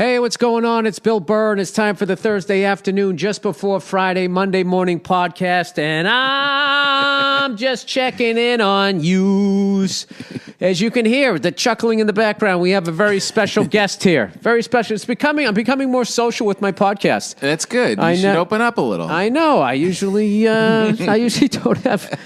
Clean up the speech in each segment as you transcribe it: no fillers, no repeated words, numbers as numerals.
Hey, what's going on? It's Bill Burr, and it's time for the Thursday afternoon, just before Friday, Monday morning podcast, and I'm just checking in on yous. As you can hear, the chuckling in the background, we have a very special guest here. Very special. I'm becoming more social with my podcast. That's good. You should open up a little. I know. I usually don't have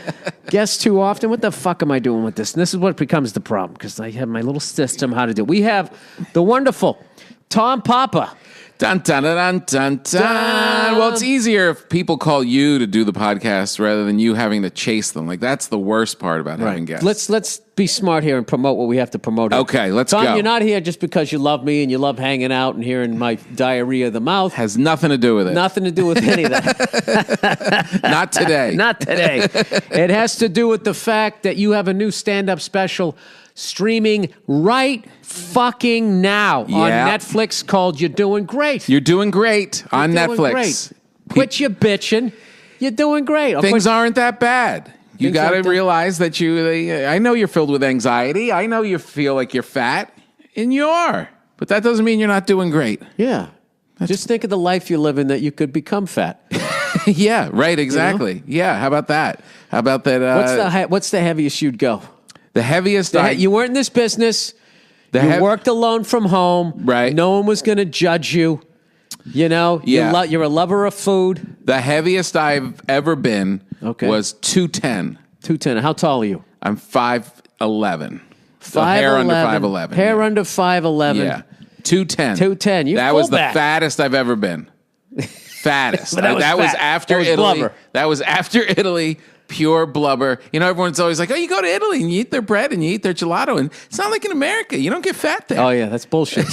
guests too often. What the fuck am I doing with this? And this is what becomes the problem, because I have my little system how to do it. We have the wonderful Tom Papa. Dun, dun, dun, dun, dun. Well, it's easier if people call you to do the podcast rather than you having to chase them. Like, that's the worst part about having guests. Let's be smart here and promote what we have to promote here. Okay, let's go. Tom, you're not here just because you love me and you love hanging out and hearing my diarrhea of the mouth. Has nothing to do with it. Nothing to do with any of that. Not today. Not today. It has to do with the fact that you have a new stand-up special streaming right fucking now on Netflix called You're Doing Great. You're doing great on Netflix. Great. Quit your bitching. You're doing great. Things aren't that bad. You got to realize that I know you're filled with anxiety. I know you feel like you're fat, and you are. But that doesn't mean you're not doing great. Yeah. Just think of the life you're living that you could become fat. Yeah, right, exactly. You know? Yeah, how about that? How about that? What's the heaviest you'd go? The heaviest... You weren't in this business. You worked alone from home. Right. No one was going to judge you. You know, you're a lover of food. The heaviest I've ever been was 210. 210. How tall are you? I'm 5'11". 5'11". Hair under 5'11". Hair under 5'11". Yeah. 210. 210. That was the fattest I've ever been. Fattest. that was after Italy. Blubber. That was after Italy. Pure blubber. You know, everyone's always like, oh, you go to Italy and you eat their bread and you eat their gelato. And it's not like in America. You don't get fat there. Oh, yeah. That's bullshit.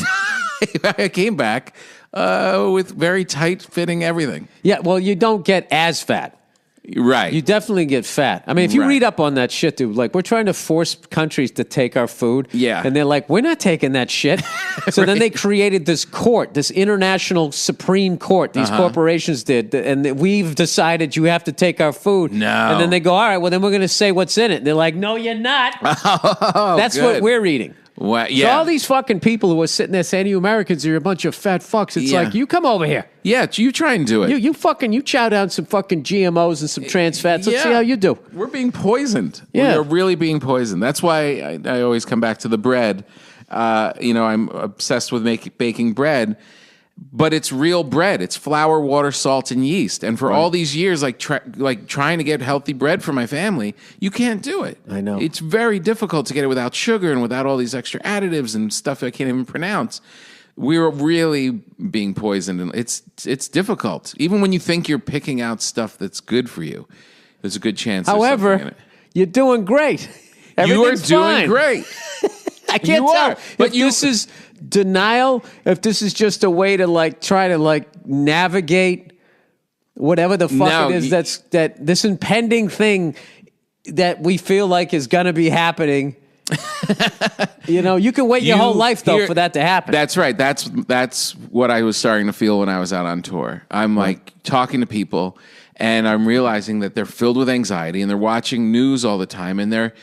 I came back with very tight-fitting everything. Yeah, well, you don't get as fat. Right. You definitely get fat. I mean, if you read up on that shit, dude, like, we're trying to force countries to take our food. Yeah. And they're like, we're not taking that shit. So then they created this court, this international Supreme Court, these corporations did. And we've decided you have to take our food. No. And then they go, all right, well, then we're going to say what's in it. And they're like, no, you're not. That's good. What we're eating. Well, yeah. So all these fucking people who are sitting there saying, you Americans are a bunch of fat fucks. It's like, you come over here. Yeah, you try and do it. You chow down some fucking GMOs and some trans fats. Let's see how you do. We're being poisoned. Yeah. We're really being poisoned. That's why I always come back to the bread. I'm obsessed with baking bread. But it's real bread. It's flour, water, salt, and yeast. And for all these years, trying to get healthy bread for my family, you can't do it. I know. It's very difficult to get it without sugar and without all these extra additives and stuff I can't even pronounce. We're really being poisoned, and it's difficult. Even when you think you're picking out stuff that's good for you, there's a good chance. However, you're doing great. You are doing fine. Great. I can't tell if this is denial, if this is just a way to try to navigate whatever the fuck it is that this impending thing that we feel like is going to be happening. You can wait your whole life though for that to happen. That's right. That's what I was starting to feel when I was out on tour. I'm talking to people and I'm realizing that they're filled with anxiety and they're watching news all the time and they're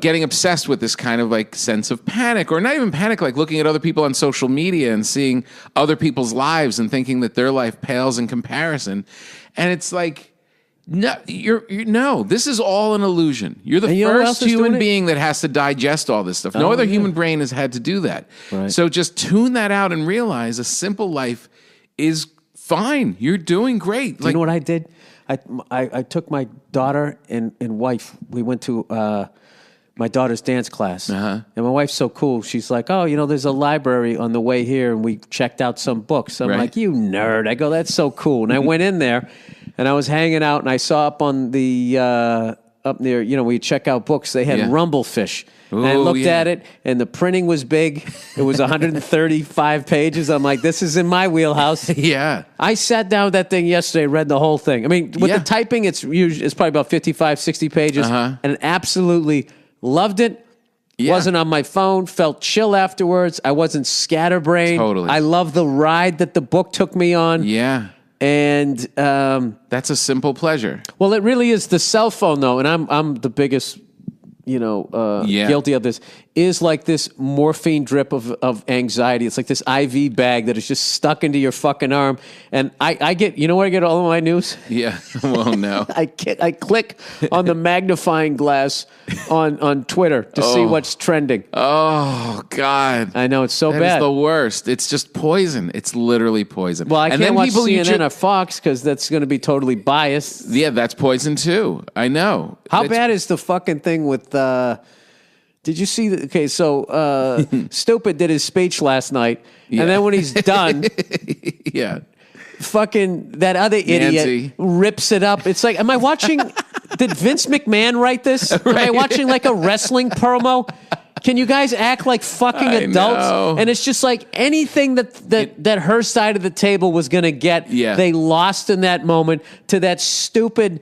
getting obsessed with this kind of sense of panic, or not even panic, looking at other people on social media and seeing other people's lives and thinking that their life pales in comparison. And it's like, no, this is all an illusion. You're the first human being that has to digest all this stuff. No other human brain has had to do that. Right. So just tune that out and realize a simple life is fine. You're doing great. You know what I did? I took my daughter and wife. We went to my daughter's dance class. And my wife's so cool. She's like, oh, there's a library on the way here, and we checked out some books. I'm like, you nerd. I go, that's so cool. And I went in there, and I was hanging out, and I saw up on the, up near, where you check out books, they had Rumblefish. And I looked at it, and the printing was big. It was 135 pages. I'm like, this is in my wheelhouse. Yeah. I sat down with that thing yesterday, read the whole thing. I mean, with the typing, it's probably about 55, 60 pages. And absolutely loved it. Yeah. Wasn't on my phone. Felt chill afterwards. I wasn't scatterbrained. Totally. I love the ride that the book took me on. Yeah. And that's a simple pleasure. Well, it really is. The cell phone, though, and I'm the biggest, guilty of this, is like this morphine drip of anxiety. It's like this IV bag that is just stuck into your fucking arm. And I get, you know where I get all of my news? Yeah. Well, no. I click on the magnifying glass on Twitter to see what's trending. Oh, God. I know, it's so That bad. is the worst. It's just poison. It's literally poison. Well, I And can't then watch people you CNN or Fox because that's going to be totally biased. Yeah, that's poison too. I know. How bad is the fucking thing with... did you see? Okay, so Stupid did his speech last night, and then when he's done, Yeah. fucking that other idiot Nancy. rips it up. It's like, am I watching? Did Vince McMahon write this? Am I watching like a wrestling promo? Can you guys act like fucking adults? know. And it's just like anything that her side of the table was going to get, Yeah. they lost in that moment to that stupid.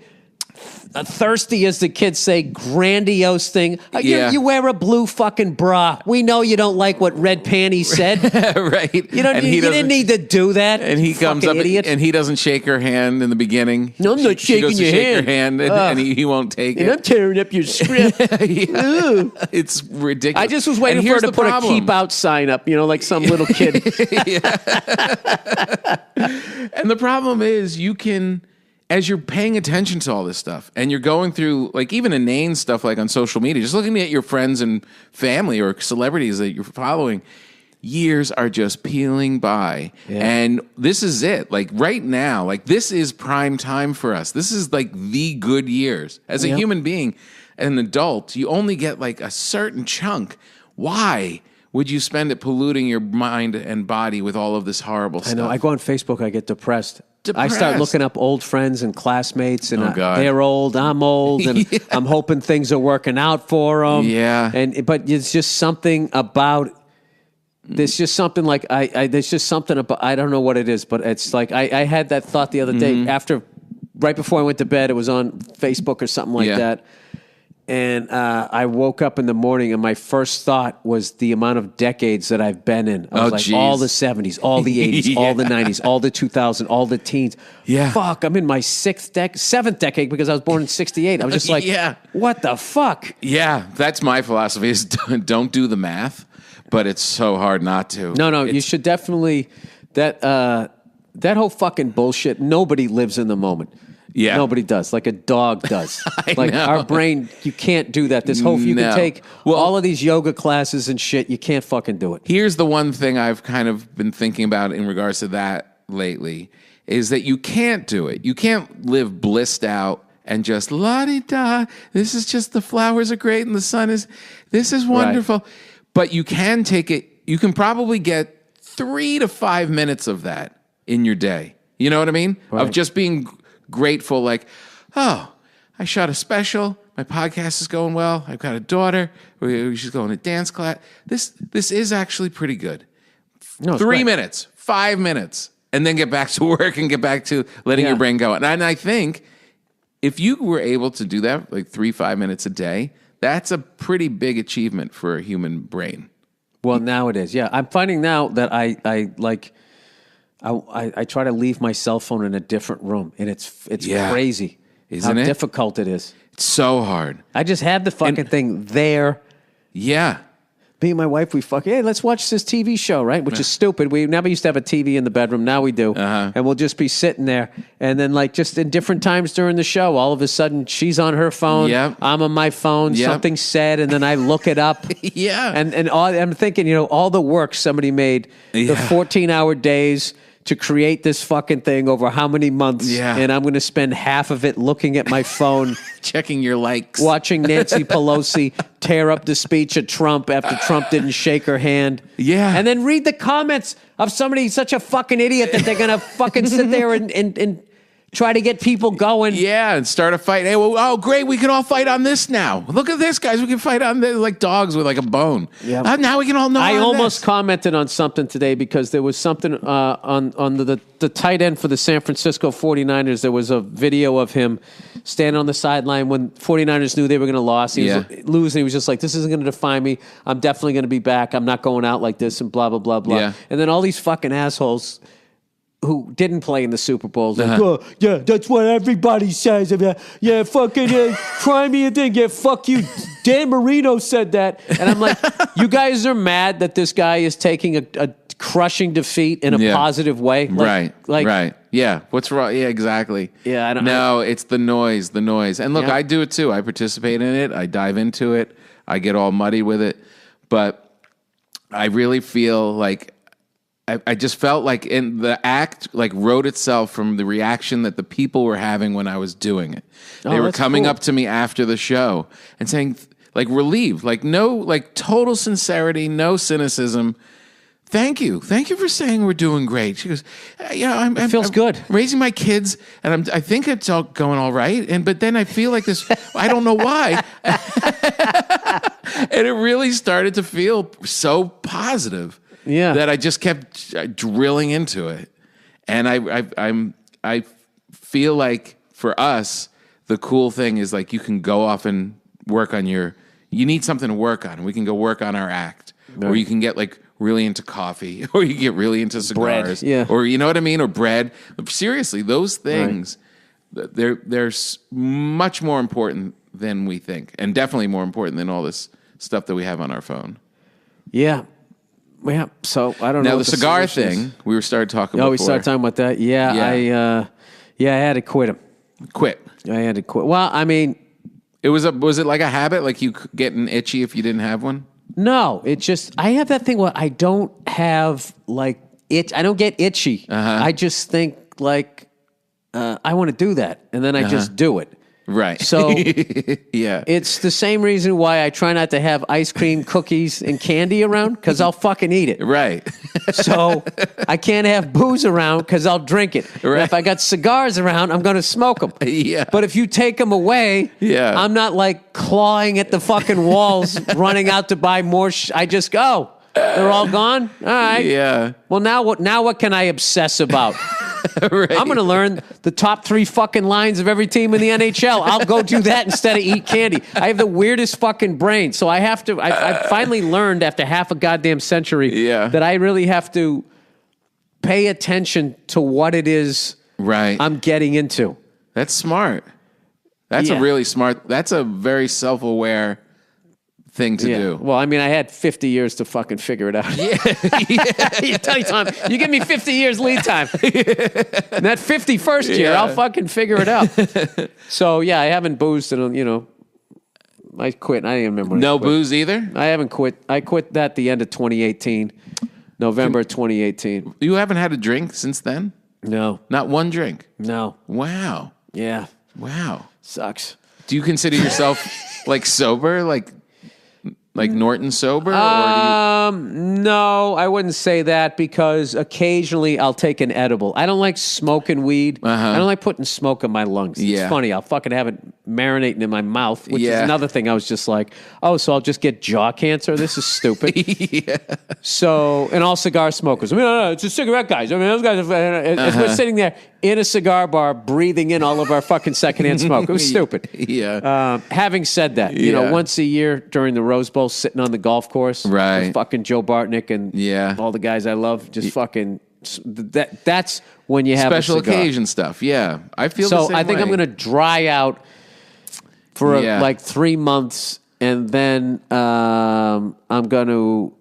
Thirsty, as the kids say, grandiose thing. Yeah. You wear a blue fucking bra. We know you don't like what Red Panties said. Right. You don't. And You didn't need to do that. And he comes fucking up idiot. and he doesn't shake her hand in the beginning. No, I'm not She goes shaking to your shake hand. her hand and he won't take And I'm it. tearing up your script. Yeah. It's ridiculous. I just was waiting And for her here's to the put problem. a keep out sign up, like some little kid. And the problem is you can, as you're paying attention to all this stuff and you're going through like even inane stuff like on social media, just looking at your friends and family or celebrities that you're following, years are just peeling by. Yeah. And this is it. Like right now, like this is prime time for us. This is like the good years. As a Yep. human being, an adult, you only get like a certain chunk. Why would you spend it polluting your mind and body with all of this horrible stuff? I know. I go on Facebook. I get depressed. I start Depressed. looking up old friends and classmates, and God. they're old. I'm old, and I'm hoping things are working out for them. Yeah. But it's just something about. There's just something like there's just something about, I don't know what it is, but it's like I had that thought the other day right before I went to bed. It was on Facebook or something like Yeah. that. And I woke up in the morning, and my first thought was the amount of decades that I've been in. I was like, geez. all the 70s, all the 80s, all the 90s, all the 2000s, all the teens. Yeah. Fuck, I'm in my seventh decade because I was born in 68. I was just like, Yeah. what the fuck? Yeah, that's my philosophy is don't do the math, but it's so hard not to. No, you should definitely, that whole fucking bullshit, nobody lives in the moment. Yeah. Nobody does, like a dog does. I Like know. our brain, you can't do that. This whole, you No. can take Well- all of these yoga classes and shit, you can't fucking do it. Here's the one thing I've kind of been thinking about in regards to that lately is that you can't do it. You can't live blissed out and just la-di-da. This is just the flowers are great and the sun is, this is wonderful. But you can take it, you can probably get 3 to 5 minutes of that in your day. You know what I mean? Right. Of just being grateful, like, oh, I shot a special. My podcast is going well. I've got a daughter. She's going to dance class. This is actually pretty good. No, it's 3 great. minutes, 5 minutes, and then get back to work and get back to letting your brain go. And I think if you were able to do that, like 3-5 minutes a day, that's a pretty big achievement for a human brain. Well, now it is. Yeah, I'm finding now that I try to leave my cell phone in a different room, and it's Yeah. crazy. Isn't how it? difficult it is. It's so hard. I just have the fucking thing there. Yeah. Me and my wife, we hey, let's watch this TV show, right? Which is stupid. We never used to have a TV in the bedroom. Now we do. And we'll just be sitting there. And then, like, just in different times during the show, all of a sudden, she's on her phone. Yep. I'm on my phone. Yep. Something's said, and then I look it up. Yeah. And I'm thinking, all the work somebody made, the Yeah. 14-hour days to create this fucking thing over how many months? Yeah. And I'm going to spend half of it looking at my phone. Checking your likes. Watching Nancy Pelosi tear up the speech of Trump after Trump didn't shake her hand. Yeah. And then read the comments of somebody such a fucking idiot that they're going to fucking sit there and try to get people going. Yeah, and start a fight. Hey, well, oh, great, we can all fight on this now. Look at this, guys. We can fight on this like dogs with like a bone. Yeah. Now we can all know. I on almost this. commented on something today because there was something on the tight end for the San Francisco 49ers. There was a video of him standing on the sideline when 49ers knew they were going to lose. He was he was just like, this isn't going to define me. I'm definitely going to be back. I'm not going out like this and blah, blah, blah, blah. Yeah. And then all these fucking assholes who didn't play in the Super Bowls. Like, oh, yeah, that's what everybody says. Yeah, fucking cry me a thing. Yeah, fuck you. Dan Marino said that. And I'm like, you guys are mad that this guy is taking a crushing defeat in a positive way? Right. Yeah. What's wrong? Yeah, exactly. Yeah, I don't know. No, it's the noise. And look, I do it too. I participate in it. I dive into it. I get all muddy with it. But I really feel like I just felt like in the act like wrote itself from the reaction that the people were having when I was doing it. They were coming up to me after the show and saying like relieved, like no, like total sincerity, no cynicism. Thank you for saying we're doing great. She goes, yeah, it feels good. I'm raising my kids, and I think it's all going all right. But then I feel like this. I don't know why. And it really started to feel so positive. Yeah. That I just kept drilling into it, and I feel like for us the cool thing is like you can go off and work on you need something to work on. We can go work on our act, or you can get like really into coffee, or you get really into cigars, or you know what I mean, or bread. Seriously, those things, they're much more important than we think, and definitely more important than all this stuff that we have on our phone. Yeah. Yeah. So I don't know. Now the cigar thing, we started talking about. Oh, we started talking about that. Yeah. I had to quit them. I had to quit. Well, I mean, was it like a habit, like you getting itchy if you didn't have one? No, it just, I have that thing where I don't have like itch. I don't get itchy. I just think like, I want to do that. And then I just do it. Right. So yeah, it's the same reason why I try not to have ice cream, cookies, and candy around, because I'll fucking eat it. Right. So I can't have booze around because I'll drink it. Right. If I got cigars around, I'm going to smoke them. Yeah. But if you take them away, I'm not like clawing at the fucking walls, running out to buy more. I just go. They're all gone. All right. Yeah. Well, now what? Now what can I obsess about? Right. I'm going to learn the top 3 fucking lines of every team in the NHL. I'll go do that instead of eat candy. I have the weirdest fucking brain. So I have to, I finally learned after half a goddamn century that I really have to pay attention to what it is I'm getting into. That's smart. That's a really smart, that's a very self-aware thing to do. Well, I mean, I had 50 years to fucking figure it out. You tell you, Tom, you give me 50 years lead time. And that 51st year, I'll fucking figure it out. So, I haven't boozed in, I quit. I didn't remember. No booze either? I haven't quit. I quit that the end of 2018, November 2018. You haven't had a drink since then? No. Not one drink? No. Wow. Yeah. Wow. Sucks. Do you consider yourself like sober? Like Norton sober? No, I wouldn't say that, because occasionally I'll take an edible. I don't like smoking weed. I don't like putting smoke in my lungs. It's funny. I'll fucking have it marinating in my mouth, which is another thing. I was just like, so I'll just get jaw cancer? This is stupid. So, and all cigar smokers. I mean, no, it's the cigarette guys. I mean, those guys, if we're sitting there in a cigar bar breathing in all of our fucking secondhand smoke. It was stupid. Having said that, once a year during the Rose Bowl, sitting on the golf course, with fucking Joe Bartnick and all the guys I love, just fucking that's when you have special a cigar. Occasion stuff. Yeah, I feel so. The same I think way. I'm going to dry out for like 3 months, and then I'm going to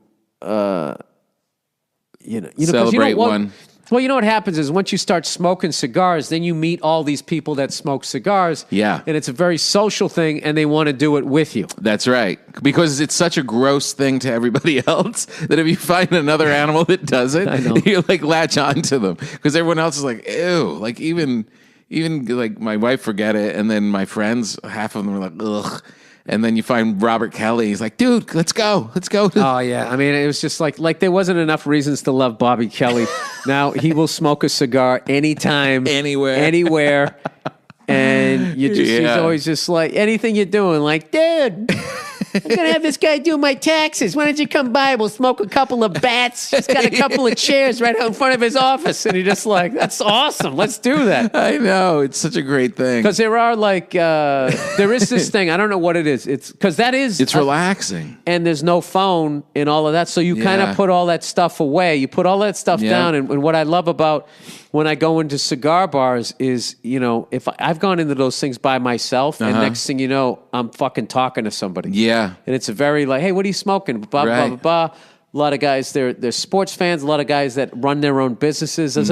celebrate one. Well, you know what happens is once you start smoking cigars, then you meet all these people that smoke cigars. Yeah. And it's a very social thing, and they want to do it with you. That's right. Because it's such a gross thing to everybody else that if you find another animal that does it, you like latch on to them. Because everyone else is like, ew. Like even like my wife forget it, and then my friends, half of them are like, ugh. And then you find Robert Kelly. He's like, dude, let's go. Oh, yeah. I mean, it was just like there wasn't enough reasons to love Bobby Kelly. Now, he will smoke a cigar anytime. Anywhere. And he's always just like, anything you're doing, like, dude. I'm going to have this guy do my taxes. Why don't you come by? We'll smoke a couple of bats. He's got a couple of chairs right out in front of his office. And you're just like, that's awesome. Let's do that. I know. It's such a great thing. Because there are like, there is this thing. I don't know what it is. It's because that is. It's relaxing. And there's no phone and all of that. So you kind Yeah. of put all that stuff away. You put all that stuff Yeah. down. And what I love about when I go into cigar bars is, if I've gone into those things by myself, and next thing you know, I'm fucking talking to somebody. Yeah. And it's a very like, hey, what are you smoking? Blah, blah, Right. blah, blah. A lot of guys, they're sports fans. A lot of guys that run their own businesses. It's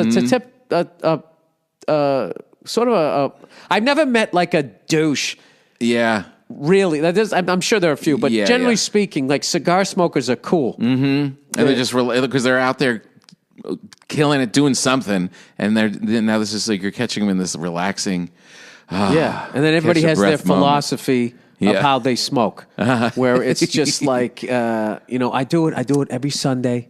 I've never met like a douche. Yeah. Really, I'm sure there are a few, but Yeah, generally yeah. speaking, like cigar smokers are cool. And they're just because they're out there killing it, doing something, and now this is like you're catching them in this relaxing. Yeah, and then everybody catch a has their breath moment. philosophy of Yeah. how they smoke, where it's just like, I do it every Sunday.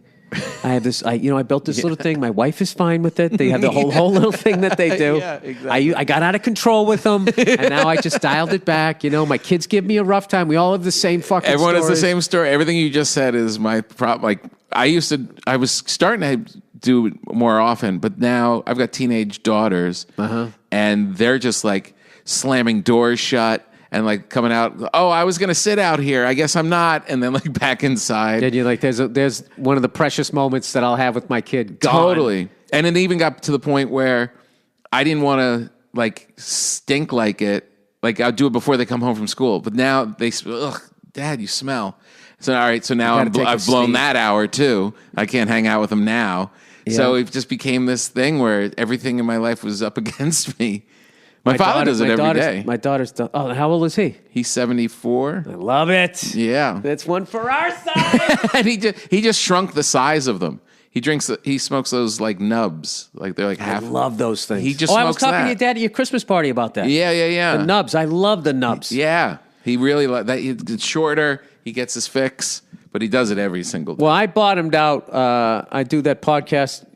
I have this, I built this little thing. My wife is fine with it. They have the whole little thing that they do. Yeah, exactly. I got out of control with them, and now I just dialed it back. My kids give me a rough time. We all have the same fucking Everyone has the stories. same story. Everything you just said is my problem. Like I was starting to do it more often, but now I've got teenage daughters, and they're just like slamming doors shut and like coming out. Oh, I was gonna sit out here. I guess I'm not. And then like back inside. And you're like, there's one of the precious moments that I'll have with my kid. Gone. Totally. And it even got to the point where I didn't want to like stink like it. Like I'll do it before they come home from school. But now ugh, Dad, you smell. So all right, so now gotta take a I've blown steam. that hour too. I can't hang out with them now. Yeah. So it just became this thing where everything in my life was up against me. My father does it every day. My daughter's done. Oh, how old is he? He's 74. I love it. Yeah. That's one for our side. And he just shrunk the size of them. He smokes those like nubs. Like they're like I half. love those things. He just I was smokes talking to that. your dad at your Christmas party about that. Yeah. The nubs. I love the nubs. Yeah, he really that. It's shorter. He gets his fix, but he does it every single day. Well, I bottomed out. I do that podcast,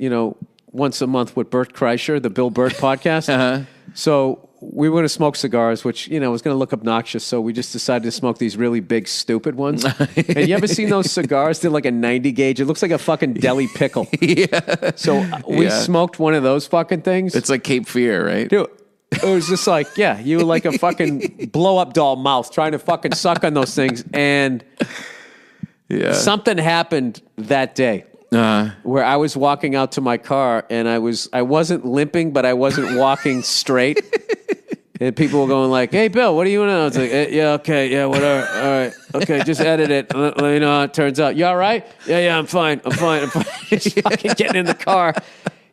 once a month with Bert Kreischer, the Bill Burt podcast. So we were going to smoke cigars, which, was going to look obnoxious. So we just decided to smoke these really big, stupid ones. And you ever seen those cigars? They're like a 90 gauge. It looks like a fucking deli pickle. Yeah. So we Yeah. smoked one of those fucking things. It's like Cape Fear, right? Dude, it was just like, yeah, you were like a fucking blow-up doll mouth trying to fucking suck on those things. And Yeah. something happened that day where I was walking out to my car and I wasn't limping, but I wasn't walking straight. And people were going like, hey, Bill, what are you doing? I was like, yeah, okay, yeah, whatever. All right, okay, just edit it. Let me know how it turns out. You all right? Yeah, I'm fine. Just fucking getting in the car.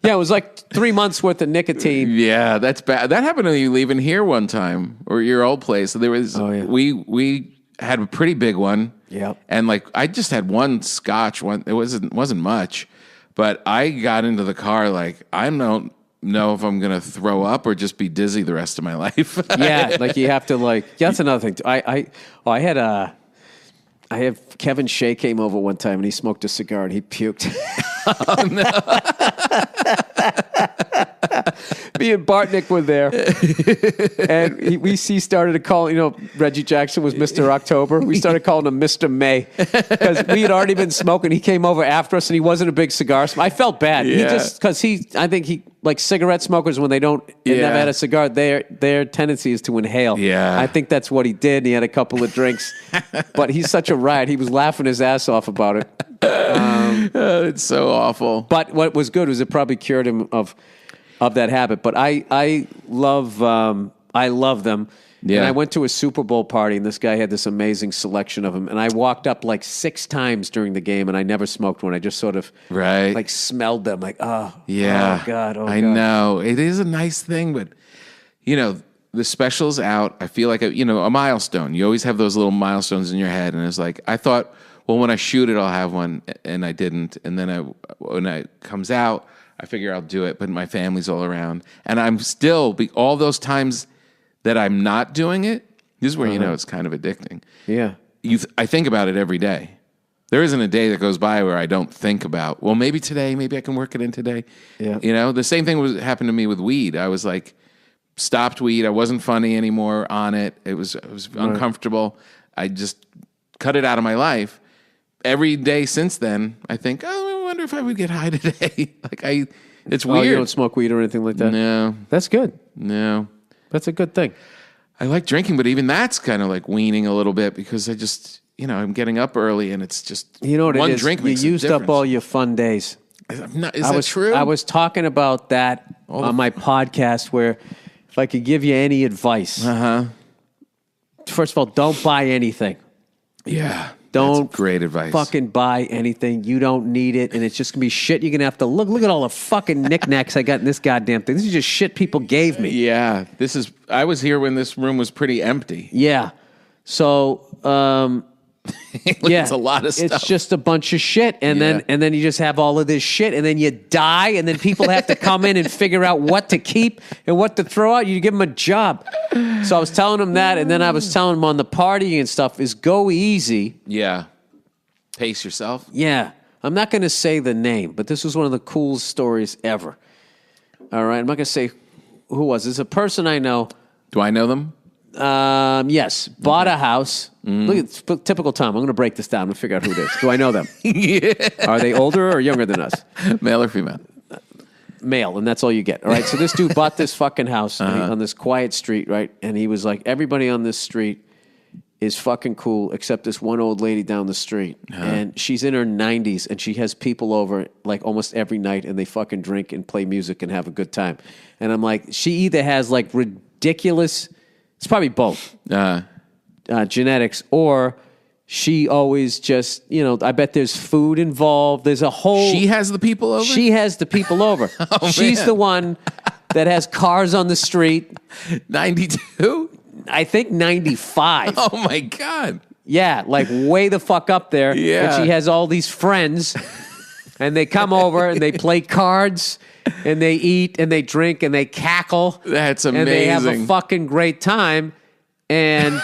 Yeah, it was like 3 months worth of nicotine. Yeah, that's bad. That happened to you leaving here one time, or your old place. So there was we had a pretty big one. Yep. And like I just had one scotch. It wasn't much, but I got into the car like I don't know if I'm gonna throw up or just be dizzy the rest of my life. Yeah, like you have to that's another thing. I had Kevin Shea came over one time and he smoked a cigar and he puked. Oh no. Me and Bartnick were there, and we started to call. Reggie Jackson was Mr. October. We started calling him Mr. May because we had already been smoking. He came over after us, and he wasn't a big cigar smoker. I felt bad. Yeah. He just because I think he like cigarette smokers when they don't never had a cigar. Their tendency is to inhale. Yeah. I think that's what he did. And he had a couple of drinks, but he's such a riot. He was laughing his ass off about it. It's so awful. But what was good was it probably cured him of that habit. But I love them. Yeah. And I went to a Super Bowl party, and this guy had this amazing selection of them. And I walked up like 6 times during the game, and I never smoked one. I just sort of like smelled them, like oh God, I know it is a nice thing, but the special's out. I feel like a milestone. You always have those little milestones in your head, and it's like I thought, well, when I shoot it, I'll have one, and I didn't. And then when it comes out, I figure I'll do it, but my family's all around, and I'm still all those times that I'm not doing it. This is where it's kind of addicting. Yeah, I think about it every day. There isn't a day that goes by where I don't think about. Well, maybe today, maybe I can work it in today. Yeah, the same thing happened to me with weed. I was like, stopped weed. I wasn't funny anymore on it. It was uncomfortable. I just cut it out of my life. Every day since then, I think, oh, I wonder if I would get high today. It's weird. Oh, you don't smoke weed or anything like that? No. That's good. No. That's a good thing. I like drinking, but even that's kind of like weaning a little bit because I just, I'm getting up early and it's just One it is? drink makes you used up all your fun days. Is that true? I was talking about that on my podcast where if I could give you any advice, first of all, don't buy anything. Yeah. Don't That's great advice. Fucking buy anything. You don't need it, and it's just gonna be shit. You're gonna have to look at all the fucking knickknacks I got in this goddamn thing. This is just shit people gave me. Yeah. I was here when this room was pretty empty. Yeah. So It's a lot of stuff. It's just a bunch of shit, and then you just have all of this shit, and then you die, and then people have to come in and figure out what to keep and what to throw out. You give them a job. So I was telling them that, and then I was telling them on the party and stuff is go easy. Yeah. Pace yourself. Yeah. I'm not going to say the name, but this was one of the coolest stories ever. All right. I'm not going to say who was. It's a person I know. Do I know them? Yes. Bought a house. Look at typical Tom. I'm going to break this down and figure out who it is. Do I know them? Yeah. Are they older or younger than us? Male or female? Male, and that's all you get. All right. So this dude bought this fucking house on this quiet street, right? And he was like, everybody on this street is fucking cool except this one old lady down the street. And she's in her 90s and she has people over like almost every night and they fucking drink and play music and have a good time. And I'm like, she either has like ridiculous, it's probably both, genetics, or she always just, I bet there's food involved. There's a whole... She has the people over? She has the people over. She's man. the one that has cars on the street. 92? I think 95. Oh, my God. Yeah, like way the fuck up there. Yeah. And she has all these friends, and they come over, and they play cards, and they eat, and they drink, and they cackle. That's amazing. And they have a fucking great time. And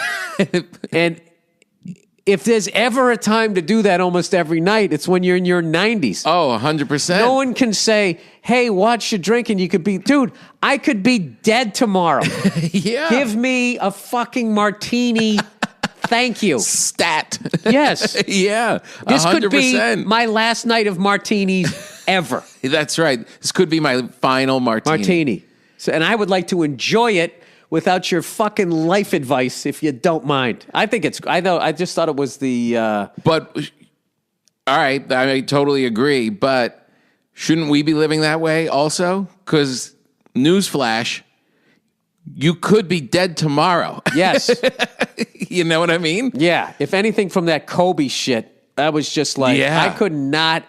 if there's ever a time to do that almost every night, it's when you're in your 90s. Oh, 100%. No one can say, hey, watch you drink and you could be... Dude, I could be dead tomorrow. Yeah. Give me a fucking martini. Thank you. Stat. Yes. Yeah. 100%. This could be my last night of martinis ever. That's right. This could be my final martini. So, and I would like to enjoy it without your fucking life advice, if you don't mind. I think it's... I know. I just thought it was the... But, all right, I totally agree, but shouldn't we be living that way also? Because, newsflash, you could be dead tomorrow. Yes. You know what I mean? Yeah. If anything from that Kobe shit, that was just like... Yeah. I could not...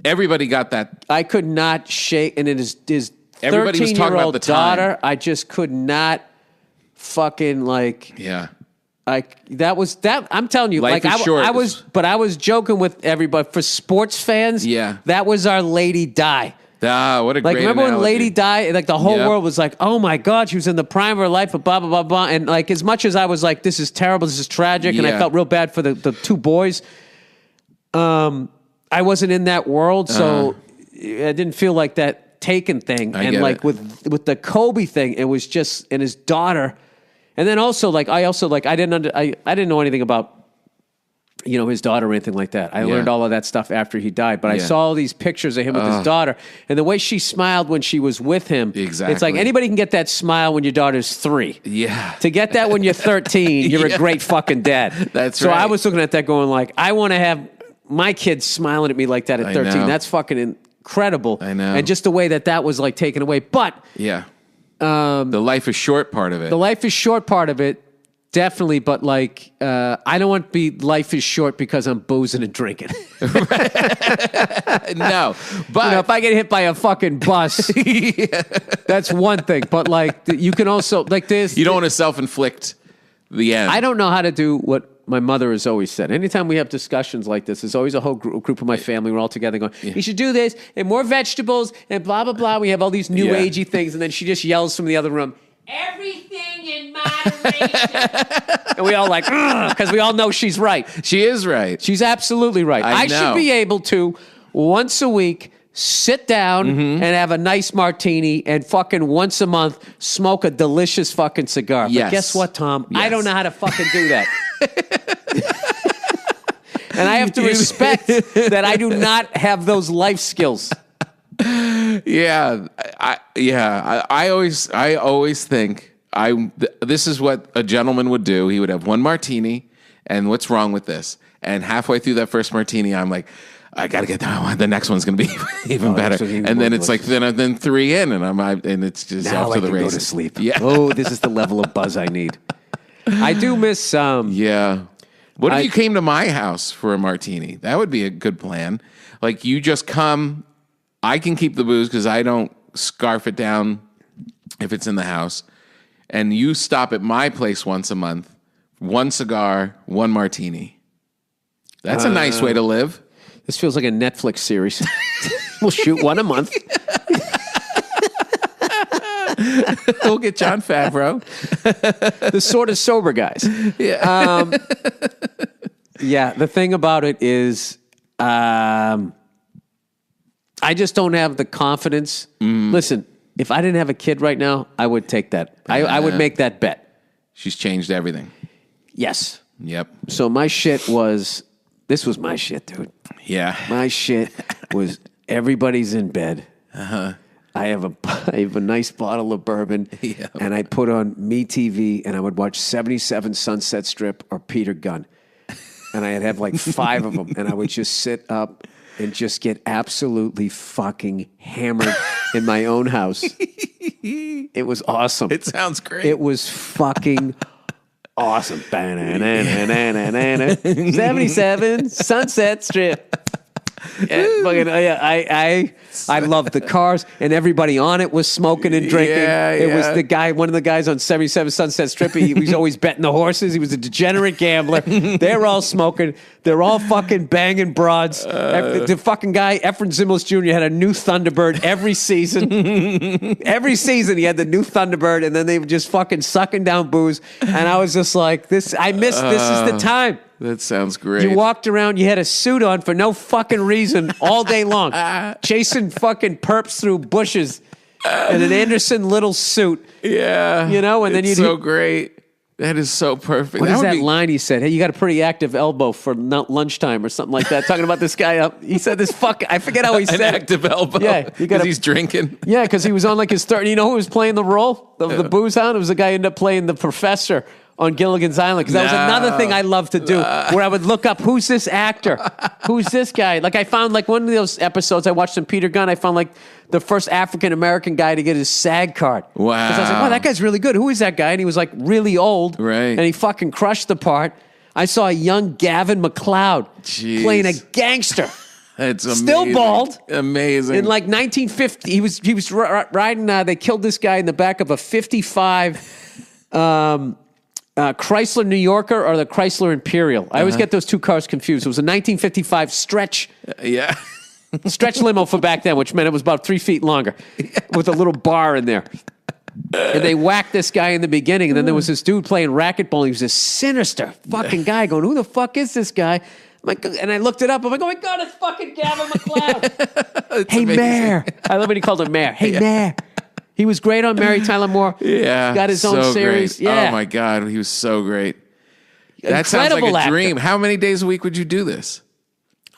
Everybody got that. I could not shake... And it is... Everybody was talking about the time. daughter, I just could not fucking like... Yeah. That was that. I'm telling you, Life like is short. I was joking with everybody. For sports fans, Yeah. that was our Lady Di. Ah, what a Like, great remember when analogy. Lady Di? Like the whole Yep. world was like, "Oh my God, she was in the prime of her life," but blah blah blah blah. And like, as much as I was like, "This is terrible, this is tragic," and I Yeah. felt real bad for the two boys. I wasn't in that world, so I didn't feel like that Taken thing. I And get like it. with the Kobe thing, it was just, and his daughter. And then also like I didn't know anything about his daughter or anything like that. I learned all of that stuff after he died, but I Yeah. saw all these pictures of him with his daughter and the way she smiled when she was with him. Exactly. It's like anybody can get that smile when your daughter's 3. Yeah. To get that when you're 13, you're a great fucking dad. That's so right. I was looking at that going like, I want to have my kids smiling at me like that at 13. know. That's fucking incredible. I know. And just the way that was like taken away. But Yeah. The life is short part of it. the life is short part of it, definitely. But like, I don't want to be life is short because I'm boozing and drinking. No. But If I get hit by a fucking bus, that's one thing. But like, you can also like this. you don't want to self-inflict the end. I don't know how to do what my mother has always said. Anytime we have discussions like this, there's always a whole group of my family. We're all together going, you should do this and more vegetables and blah, blah, blah. We have all these new agey things. And then she just yells from the other room, everything in moderation. And we all like, because we all know she's right. She is right. She's absolutely right. I know. should be able to, once a week, sit down and have a nice martini and fucking once a month smoke a delicious fucking cigar. Yes. But guess what, Tom? I Yes. don't know how to fucking do that. And I have to respect that I do not have those life skills. Yeah, I always think this is what a gentleman would do. He would have one martini, and what's wrong with this? And halfway through that first martini, I'm like, I got to get that one. The next one's going to be even better. And then it's like then 3 in, and it's just now off to I the can races. go to sleep. Yeah. Oh, this is the level of buzz I need. I do miss. Yeah. What if you came to my house for a martini? That would be a good plan. Like you just come. I can keep the booze because I don't scarf it down if it's in the house. And you stop at my place once a month. 1 cigar, 1 martini. That's a nice way to live. This feels like a Netflix series. We'll shoot one a month. We'll get Jon Favreau. The sort of sober guys. Yeah. Yeah, the thing about it is I just don't have the confidence. Listen, if I didn't have a kid right now, I would take that. I would make that bet. She's changed everything. Yes. Yep. So my shit was, this was my shit, dude. Yeah. My shit was everybody's in bed. I have a nice bottle of bourbon, and I put on MeTV, and I would watch 77 Sunset Strip or Peter Gunn. And I'd have like 5 of them, and I would just sit up and just get absolutely fucking hammered in my own house. It was awesome. It sounds great. It was fucking awesome. 77 Sunset Strip. I loved the cars, and everybody on it was smoking and drinking. It was one of the guys on 77 Sunset Strip. He was always betting the horses. He was a degenerate gambler. They're all smoking. They're all fucking banging broads. The fucking guy, Efren Zimbalist Jr., had a new Thunderbird every season. Every season he had the new Thunderbird, and then they were just fucking sucking down booze. And I was just like, this is the time. That sounds great. You walked around, you had a suit on for no fucking reason all day long, chasing fucking perps through bushes in an Anderson Little suit. Yeah. You know, and then you'd... so great. That is so perfect. What is that line he said? Hey, you got a pretty active elbow for lunchtime or something like that. Talking about this guy up. He said this I forget how he said an active elbow. Yeah. Because he's drinking. Yeah, because he was on like his third... You know who was playing the role? The booze hound? It was the guy who ended up playing the professor on Gilligan's Island, because that was another thing I love to do, where I would look up, who's this actor? Who's this guy? Like I found like one of those episodes I watched in Peter Gunn, I found like the first African-American guy to get his SAG card. Wow. Because I was like, wow, that guy's really good. Who is that guy? And he was like really old. Right. And he fucking crushed the part. I saw a young Gavin McLeod playing a gangster. That's amazing. Still bald. Amazing. In like 1950, he was riding, they killed this guy in the back of a 55... Chrysler New Yorker or the Chrysler Imperial. I always get those two cars confused. It was a 1955 stretch limo for back then, which meant it was about 3 feet longer with a little bar in there. And they whacked this guy in the beginning, and then there was this dude playing racquetball. He was a sinister fucking guy going, who the fuck is this guy? And I looked it up. I'm like, oh my God, it's fucking Gavin McLeod. Hey, amazing. Mayor. I love when he called him Mayor. Hey, Mayor. He was great on Mary Tyler Moore. Yeah. Got his own series. Great. Yeah. Oh my God. He was so great. That sounds like a dream. How many days a week would you do this?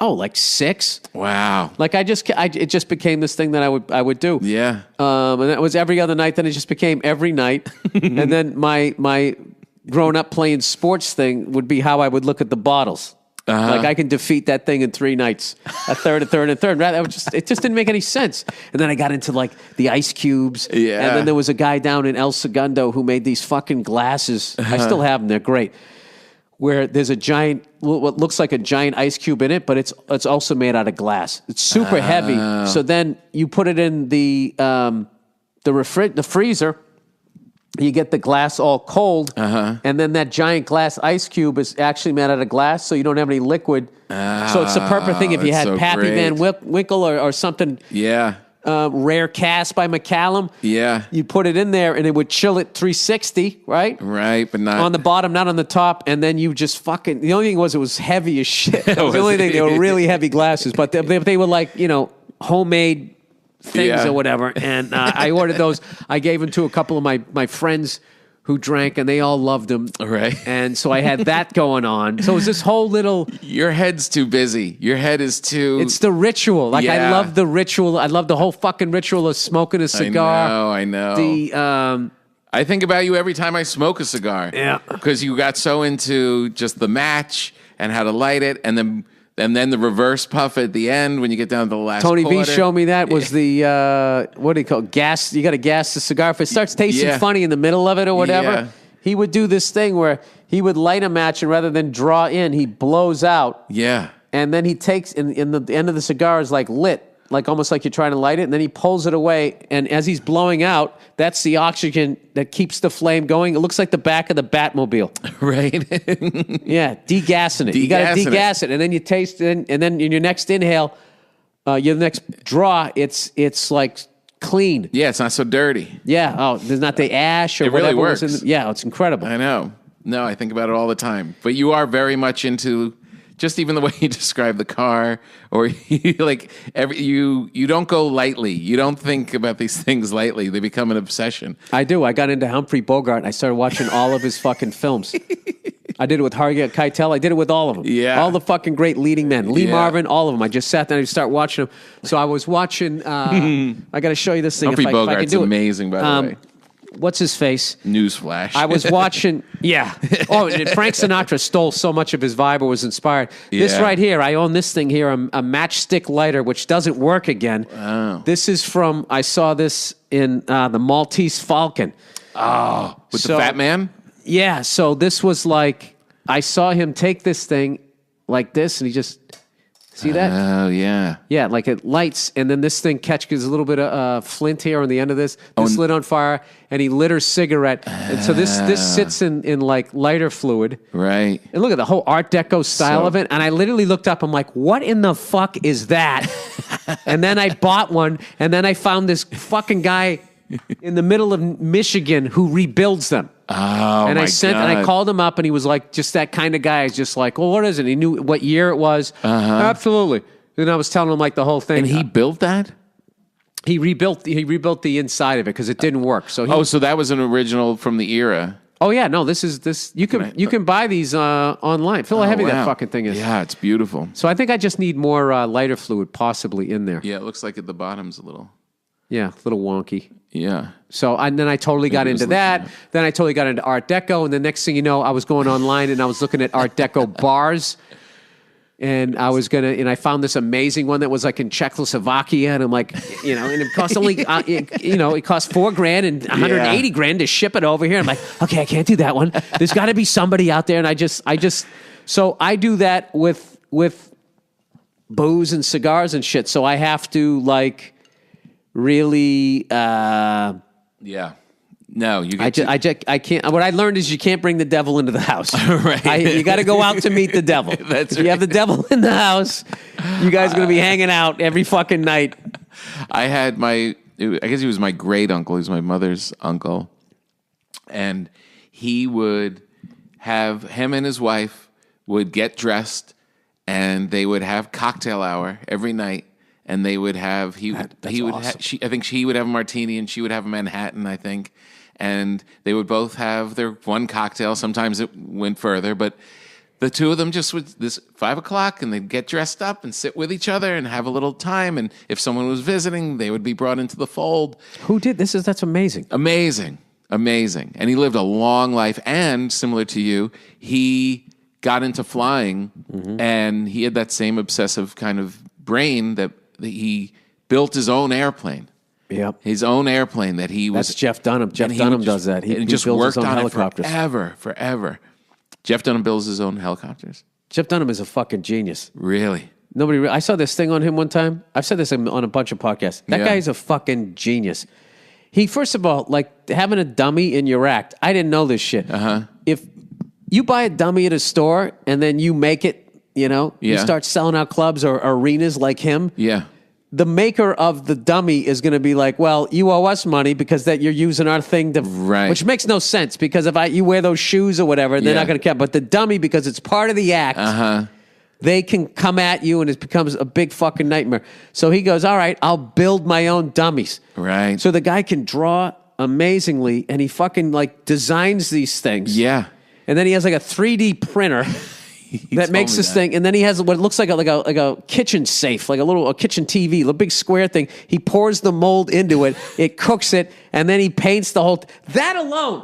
Oh, like 6. Wow. Like it just became this thing that I would do. Yeah. And that was every other night. Then it just became every night. And then my growing up playing sports thing would be how I would look at the bottles. Like I can defeat that thing in 3 nights, a third. It just didn't make any sense. And then I got into like the ice cubes. Yeah. And then there was a guy down in El Segundo who made these fucking glasses. I still have them. They're great. Where there's a giant, what looks like a giant ice cube in it, but it's also made out of glass. It's super heavy. So then you put it in the freezer. You get the glass all cold, and then that giant glass ice cube is actually made out of glass, so you don't have any liquid. So it's the perfect thing if you had so Pappy Van Winkle or something. Yeah. Rare Cast by McCallum. Yeah. You put it in there, and it would chill at 360, right? Right, but not... On the bottom, not on the top, and then you just fucking... The only thing was it was heavy as shit. That was the only thing. They were really heavy glasses, but they were like, homemade... things or whatever, and I ordered those. I gave them to a couple of my friends who drank, and they all loved him. Right. And so I had that going on. So it was this whole little... Your head's too busy. Your head is too... It's the ritual. Like, I Yeah. love the ritual. I love the whole fucking ritual of smoking a cigar. I know. The I think about you every time I smoke a cigar. Yeah. Because you got so into just the match and how to light it, and then the reverse puff at the end when you get down to the last Tony quarter. V showed me that was the what do you call it? Gas? You got to gas the cigar if it starts tasting Yeah. funny in the middle of it or whatever. Yeah. He would do this thing where he would light a match, and rather than draw in, he blows out, Yeah. and then he takes in the end of the cigar is like lit, like almost like you're trying to light it, and then he pulls it away, and as he's blowing out, that's the oxygen that keeps the flame going. It looks like the back of the Batmobile. Right. Yeah, degassing it. You got to Degassing degas it, and then you taste it, and then in your next inhale, your next draw, it's like clean. Yeah, it's not so dirty. Yeah. Oh, there's not the ash or It really whatever was works. yeah, it's incredible. I know. No, I think about it all the time. But you are very much into just even the way you describe the car, or you don't go lightly. You don't think about these things lightly. They become an obsession. I do. I got into Humphrey Bogart, and I started watching all of his fucking films. I did it with Harvey Keitel. I did it with all of them. Yeah. All the fucking great leading men. Lee Yeah. Marvin, all of them. I just sat down and start watching them. So I was watching, I got to show you this thing Humphrey if I can Bogart's do it. amazing, by the way. What's his face? Newsflash. I was watching, yeah. Oh, and Frank Sinatra stole so much of his vibe or was inspired. This Yeah. right here, I own this thing here, a matchstick lighter, which doesn't work again. Wow. This is from, I saw this in the Maltese Falcon. With So- the fat man? Yeah, so this was like, I saw him take this thing like this, and he just, see that? Oh, yeah. Yeah, like it lights, and then this thing catches a little bit of flint here on the end of this. This lit on fire, and he lit her cigarette. And so this sits in like lighter fluid. Right. And look at the whole Art Deco style So- of it. And I literally looked up, I'm like, what in the fuck is that? And then I bought one, and then I found this fucking guy in the middle of Michigan who rebuilds them. Oh, And my I sent, God. and I called him up, and he was like, just that kind of guy. He's just like, well, what is it? He knew what year it was. Absolutely. And I was telling him like the whole thing. And he built that? he rebuilt the inside of it because it didn't work. So he, So that was an original from the era. oh yeah, no, this is this. You can buy these online. Feel how heavy Oh, wow. that fucking thing is. Yeah, it's beautiful. So I think I just need more lighter fluid possibly in there. Yeah, it looks like at the bottom's a little. Yeah, a little wonky. Yeah. So and then I totally got Maybe it was into that. looking Then I totally got into Art Deco, and the next thing you know, I was going online and I was looking at Art Deco bars, and I found this amazing one that was like in Czechoslovakia, and I'm like, and it cost only, it cost $4,000 and $180,000 to ship it over here. I'm like, okay, I can't do that one. There's got to be somebody out there, and I just, so I do that with booze and cigars and shit. So I have to like really. Yeah. No, you get I can't. What I learned is you can't bring the devil into the house. Right. You got to go out to meet the devil. That's if you have the devil in the house, you guys are going to be hanging out every fucking night. I had I guess he was my great uncle. He was my mother's uncle. And he would have, him and his wife would get dressed and they would have cocktail hour every night. And they would have, he would, awesome. I think she would have a martini and she would have a Manhattan, I think. And they would both have their one cocktail. Sometimes it went further, but the two of them just would, this 5 o'clock, and they'd get dressed up and sit with each other and have a little time. And if someone was visiting, they would be brought into the fold. Who did this? That's amazing. Amazing. And he lived a long life. And similar to you, he got into flying, and he had that same obsessive kind of brain that he built his own airplane. Yep. His own airplane that he was. That's Jeff Dunham. Jeff and he Dunham would does that. He just builds worked his own on helicopters. it forever. Jeff Dunham builds his own helicopters. Jeff Dunham is a fucking genius. Really? I saw this thing on him one time. I've said this on a bunch of podcasts. That Yeah. guy is a fucking genius. He, first of all, like having a dummy in your act. I didn't know this shit. If you buy a dummy at a store and then you make it, you Yeah. start selling out clubs or arenas like him. Yeah. The maker of the dummy is going to be like, well, you owe us money because that you're using our thing to, Right. which makes no sense because if you wear those shoes or whatever, they're Yeah. not going to care. But the dummy, because it's part of the act, they can come at you and it becomes a big fucking nightmare. So he goes, all right, I'll build my own dummies. Right. So the guy can draw amazingly, and he fucking like designs these things. Yeah. And then he has like a 3D printer that makes this thing, and then he has what looks like a kitchen safe, like a kitchen TV, a big square thing. He pours the mold into it, it cooks it, and then he paints the whole. That alone,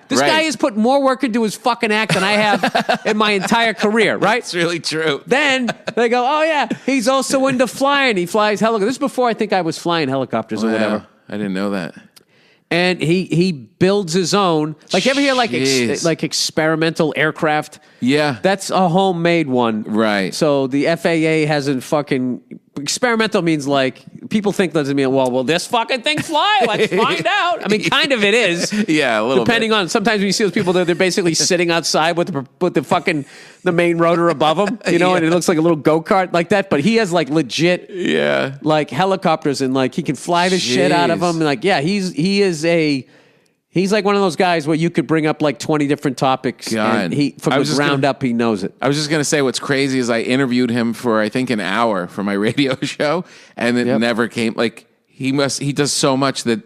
this guy has put more work into his fucking act than I have in my entire career. Right? It's really true. Then they go, oh yeah, he's also into flying. He flies helicopters. This is before I think I was flying helicopters or whatever. I didn't know that. And he builds his own. Like, you ever hear like experimental aircraft? Yeah. That's a homemade one. Right. So the FAA hasn't fucking... Experimental means like... People think doesn't mean, well, will this fucking thing fly? Let's find out. I mean, kind of it is. Yeah, a little Depending on... Sometimes when you see those people, they're basically sitting outside with the fucking... The main rotor above them, and it looks like a little go-kart like that. But he has like legit... Yeah. Like helicopters, and like he can fly the shit out of them. And like, yeah, he's like one of those guys where you could bring up like 20 different topics, and from the ground up, he knows it. I was just going to say what's crazy is I interviewed him for, I think, an hour for my radio show, and it never came. Like, he does so much that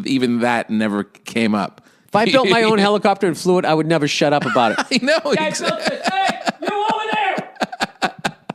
even that never came up. If I built my own helicopter and flew it, I would never shut up about it. I know. Yeah, exactly. Hey, you over there!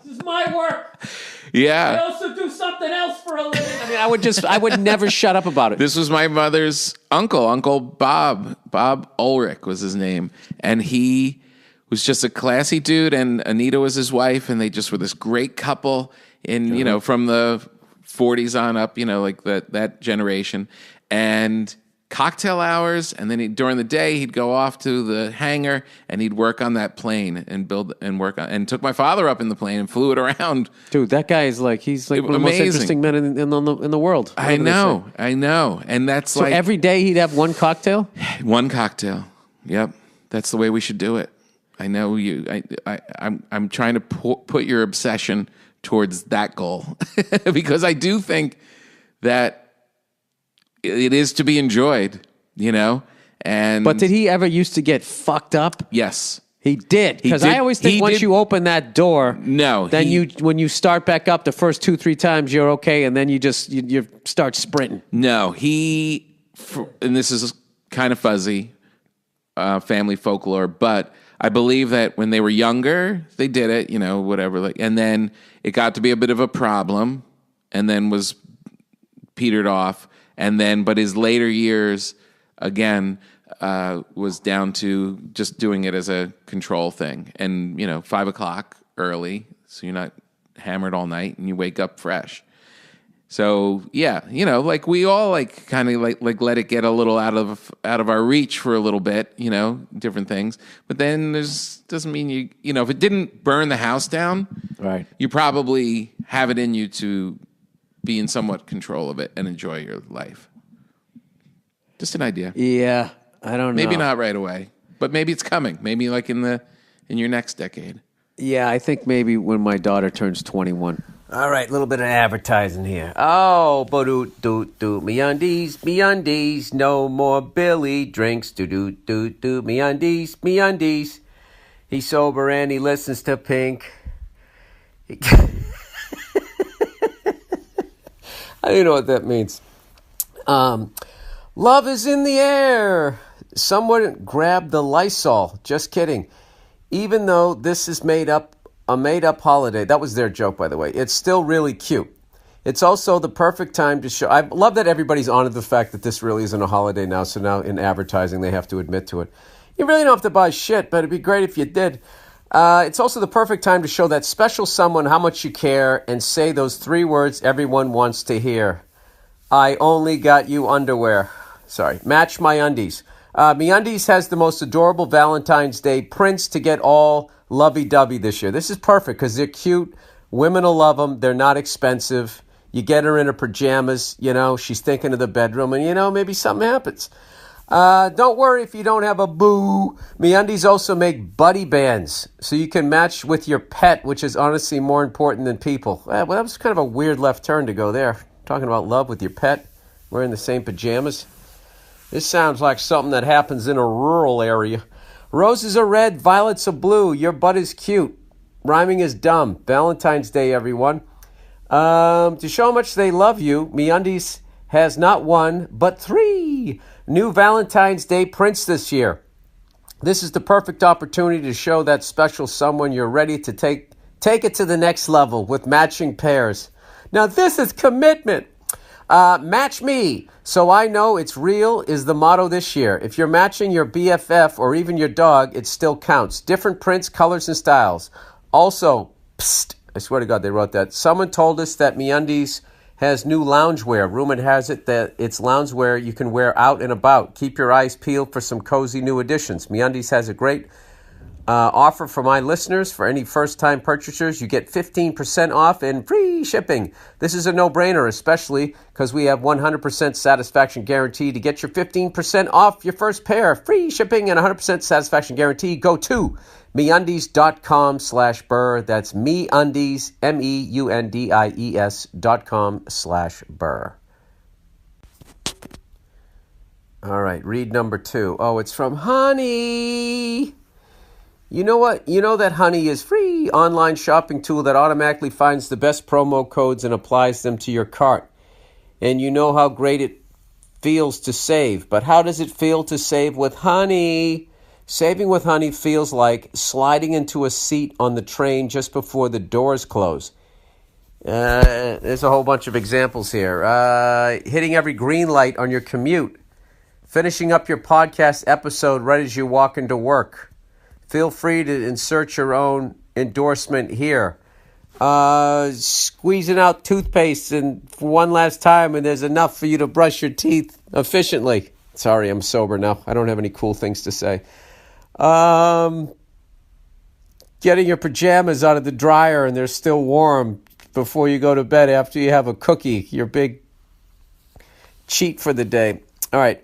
This is my work. Yeah. I also do something else for a living. I mean, I would never shut up about it. This was my mother's Uncle Bob. Bob Ulrich was his name. And he was just a classy dude, and Anita was his wife, and they just were this great couple in, from the 40s on up, like that generation. And cocktail hours, and then during the day he'd go off to the hangar and he'd work on that plane and build and work on, and took my father up in the plane and flew it around. Dude, that guy is like, he's like one of the most interesting men in the world. I know, and that's so like every day he'd have one cocktail. One cocktail. Yep, that's the way we should do it. I know you. I'm trying to put your obsession towards that goal because I do think that it is to be enjoyed, And but did he ever used to get fucked up? Yes, he did. Because I always think once you open that door, then when you start back up the first 2-3 times, you're okay, and then you start sprinting. No, and this is kind of fuzzy, family folklore, but I believe that when they were younger, they did it, whatever, and then it got to be a bit of a problem, and then was petered off. And then, but his later years, again, was down to just doing it as a control thing. And, 5 o'clock early, so you're not hammered all night, and you wake up fresh. So, yeah, like we all like kind of like let it get a little out of our reach for a little bit, different things. But then doesn't mean you if it didn't burn the house down, right? You probably have it in you to be in somewhat control of it and enjoy your life. Just an idea. Yeah, I don't know. Maybe not right away, but maybe it's coming. Maybe like in your next decade. Yeah, I think maybe when my daughter turns 21. All right, a little bit of advertising here. Oh, bo-do-do-do, me undies, no more Billy drinks, do-do-do-do, me undies. He's sober and he listens to Pink. I don't know what that means. Love is in the air. Someone grabbed the Lysol. Just kidding. Even though this is a made-up holiday. That was their joke, by the way. It's still really cute. It's also the perfect time to show. I love that everybody's honored the fact that this really isn't a holiday now. So now in advertising, they have to admit to it. You really don't have to buy shit, but it'd be great if you did. It's also the perfect time to show that special someone how much you care and say those 3 words everyone wants to hear. I only got you underwear. Sorry, match my undies. MeUndies has the most adorable Valentine's Day prints to get all lovey-dovey this year. This is perfect because they're cute. Women will love them. They're not expensive. You get her in her pajamas, she's thinking of the bedroom, and, maybe something happens. Don't worry if you don't have a boo. MeUndies also make buddy bands, so you can match with your pet, which is honestly more important than people. Well, that was kind of a weird left turn to go there. Talking about love with your pet, wearing the same pajamas. This sounds like something that happens in a rural area. Roses are red, violets are blue. Your butt is cute. Rhyming is dumb. Valentine's Day, everyone. To show how much they love you, MeUndies has not one, but 3 new Valentine's Day prints this year. This is the perfect opportunity to show that special someone you're ready to take it to the next level with matching pairs. Now, this is commitment. Match me, so I know it's real is the motto this year. If you're matching your BFF or even your dog, it still counts. Different prints, colors, and styles. Also, psst, I swear to God they wrote that. Someone told us that MeUndies has new loungewear. Rumor has it that it's loungewear you can wear out and about. Keep your eyes peeled for some cozy new additions. MeUndies has a great offer for my listeners. For any first-time purchasers, you get 15% off and free shipping. This is a no-brainer, especially because we have 100% satisfaction guarantee. To get your 15% off your first pair, free shipping and 100% satisfaction guarantee, go to MeUndies.com/Burr. That's MeUndies, MEUNDIES.com/Burr. All right, read number 2. Oh, it's from Honey. You know what? You know that Honey is free online shopping tool that automatically finds the best promo codes and applies them to your cart. And you know how great it feels to save. But how does it feel to save with Honey? Saving with Honey feels like sliding into a seat on the train just before the doors close. There's a whole bunch of examples here. Hitting every green light on your commute. Finishing up your podcast episode right as you walk into work. Feel free to insert your own endorsement here. Squeezing out toothpaste and for one last time, and there's enough for you to brush your teeth efficiently. Sorry, I'm sober now. I don't have any cool things to say. Getting your pajamas out of the dryer and they're still warm before you go to bed after you have a cookie, your big cheat for the day. All right.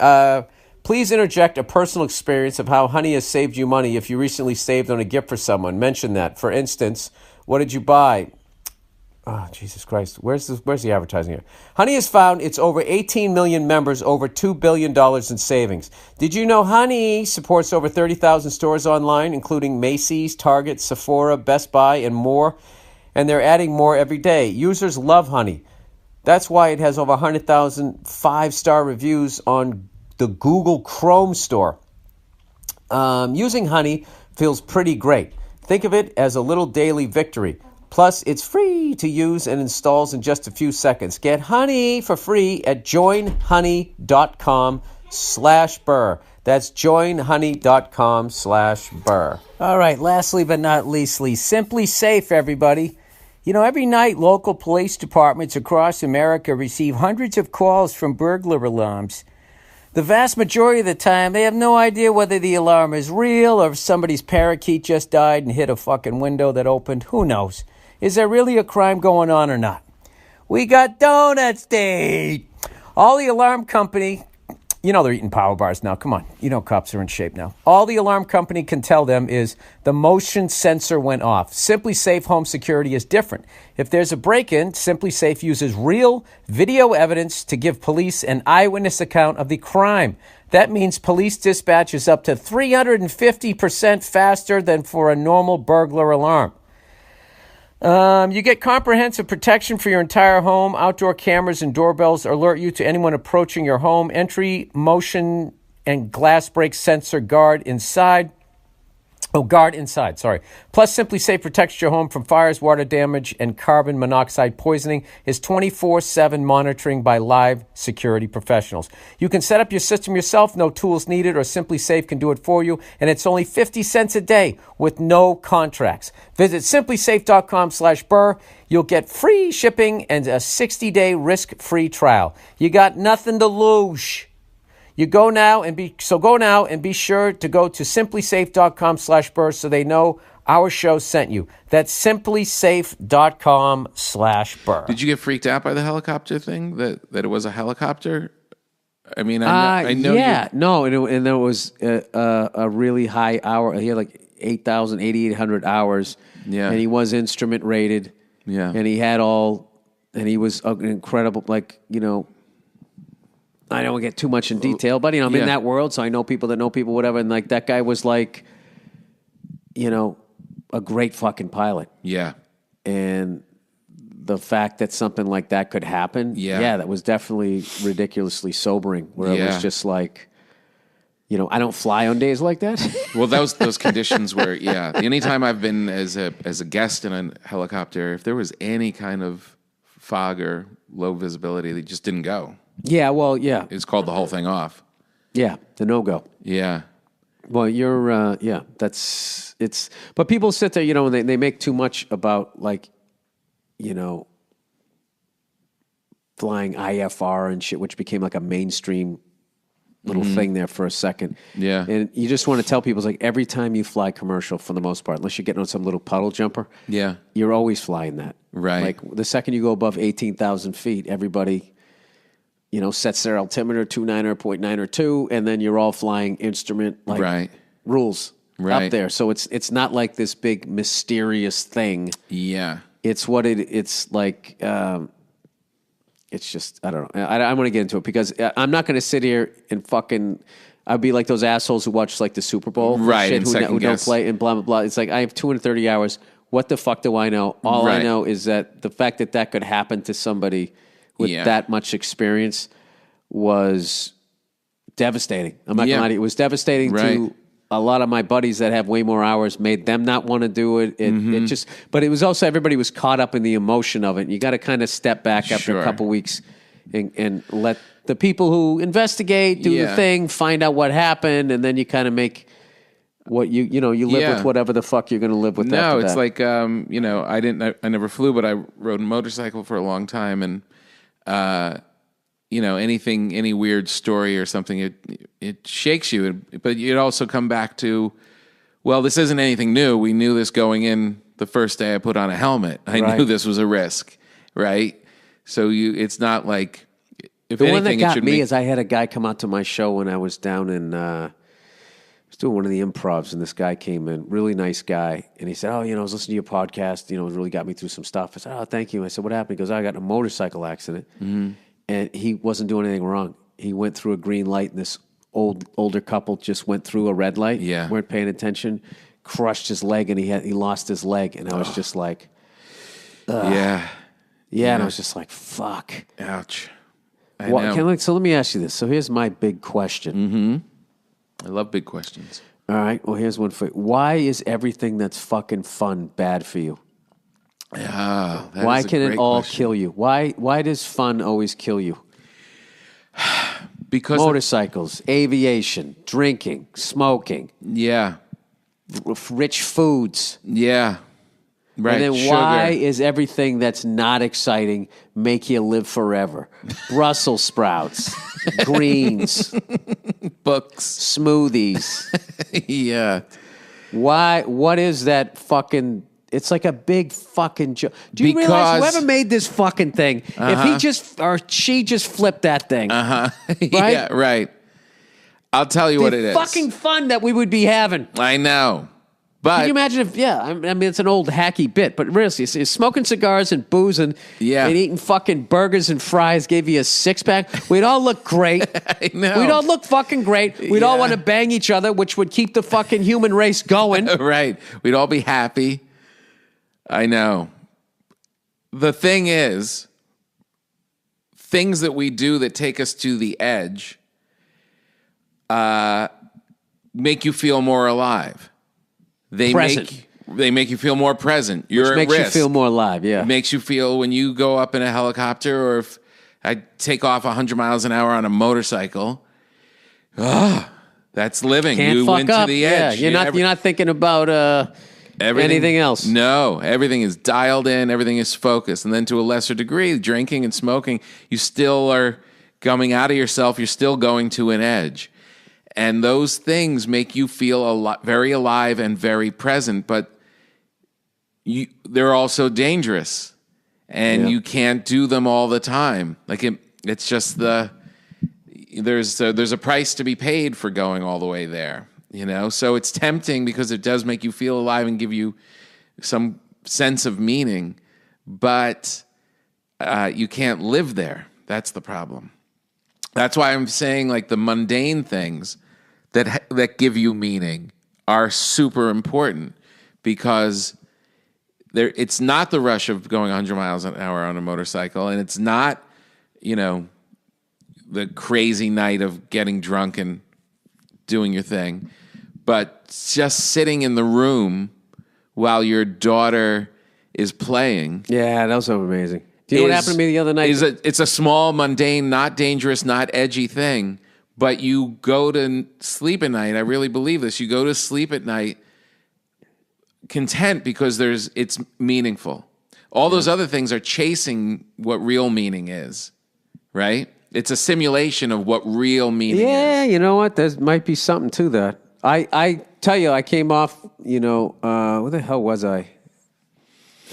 Please interject a personal experience of how Honey has saved you money if you recently saved on a gift for someone. Mention that. For instance, what did you buy? Oh, Jesus Christ. Where's the advertising here? Honey has found its over 18 million members, over $2 billion in savings. Did you know Honey supports over 30,000 stores online, including Macy's, Target, Sephora, Best Buy, and more? And they're adding more every day. Users love Honey. That's why it has over 100,000 5-star reviews on the Google Chrome store. Using Honey feels pretty great. Think of it as a little daily victory. Plus, it's free to use and installs in just a few seconds. Get Honey for free at joinhoney.com/Burr. That's joinhoney.com/Burr. All right, lastly but not leastly, Simply Safe, everybody. You know, every night, local police departments across America receive hundreds of calls from burglar alarms. The vast majority of the time, they have no idea whether the alarm is real or if somebody's parakeet just died and hit a fucking window that opened. Who knows? Is there really a crime going on or not? We got Donut State. All the alarm company, you know they're eating power bars now. Come on. You know cops are in shape now. All the alarm company can tell them is the motion sensor went off. Simply Safe Home Security is different. If there's a break-in, Simply Safe uses real video evidence to give police an eyewitness account of the crime. That means police dispatch is up to 350% faster than for a normal burglar alarm. You get comprehensive protection for your entire home. Outdoor cameras and doorbells alert you to anyone approaching your home. Entry, motion, and glass break sensor guard inside. Plus, Simply Safe protects your home from fires, water damage, and carbon monoxide poisoning. Is 24/7 monitoring by live security professionals. You can set up your system yourself, no tools needed, or Simply Safe can do it for you, and it's only 50 cents a day with no contracts. Visit simplysafe.com/Burr. You'll get free shipping and a 60-day risk-free trial. You got nothing to lose. Go now and be sure to go to simplysafe.com/Burr so they know our show sent you. That's simplysafe.com/Burr. Did you get freaked out by the helicopter thing? That it was a helicopter? I mean, I know. Yeah, no, and there was a really high hour. He had like 8,800 hours. Yeah, and he was instrument rated. Yeah, and he was an incredible, like, you know. I don't get too much in detail, but, you know, I'm in that world, so I know people that know people, whatever. And, like, that guy was, like, you know, a great fucking pilot. Yeah. And the fact that something like that could happen, that was definitely ridiculously sobering. Where it was just like, I don't fly on days like that. Well, those conditions were, anytime I've been as a guest in a helicopter, if there was any kind of fog or low visibility, they just didn't go. Yeah, well, yeah. It's called the whole thing off. Yeah, the no-go. Yeah. Well, you're, but people sit there, and they make too much about, like, flying IFR and shit, which became like a mainstream little thing there for a second. Yeah. And you just want to tell people, it's like every time you fly commercial, for the most part, unless you're getting on some little puddle jumper, you're always flying that. Right. Like the second you go above 18,000 feet, everybody, sets their altimeter to 9.9 or 2, and then you're all flying instrument rules up there. So it's not like this big mysterious thing. Yeah. It's what it's like. It's just, I don't know. I want to get into it because I'm not going to sit here and fucking, I'd be like those assholes who watch like the Super Bowl. Right. Shit, who don't play and blah, blah, blah. It's like, I have 230 hours. What the fuck do I know? All I know is that the fact that could happen to somebody with that much experience was devastating. I'm not going to lie to you. It was devastating to a lot of my buddies that have way more hours, made them not want to do it. It just, but it was also, everybody was caught up in the emotion of it. You got to kind of step back after a couple weeks and let the people who investigate do the thing, find out what happened, and then you kind of make what you live with whatever the fuck you're going to live with. No, it's like, I never flew, but I rode a motorcycle for a long time, and, any weird story or something, it shakes you. But you'd also come back to, well, this isn't anything new. We knew this going in the first day I put on a helmet. I knew this was a risk, right? So it's not like, if the anything, one that got me is I had a guy come out to my show when I was down in, I was doing one of the improvs, and this guy came in, really nice guy, and he said, I was listening to your podcast, it really got me through some stuff. I said, oh, thank you. I said, what happened? He goes, I got in a motorcycle accident. And he wasn't doing anything wrong. He went through a green light, and this older couple just went through a red light. Yeah. Weren't paying attention. Crushed his leg, and he lost his leg. And I was just like, ugh. Yeah, and I was just like, fuck. Ouch. So let me ask you this. So here's my big question. I love big questions. All right. Well, here's one for you. Why is everything that's fucking fun bad for you? Why can it all kill you? Why does fun always kill you? Because motorcycles, aviation, drinking, smoking. Yeah. Rich foods. Yeah. Right. And then Sugar. why is everything that's not exciting make you live forever? Brussels sprouts, greens, books, smoothies. Yeah. Why? What is that fucking... It's like a big fucking joke. Do you realize whoever made this fucking thing, if he just or she just flipped that thing, right? Yeah, right. I'll tell you what it is. Fucking fun that we would be having. I know. But can you imagine if, I mean, it's an old hacky bit, but really, it's smoking cigars and boozing and eating fucking burgers and fries gave you a six-pack. We'd all look great. I know. We'd all look fucking great. We'd all want to bang each other, which would keep the fucking human race going. Right. We'd all be happy. I know. The thing is, things that we do that take us to the edge make you feel more alive. They make you feel more present. You're at risk. Makes you feel more alive, yeah. It makes you feel when you go up in a helicopter or if I take off 100 miles an hour on a motorcycle, that's living. Can't you fuck went up. to the edge. Yeah, you're not thinking about anything else. No, everything is dialed in, everything is focused. And then to a lesser degree, drinking and smoking, you still are coming out of yourself, you're still going to an edge. And those things make you feel very alive and very present, but they're also dangerous. And you can't do them all the time. Like it's just there's a price to be paid for going all the way there. So it's tempting because it does make you feel alive and give you some sense of meaning, but you can't live there. That's the problem. That's why I'm saying like the mundane things that give you meaning are super important because it's not the rush of going 100 miles an hour on a motorcycle, and it's not, the crazy night of getting drunk and doing your thing, but just sitting in the room while your daughter is playing. Yeah, that was so amazing. Do you know what happened to me the other night? It's a small, mundane, not dangerous, not edgy thing, but you go to sleep at night. I really believe this. You go to sleep at night content because it's meaningful. All those other things are chasing what real meaning is, right? It's a simulation of what real meaning is. Yeah, you know what? There might be something to that. I tell you, I came off, where the hell was I?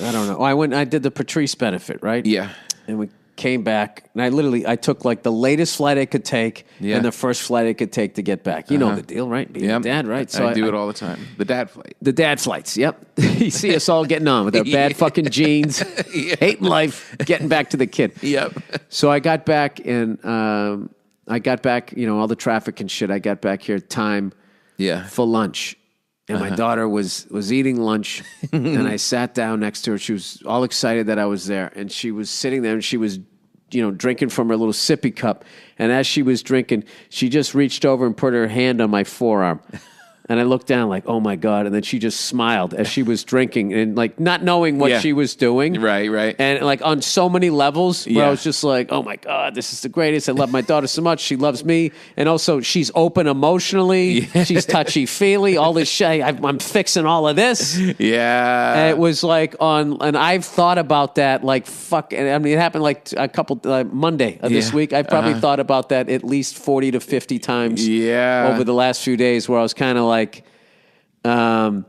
I don't know. I did the Patrice benefit, right? Yeah. And we came back, and I took like the latest flight I could take and the first flight I could take to get back. You know the deal, right? Being a dad, right? So I do it all the time. The dad flight. The dad flights, yep. You see us all getting on with our bad fucking jeans, hating life, getting back to the kid. Yep. So I got back, and all the traffic and shit. I got back here time for lunch. And my daughter was eating lunch, and I sat down next to her. She was all excited that I was there, and she was sitting there, and she was, drinking from her little sippy cup. And as she was drinking, she just reached over and put her hand on my forearm. And I looked down like, oh, my God. And then she just smiled as she was drinking and, like, not knowing what she was doing. Right. And, like, on so many levels where I was just like, oh, my God, this is the greatest. I love my daughter so much. She loves me. And also, she's open emotionally. Yeah. She's touchy-feely. All this shit. I'm fixing all of this. Yeah. And it was like and I've thought about that, like, it happened like a couple, Monday of this week. I've probably thought about that at least 40 to 50 times over the last few days where I was kind of like, and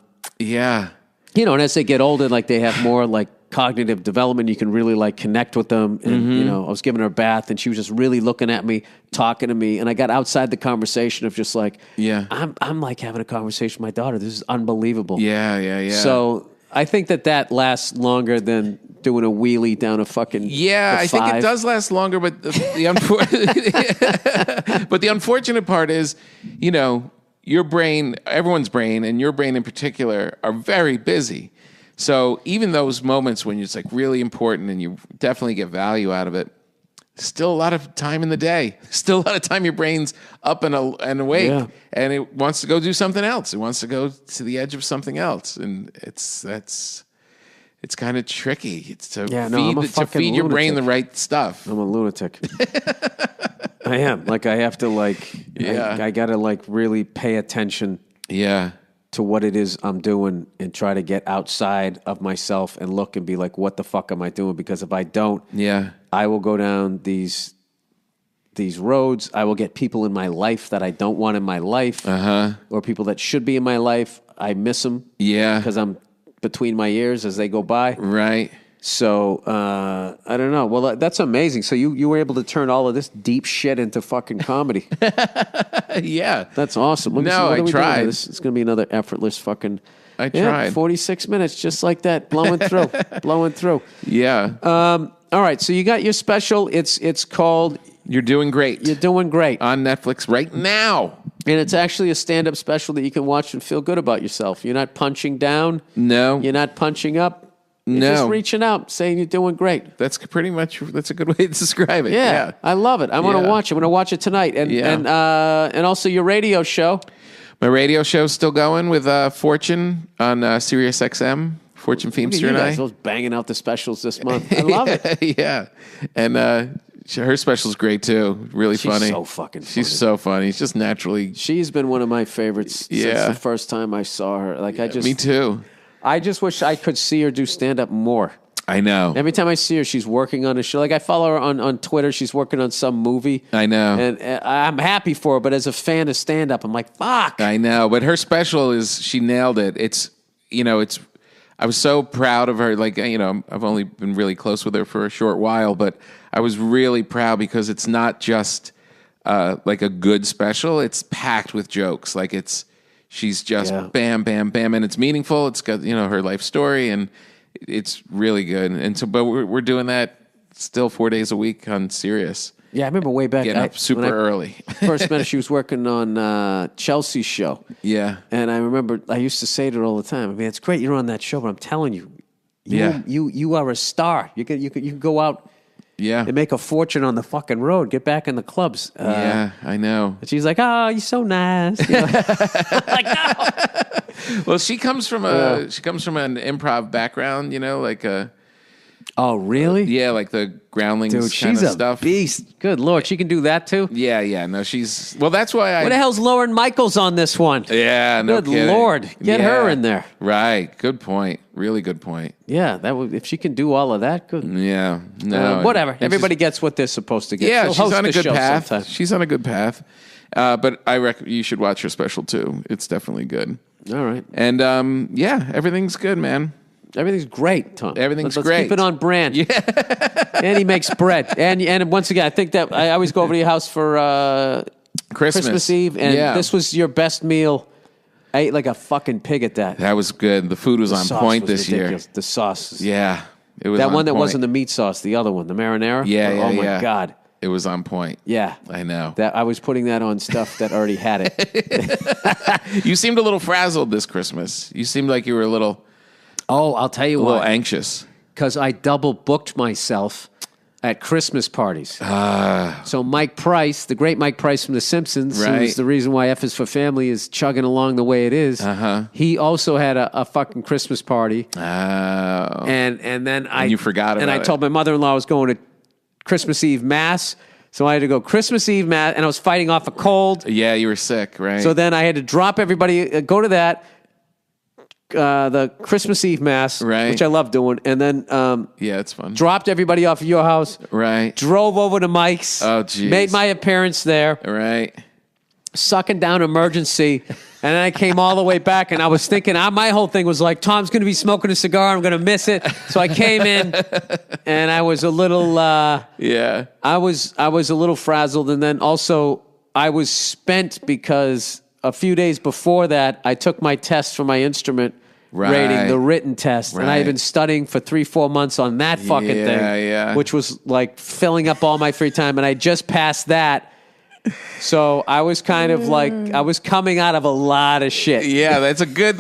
as they get older, like they have more like cognitive development, you can really like connect with them. And, I was giving her a bath and she was just really looking at me, talking to me. And I got outside the conversation of just like, I'm like having a conversation with my daughter. This is unbelievable. Yeah. So I think that lasts longer than doing a wheelie down a fucking I think it does last longer, but the unfortunate part is, your brain, everyone's brain, and your brain in particular, are very busy. So even those moments when it's like really important and you definitely get value out of it, still a lot of time in the day. Still a lot of time your brain's up and awake, and it wants to go do something else. It wants to go to the edge of something else, and it's kind of tricky. It's to feed your brain the right stuff. I'm a lunatic. I am. Like, I have to, like, I got to, like, really pay attention to what it is I'm doing and try to get outside of myself and look and be like, what the fuck am I doing? Because if I don't, I will go down these roads. I will get people in my life that I don't want in my life or people that should be in my life. I miss them because I'm between my ears as they go by. Right. So, I don't know. Well, that's amazing. So you were able to turn all of this deep shit into fucking comedy. Yeah. That's awesome. I tried. It's going to be another effortless fucking... I tried. 46 minutes, just like that, blowing through. Yeah. All right, so you got your special. It's called... You're Doing Great. You're Doing Great. On Netflix right now. And it's actually a stand-up special that you can watch and feel good about yourself. You're not punching down. No. You're not punching up. You're just reaching out, saying you're doing great. That's a good way to describe it. Yeah. I love it. I want to watch it. I'm going to watch it tonight. And also your radio show. My radio show's still going with Fortune on Sirius XM. Fortune Feimster and I. Those banging out the specials this month. I love it. Yeah. And her special's great too. Really funny. She's so fucking funny. She's so funny. She's just naturally... She's been one of my favorites since the first time I saw her. Like, me too. I just wish I could see her do stand-up more. I know. Every time I see her, she's working on a show. Like, I follow her on Twitter. She's working on some movie. I know. And I'm happy for her, but as a fan of stand-up, I'm like, fuck. I know. But her special she nailed it. I was so proud of her. Like, I've only been really close with her for a short while, but I was really proud because it's not just like a good special. It's packed with jokes. Like, she's just bam, bam, bam, and it's meaningful. It's got her life story, and it's really good. And so, but we're doing that still 4 days a week on Sirius. Yeah, I remember way back. Getting up super early. First met her, she was working on Chelsea's show. Yeah. And I remember I used to say to her all the time, I mean, it's great you're on that show, but I'm telling you, You are a star. You can go out and make a fortune on the fucking road. Get back in the clubs. Yeah, I know. And she's like, "Oh, you're so nice." You know? Like, no. Well, she comes from an improv background, like Oh, really? yeah, like the Groundlings Dude, kind she's of a stuff. beast. Good Lord, she can do that too? Yeah. No, she's that's why What the hell's Lauren Michaels on this one? Yeah, no Good kidding. Lord. Get her in there. Right. Good point. Really good point. Yeah, that would, if she can do all of that, good. Yeah. No. Whatever. Everybody gets what they're supposed to get. Yeah, She'll she's host on a the good show path. sometime. She's on a good path. But I reckon you should watch her special too. It's definitely good. All right. And everything's good, man. Everything's great, Tom. Everything's Let's great. keep it on brand. Yeah. And he makes bread. And once again, I think that I always go over to your house for Christmas Eve, and this was your best meal. I ate like a fucking pig at that. That was good. The food was on point this year. The sauce. Yeah. It was that on one that point. wasn't the meat sauce, the other one, the marinara. Yeah, Oh my God. It was on point. Yeah. I know. That I was putting that on stuff that already had it. You seemed a little frazzled this Christmas. You seemed like you were a little I'll tell you little what. anxious. Because I double booked myself at Christmas parties. So Mike Price, the great Mike Price from The Simpsons, who's the reason why F is for Family is chugging along the way it is. He also had a fucking Christmas party. And then you forgot about it. And I told my mother-in-law I was going to Christmas Eve Mass. So I had to go Christmas Eve Mass, and I was fighting off a cold. Yeah, you were sick, right? So then I had to drop everybody, go to that, the Christmas Eve Mass, which I love doing, and then yeah, it's fun. Dropped everybody off at your house, right? Drove over to Mike's, made my appearance there, right? Sucking down Emergency, and then I came all the way back, and I was thinking, my whole thing was like, Tom's going to be smoking a cigar, I'm going to miss it. So I came in, and I was a little, I was a little frazzled, and then also I was spent because a few days before that, I took my test for my instrument rating, the written test, and I had been studying for 3-4 months on that fucking thing, which was like filling up all my free time, and I just passed that. So I was kind of like, I was coming out of a lot of shit. Yeah, that's a good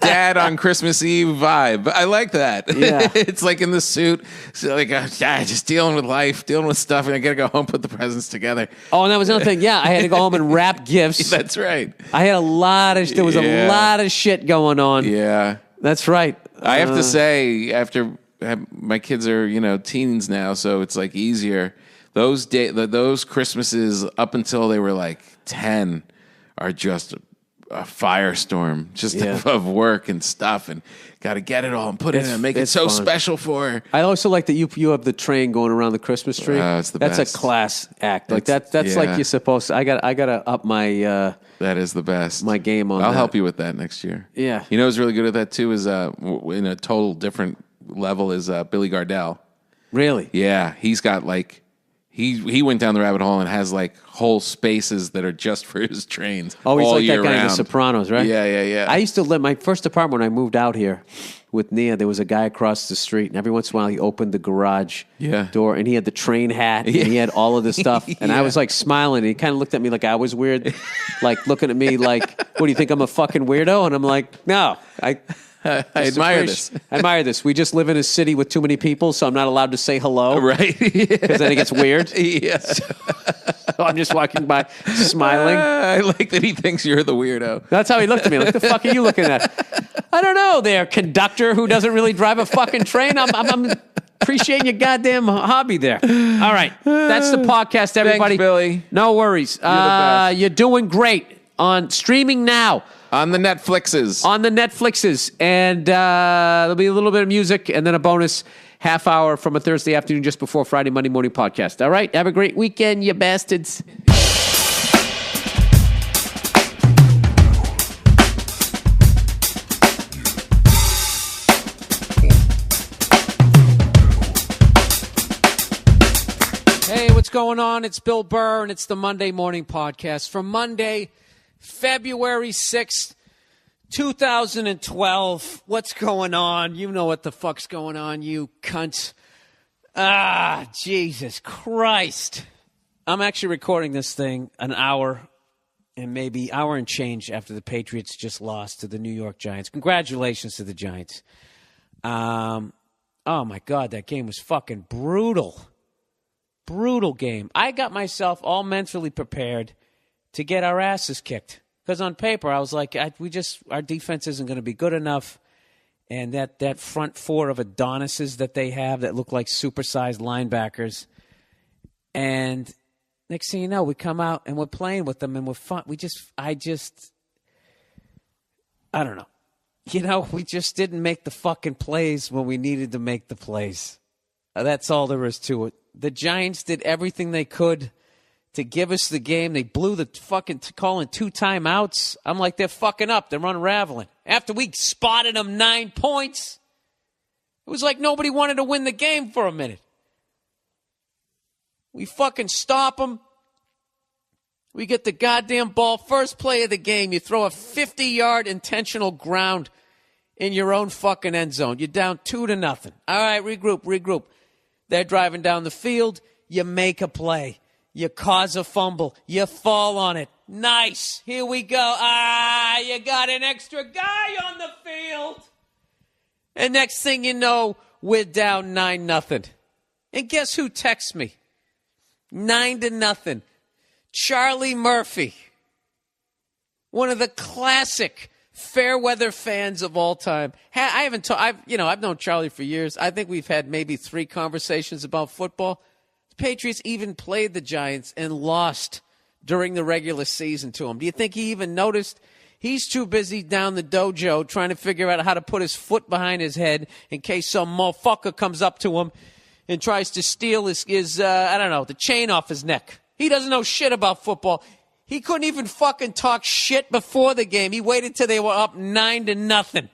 dad on Christmas Eve vibe. I like that. Yeah. It's like in the suit, so like just dealing with life, dealing with stuff, and I gotta go home, put the presents together. Oh, and that was another thing. Yeah, I had to go home and wrap gifts. That's right. I had there was a lot of shit going on. Yeah. That's right. I have to say, after my kids are, teens now, so it's like easier. Those Christmases up until they were like 10 are just a firestorm, just of work and stuff, and got to get it all and put it in and make it so fun. Special for her. I also like that you have the train going around the Christmas tree. It's the that's best. A class act. Like that's like you're supposed to. I gotta up my. That is the best. My game on. I'll that. help you with that next year. Yeah. You know who's really good at that too is in a total different level is Billy Gardell. Really? Yeah, he's got like. He went down the rabbit hole and has like whole spaces that are just for his trains. Oh, he's all like year that guy in round. The Sopranos, right? Yeah. I used to live my first apartment when I moved out here with Nia. There was a guy across the street, and every once in a while he opened the garage door, and he had the train hat, and he had all of this stuff, and I was like smiling, and he kind of looked at me like I was weird, like looking at me like, "What do you think? I'm a fucking weirdo?" And I'm like, "No, I admire this. I admire this. We just live in a city with too many people, so I'm not allowed to say hello. Right. Because then it gets weird. Yeah. So I'm just walking by smiling. I like that he thinks you're the weirdo. That's how he looked at me. Like, the fuck are you looking at? I don't know, there, conductor who doesn't really drive a fucking train. I'm appreciating your goddamn hobby there. All right. That's the podcast, everybody. Thanks, Billy. No worries. You're the best. You're doing great. On streaming now. On the Netflixes. And there'll be a little bit of music and then a bonus half hour from a Thursday afternoon just before Friday, Monday morning podcast. All right? Have a great weekend, you bastards. Hey, what's going on? It's Bill Burr, and it's the Monday Morning Podcast for Monday, February 6th, 2012. What's going on? You know what the fuck's going on, you cunts. Jesus Christ. I'm actually recording this thing an hour and maybe hour and change after the Patriots just lost to the New York Giants. Congratulations to the Giants. Oh, my God, that game was fucking brutal. Brutal game. I got myself all mentally prepared to get our asses kicked. Because on paper, I was like, our defense isn't going to be good enough. And that front four of Adonises that they have that look like supersized linebackers. And next thing you know, we come out and we're playing with them and we're fun. I don't know. You know, we just didn't make the fucking plays when we needed to make the plays. That's all there is to it. The Giants did everything they could to give us the game. They blew the fucking calling 2 timeouts. I'm like, they're fucking up. They're unraveling. After we spotted them 9 points, it was like nobody wanted to win the game for a minute. We fucking stop them. We get the goddamn ball. First play of the game, you throw a 50-yard intentional ground in your own fucking end zone. You're down 2-0. All right, regroup. They're driving down the field. You make a play. You cause a fumble. You fall on it. Nice. Here we go. You got an extra guy on the field. And next thing you know, we're down 9-0. And guess who texts me? 9-0. Charlie Murphy. One of the classic fair weather fans of all time. I've known Charlie for years. I think we've had maybe 3 conversations about football. The Patriots even played the Giants and lost during the regular season to them. Do you think he even noticed? He's too busy down the dojo trying to figure out how to put his foot behind his head in case some motherfucker comes up to him and tries to steal his the chain off his neck. He doesn't know shit about football. He couldn't even fucking talk shit before the game. He waited till they were up 9-0.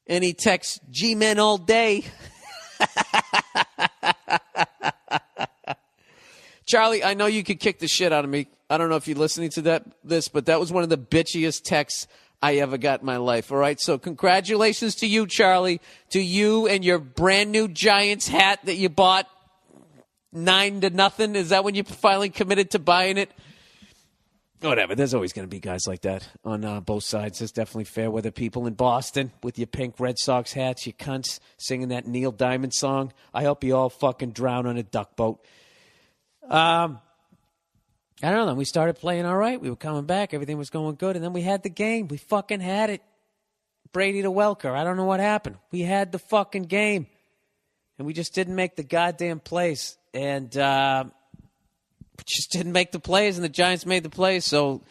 And he texts G-Men all day. Charlie, I know you could kick the shit out of me. I don't know if you're listening to this, but that was one of the bitchiest texts I ever got in my life. All right, so congratulations to you, Charlie, to you and your brand new Giants hat that you bought 9-0. Is that when you finally committed to buying it? Whatever. There's always going to be guys like that on both sides. There's definitely fair weather people in Boston with your pink Red Sox hats, you cunts, singing that Neil Diamond song. I hope you all fucking drown on a duck boat. I don't know. Then we started playing all right. We were coming back. Everything was going good. And then we had the game. We fucking had it. Brady to Welker. I don't know what happened. We had the fucking game. And we just didn't make the goddamn plays. And just didn't make the plays, and the Giants made the plays, so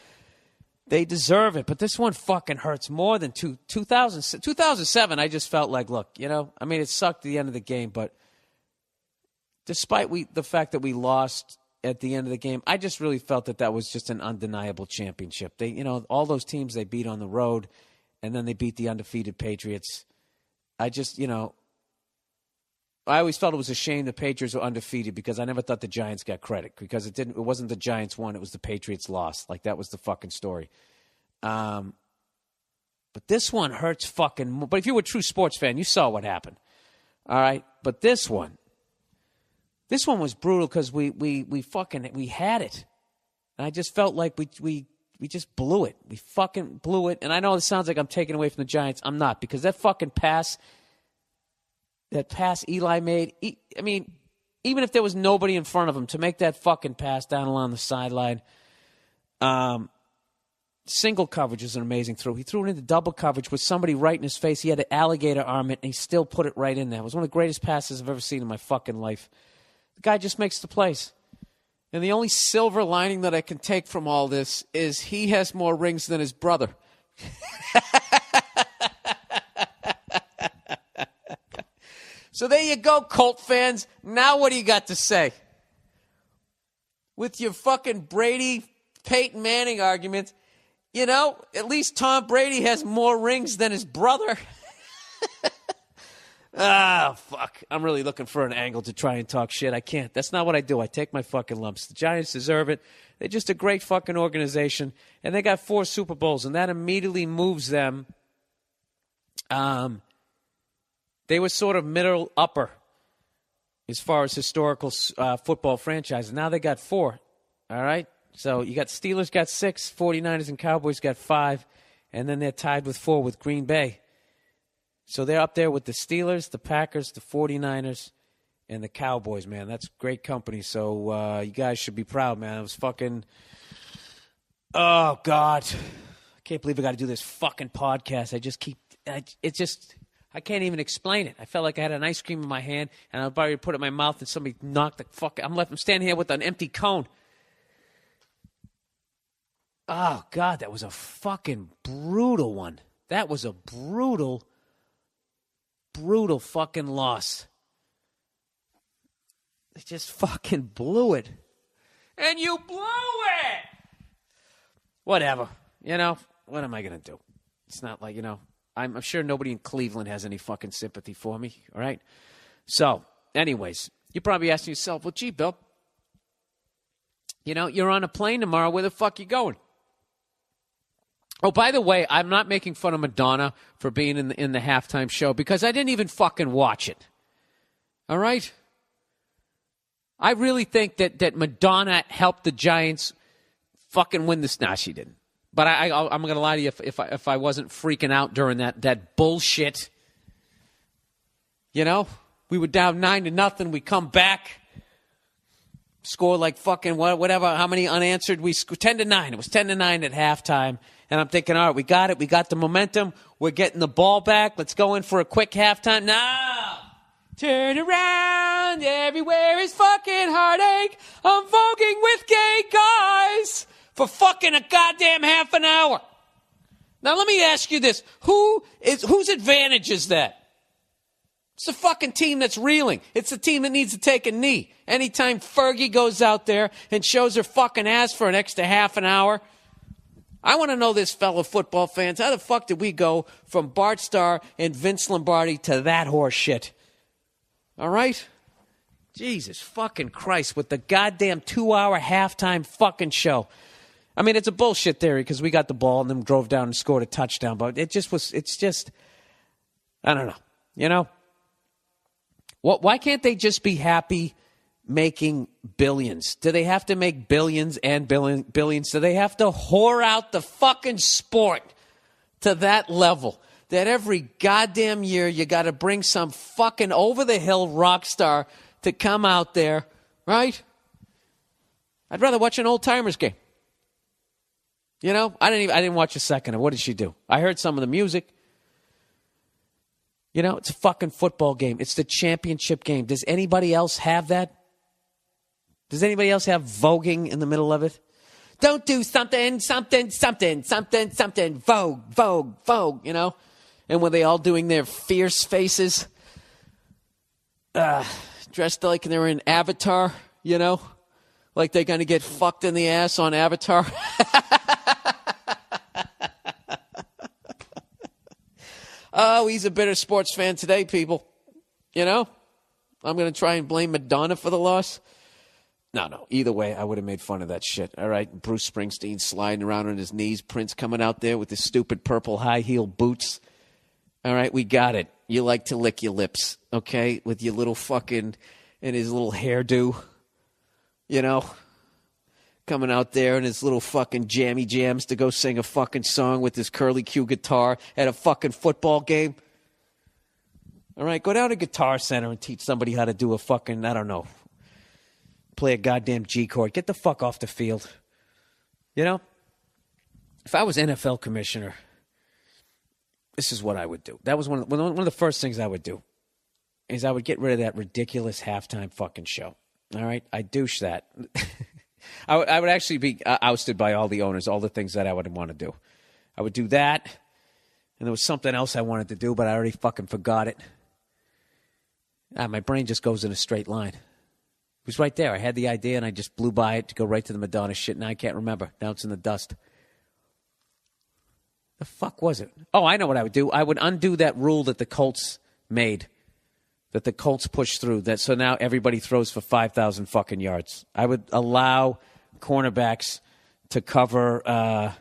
they deserve it. But this one fucking hurts more than 2007. I just felt like, look, it sucked at the end of the game, but despite the fact that we lost at the end of the game, I just really felt that was just an undeniable championship. They, all those teams they beat on the road, and then they beat the undefeated Patriots. I just, I always felt it was a shame the Patriots were undefeated because I never thought the Giants got credit because it wasn't the Giants won, it was the Patriots lost. Like, that was the fucking story. But this one hurts fucking more. But if you were a true sports fan, you saw what happened. All right? But this one was brutal because we had it. And I just felt like we just blew it. We fucking blew it. And I know it sounds like I'm taking away from the Giants. I'm not, because that fucking pass Eli made, even if there was nobody in front of him, to make that fucking pass down along the sideline, single coverage is an amazing throw. He threw it into double coverage with somebody right in his face. He had an alligator arm it, and he still put it right in there. It was one of the greatest passes I've ever seen in my fucking life. The guy just makes the plays. And the only silver lining that I can take from all this is he has more rings than his brother. So there you go, Colt fans. Now what do you got to say? With your fucking Brady, Peyton Manning arguments, at least Tom Brady has more rings than his brother. Fuck. I'm really looking for an angle to try and talk shit. I can't. That's not what I do. I take my fucking lumps. The Giants deserve it. They're just a great fucking organization. And they got 4 Super Bowls, and that immediately moves them. They were sort of middle upper as far as historical football franchises. Now they got 4. All right? So you got Steelers got 6, 49ers and Cowboys got 5, and then they're tied with 4 with Green Bay. So they're up there with the Steelers, the Packers, the 49ers, and the Cowboys, man. That's great company. So you guys should be proud, man. It was fucking... Oh, God. I can't believe I got to do this fucking podcast. I can't even explain it. I felt like I had an ice cream in my hand, and I was about to put it in my mouth, and somebody knocked the fuck... I'm standing here with an empty cone. Oh, God, that was a fucking brutal one. That was a brutal fucking loss. They just fucking blew it. And you blew it! Whatever. You know, what am I going to do? It's not like, you know, I'm sure nobody in Cleveland has any fucking sympathy for me, all right? So, anyways, you're probably asking yourself, well, gee, Bill, you know, you're on a plane tomorrow. Where the fuck you going? Oh, by the way, I'm not making fun of Madonna for being in the halftime show because I didn't even fucking watch it. All right? I really think that Madonna helped the Giants fucking win this. Nah, she didn't. But I'm going to lie to you if I wasn't freaking out during that bullshit. You know? We were down 9-0. We come back. Score like fucking whatever, how many unanswered we scored? 10-9. It was 10-9 at halftime. And I'm thinking, all right, we got it. We got the momentum. We're getting the ball back. Let's go in for a quick halftime. No! Turn around. Everywhere is fucking heartache. I'm voguing with gay guys for fucking a goddamn half an hour. Now, let me ask you this. Whose advantage is that? It's the fucking team that's reeling. It's the team that needs to take a knee. Anytime Fergie goes out there and shows her fucking ass for an extra half an hour. I want to know this, fellow football fans. How the fuck did we go from Bart Starr and Vince Lombardi to that horse shit? All right? Jesus fucking Christ, with the goddamn 2-hour halftime fucking show. I mean, it's a bullshit theory because we got the ball and then drove down and scored a touchdown. But it's just, I don't know. You know? Why can't they just be happy making billions? Do they have to make billions and billions? Do they have to whore out the fucking sport to that level? That every goddamn year you got to bring some fucking over-the-hill rock star to come out there, right? I'd rather watch an old-timers game. You know, I didn't watch a second of it. What did she do? I heard some of the music. You know, it's a fucking football game. It's the championship game. Does anybody else have that? Does anybody else have voguing in the middle of it? Don't do something, something, something, something, something. Vogue, vogue, vogue, you know? And when they all doing their fierce faces, dressed like they were in Avatar, you know? Like they're going to get fucked in the ass on Avatar. Oh, he's a bitter sports fan today, people. You know? I'm going to try and blame Madonna for the loss. No. Either way, I would have made fun of that shit. All right? Bruce Springsteen sliding around on his knees. Prince coming out there with his stupid purple high-heel boots. All right? We got it. You like to lick your lips, okay? With your little fucking, and his little hairdo. You know? Coming out there in his little fucking jammy jams to go sing a fucking song with his curly Q guitar at a fucking football game. All right, go down to Guitar Center and teach somebody how to do a fucking, I don't know, play a goddamn G chord. Get the fuck off the field. You know? If I was NFL commissioner, this is what I would do. That was one of the first things I would do, is I would get rid of that ridiculous halftime fucking show. All right? I'd douche that. I would actually be ousted by all the owners, all the things that I would want to do. I would do that, and there was something else I wanted to do, but I already fucking forgot it. My brain just goes in a straight line. It was right there. I had the idea, and I just blew by it to go right to the Madonna shit. Now I can't remember. Now it's in the dust. The fuck was it? Oh, I know what I would do. I would undo that rule that the Colts made, that the Colts pushed through. That so now everybody throws for 5,000 fucking yards. I would allow cornerbacks to cover, to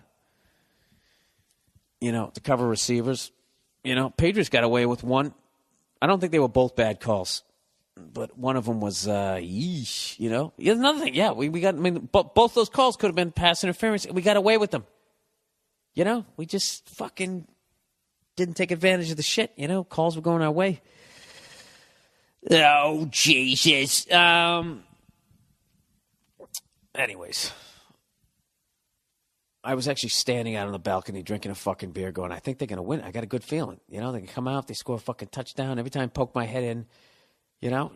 cover receivers. You know, Patriots got away with one. I don't think they were both bad calls, but one of them was, yeesh, you know. Another thing, yeah, we got, I mean, both those calls could have been pass interference. We got away with them. You know, we just fucking didn't take advantage of the shit. Calls were going our way. Oh, Jesus. Anyways, I was actually standing out on the balcony drinking a fucking beer going, I think they're going to win. I got a good feeling. They can come out, they score a fucking touchdown. Every time I poke my head in,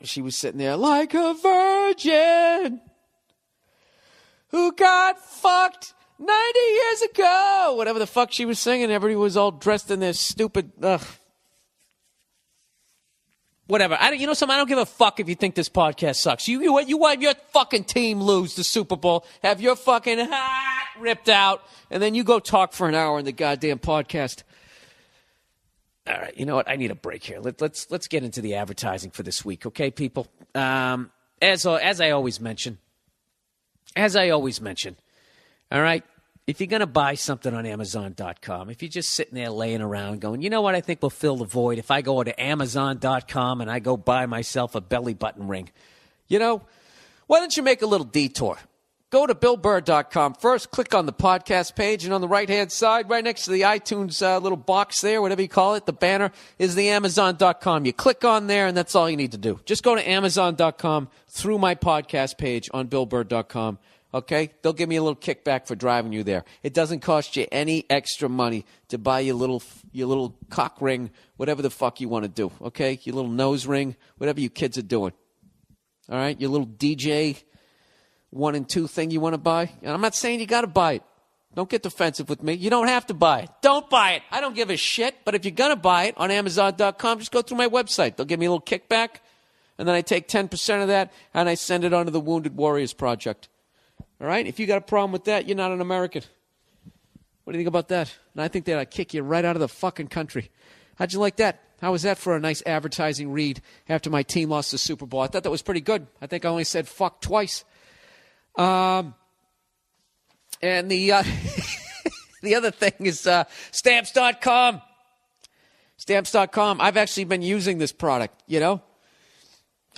she was sitting there like a virgin who got fucked 90 years ago. Whatever the fuck she was singing, everybody was all dressed in their stupid, whatever. I don't give a fuck if you think this podcast sucks. You want your fucking team lose the Super Bowl, have your fucking hat ripped out, and then you go talk for an hour in the goddamn podcast. All right, you know what? I need a break here. Let's get into the advertising for this week, okay, people? As I always mention, all right, if you're going to buy something on Amazon.com, if you're just sitting there laying around going, you know what I think will fill the void if I go to Amazon.com and I go buy myself a belly button ring, why don't you make a little detour? Go to BillBurr.com first, click on the podcast page, and on the right-hand side, right next to the iTunes little box there, whatever you call it, the banner, is the Amazon.com. You click on there, and that's all you need to do. Just go to Amazon.com through my podcast page on BillBurr.com. Okay? They'll give me a little kickback for driving you there. It doesn't cost you any extra money to buy your little cock ring, whatever the fuck you want to do. Okay? Your little nose ring, whatever you kids are doing. All right? Your little DJ 1 and 2 thing you want to buy. And I'm not saying you got to buy it. Don't get defensive with me. You don't have to buy it. Don't buy it. I don't give a shit. But if you're going to buy it on Amazon.com, just go through my website. They'll give me a little kickback. And then I take 10% of that and I send it on to the Wounded Warriors Project. All right? If you got a problem with that, you're not an American. What do you think about that? And I think that I'd kick you right out of the fucking country. How'd you like that? How was that for a nice advertising read after my team lost the Super Bowl? I thought that was pretty good. I think I only said fuck twice. And the the other thing is Stamps.com. Stamps.com. I've actually been using this product, Kind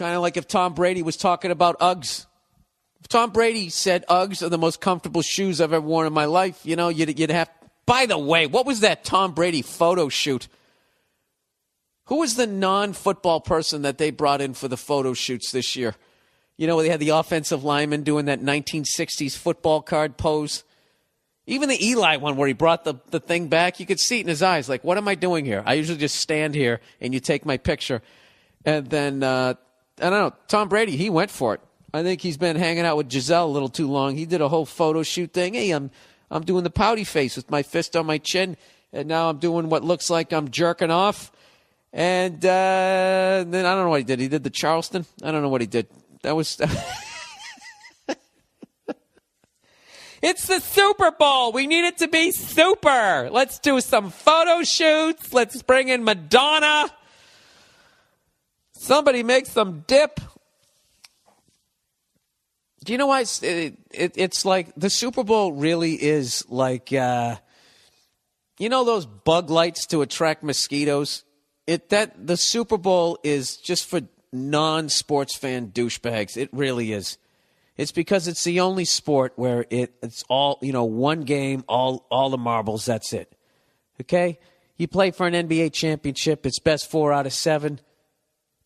of like if Tom Brady was talking about Uggs. If Tom Brady said Uggs are the most comfortable shoes I've ever worn in my life, you'd have... By the way, what was that Tom Brady photo shoot? Who was the non-football person that they brought in for the photo shoots this year? Where they had the offensive lineman doing that 1960s football card pose. Even the Eli one where he brought the thing back, you could see it in his eyes. Like, what am I doing here? I usually just stand here and you take my picture. And then, I don't know, Tom Brady, he went for it. I think he's been hanging out with Giselle a little too long. He did a whole photo shoot thing. Hey, I'm doing the pouty face with my fist on my chin. And now I'm doing what looks like I'm jerking off. And then I don't know what he did. He did the Charleston. I don't know what he did. That was... It's the Super Bowl. We need it to be super. Let's do some photo shoots. Let's bring in Madonna. Somebody make some dip. Do you know why it's like the Super Bowl really is like, those bug lights to attract mosquitoes? The Super Bowl is just for non-sports fan douchebags. It really is. It's because it's the only sport where it's all, one game, all the marbles, that's it. Okay? You play for an NBA championship, it's best 4 out of 7.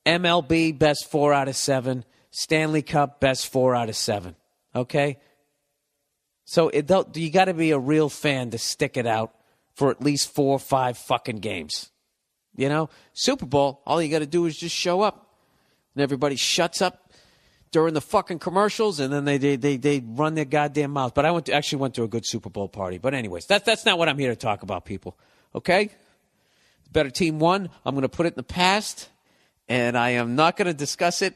MLB, best 4 out of 7. Stanley Cup, best 4 out of 7. Okay? So you got to be a real fan to stick it out for at least 4 or 5 fucking games. Super Bowl, all you got to do is just show up. And everybody shuts up during the fucking commercials, and then they run their goddamn mouth. But I actually went to a good Super Bowl party. But anyways, that's not what I'm here to talk about, people. Okay? The better team won. I'm going to put it in the past, and I am not going to discuss it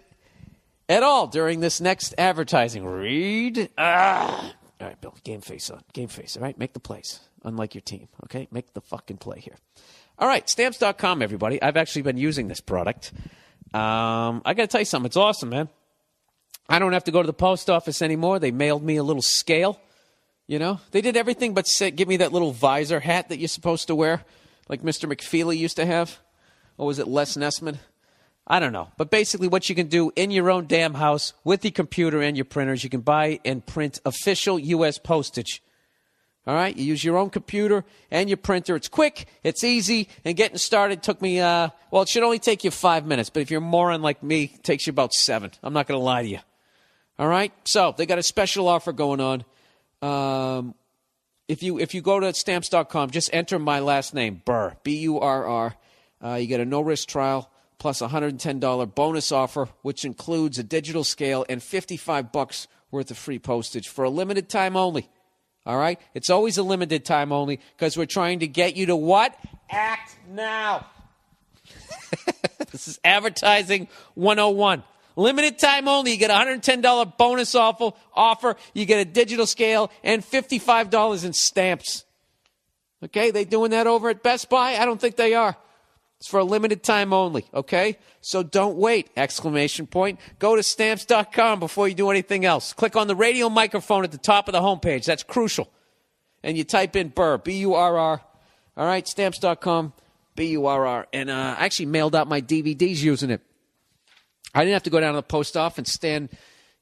at all during this next advertising read. All right, Bill, game face on. Game face, all right? Make the plays, unlike your team, okay? Make the fucking play here. All right, Stamps.com, everybody. I've actually been using this product. I got to tell you something. It's awesome, man. I don't have to go to the post office anymore. They mailed me a little scale. They did everything but give me that little visor hat that you're supposed to wear, like Mr. McFeely used to have. Or was it Les Nessman? I don't know. But basically what you can do in your own damn house with your computer and your printers, you can buy and print official U.S. postage. All right? You use your own computer and your printer. It's quick, it's easy, and getting started took me, it should only take you 5 minutes, but if you're a moron like me, it takes you about 7. I'm not going to lie to you. All right? So they got a special offer going on. If you go to Stamps.com, just enter my last name, Burr, B-U-R-R. You get a no-risk trial plus a $110 bonus offer, which includes a digital scale and $55 worth of free postage for a limited time only. All right? It's always a limited time only because we're trying to get you to what? Act now. This is advertising 101. Limited time only. You get a $110 bonus offer. You get a digital scale and $55 in stamps. Okay? They doing that over at Best Buy? I don't think they are. It's for a limited time only, okay? So don't wait, exclamation point. Go to Stamps.com before you do anything else. Click on the radio microphone at the top of the homepage. That's crucial. And you type in Burr, B-U-R-R. All right, Stamps.com, B-U-R-R. And I actually mailed out my DVDs using it. I didn't have to go down to the post office and stand,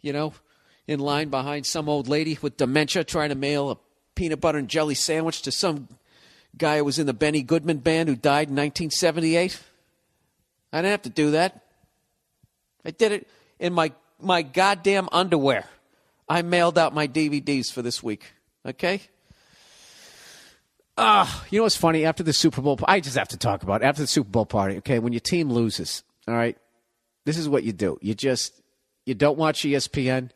in line behind some old lady with dementia trying to mail a peanut butter and jelly sandwich to some guy who was in the Benny Goodman band who died in 1978. I didn't have to do that. I did it in my goddamn underwear. I mailed out my DVDs for this week. Okay? You know what's funny? After the Super Bowl, I just have to talk about it. After the Super Bowl party, okay, when your team loses, all right, this is what you do. You don't watch ESPN.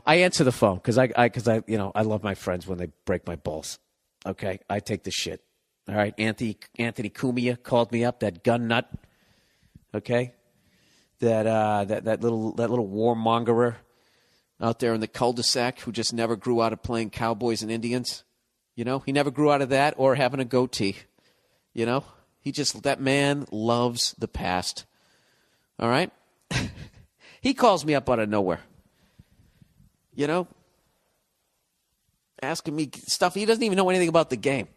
I answer the phone because I love my friends when they break my balls. Okay, I take the shit. All right, Anthony Cumia called me up, that gun nut. Okay, that little warmongerer out there in the cul-de-sac who just never grew out of playing Cowboys and Indians. He never grew out of that or having a goatee. That man loves the past. All right, he calls me up out of nowhere. Asking me stuff. He doesn't even know anything about the game.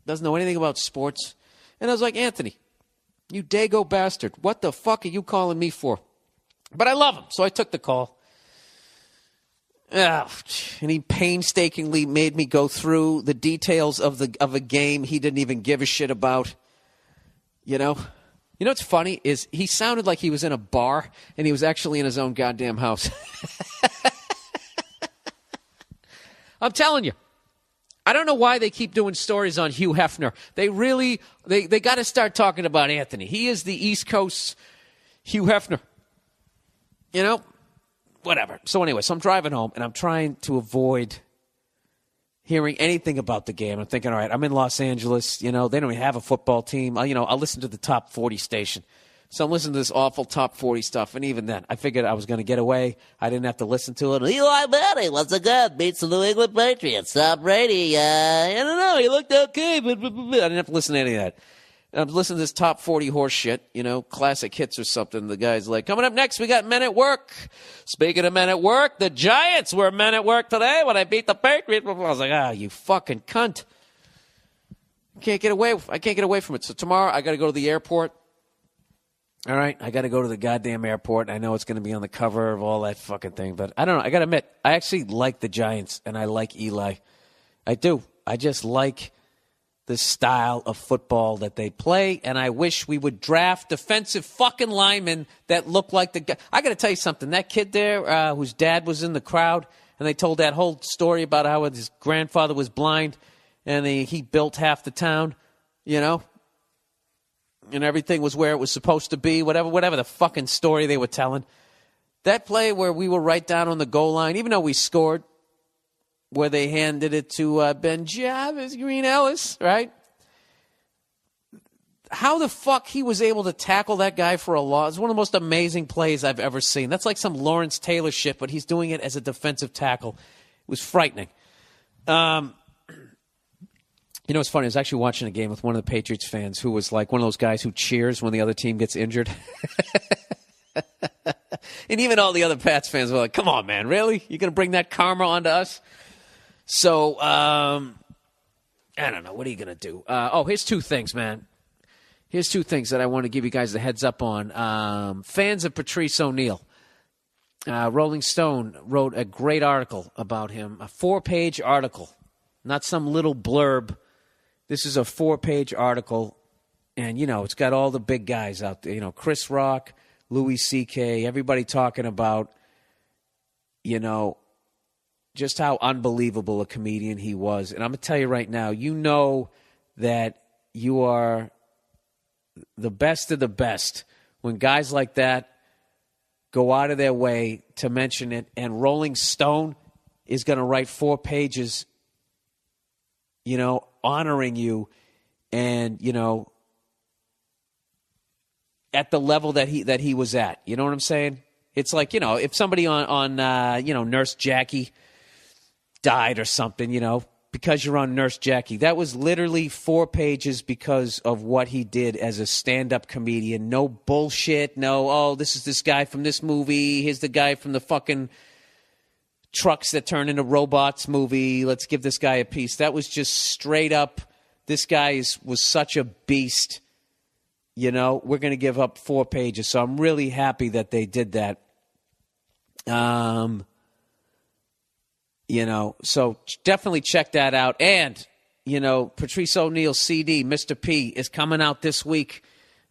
Doesn't know anything about sports. And I was like, Anthony, you dago bastard. What the fuck are you calling me for? But I love him, so I took the call. And he painstakingly made me go through the details of a game he didn't even give a shit about. You know what's funny is he sounded like he was in a bar and he was actually in his own goddamn house. I'm telling you, I don't know why they keep doing stories on Hugh Hefner. They got to start talking about Anthony. He is the East Coast Hugh Hefner. Whatever. So anyway, I'm driving home, and I'm trying to avoid hearing anything about the game. I'm thinking, all right, I'm in Los Angeles. They don't even have a football team. I'll listen to the Top 40 station. So I'm listening to this awful Top 40 stuff, and even then, I figured I was going to get away. I didn't have to listen to it. Eli Manning, once again, beats the New England Patriots. Tom Brady, I don't know, he looked okay, but I didn't have to listen to any of that. And I'm listening to this Top 40 horse shit, classic hits or something. The guy's like, coming up next, we got Men at Work. Speaking of Men at Work, the Giants were men at work today when I beat the Patriots. I was like, you fucking cunt. I can't get away from it. So tomorrow, I got to go to the airport. All right, I got to go to the goddamn airport. I know it's going to be on the cover of all that fucking thing, but I don't know. I got to admit, I actually like the Giants, and I like Eli. I do. I just like the style of football that they play, and I wish we would draft defensive fucking linemen that look like the guy. I got to tell you something. That kid there, whose dad was in the crowd, and they told that whole story about how his grandfather was blind, and he built half the town, and everything was where it was supposed to be, whatever the fucking story they were telling. That play where we were right down on the goal line, even though we scored, where they handed it to Ben Jarvis, Green Ellis, right? How the fuck he was able to tackle that guy for a loss? It's one of the most amazing plays I've ever seen. That's like some Lawrence Taylor shit, but he's doing it as a defensive tackle. It was frightening. It's funny. I was actually watching a game with one of the Patriots fans who was like one of those guys who cheers when the other team gets injured. And even all the other Pats fans were like, come on, man, really? You're going to bring that karma onto us? So, I don't know. What are you going to do? Here's two things, man. Here's two things that I want to give you guys a heads up on. Fans of Patrice O'Neal. Rolling Stone wrote a great article about him, a 4-page article. not some little blurb. This is a 4-page article, and, it's got all the big guys out there. Chris Rock, Louis C.K., everybody talking about, just how unbelievable a comedian he was. And I'm going to tell you right now, that you are the best of the best when guys like that go out of their way to mention it. And Rolling Stone is going to write 4 pages, honoring you and, at the level that he was at. You know what I'm saying? It's like, if somebody on Nurse Jackie died or something, because you're on Nurse Jackie. That was literally 4 pages because of what he did as a stand-up comedian. No bullshit. No, this is this guy from this movie. Here's the guy from the fucking trucks that turn into robots movie. Let's give this guy a piece. That was just straight up, this guy was such a beast. We're going to give up 4 pages. So I'm really happy that they did that. So definitely check that out. And, Patrice O'Neal CD, Mr. P, is coming out this week.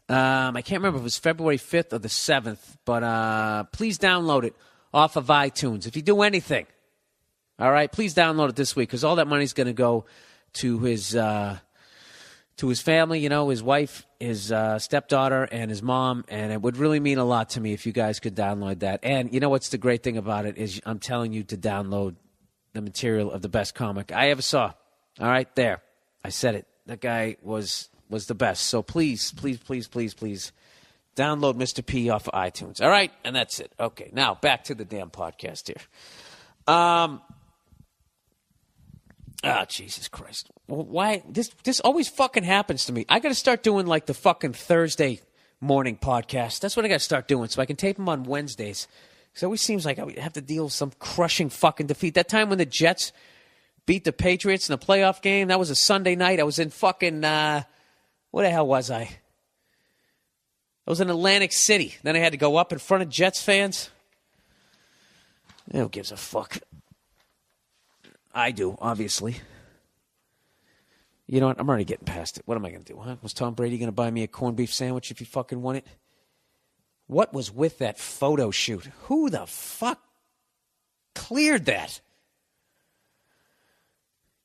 I can't remember if it was February 5th or the 7th, but please download it off of iTunes. If you do anything, all right, please download it this week because all that money's going to go to his family, his wife, his stepdaughter, and his mom, and it would really mean a lot to me if you guys could download that. And what's the great thing about it is I'm telling you to download the material of the best comic I ever saw. All right, there. I said it. That guy was the best. So please, please, please, please, please download Mr. P off of iTunes. All right, and that's it. Okay, now back to the damn podcast here. Jesus Christ. Why? This always fucking happens to me. I got to start doing like the fucking Thursday morning podcast. That's what I got to start doing so I can tape them on Wednesdays. Because it always seems like I have to deal with some crushing fucking defeat. That time when the Jets beat the Patriots in a playoff game, that was a Sunday night. I was in fucking, where the hell was I? I was in Atlantic City. Then I had to go up in front of Jets fans. Who gives a fuck? I do, obviously. You know what? I'm already getting past it. What am I going to do, huh? Was Tom Brady going to buy me a corned beef sandwich if he fucking won it? What was with that photo shoot? Who the fuck cleared that?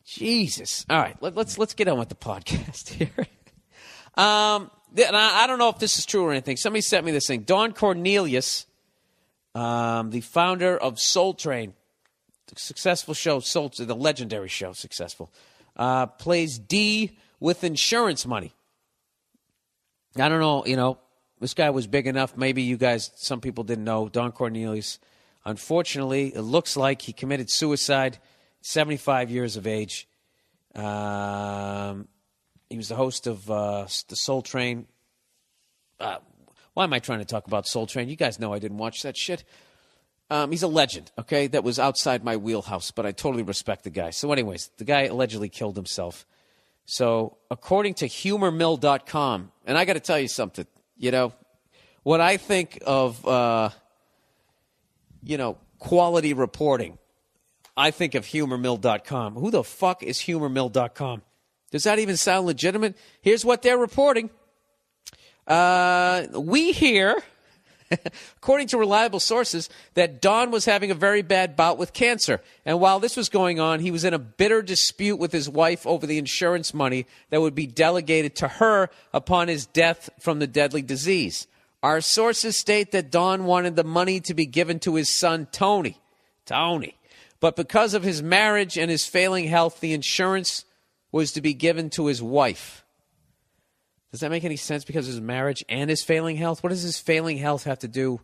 Jesus. All right, let's get on with the podcast here. And I don't know if this is true or anything. Somebody sent me this thing. Don Cornelius, the founder of Soul Train, the successful show, the legendary show, successful, plays D with insurance money. I don't know, this guy was big enough. Maybe you guys, some people didn't know. Don Cornelius, unfortunately, it looks like he committed suicide, 75 years of age. He was the host of the Soul Train. Why am I trying to talk about Soul Train? You guys know I didn't watch that shit. He's a legend, okay? That was outside my wheelhouse, but I totally respect the guy. So anyways, the guy allegedly killed himself. So according to humormill.com, and I got to tell you something, when I think of, quality reporting, I think of humormill.com. Who the fuck is humormill.com? Does that even sound legitimate? Here's what they're reporting. We hear, according to reliable sources, that Don was having a very bad bout with cancer. And while this was going on, he was in a bitter dispute with his wife over the insurance money that would be delegated to her upon his death from the deadly disease. Our sources state that Don wanted the money to be given to his son, Tony. But because of his marriage and his failing health, the insurance was to be given to his wife. Does that make any sense? Because of his marriage and his failing health? What does his failing health have to do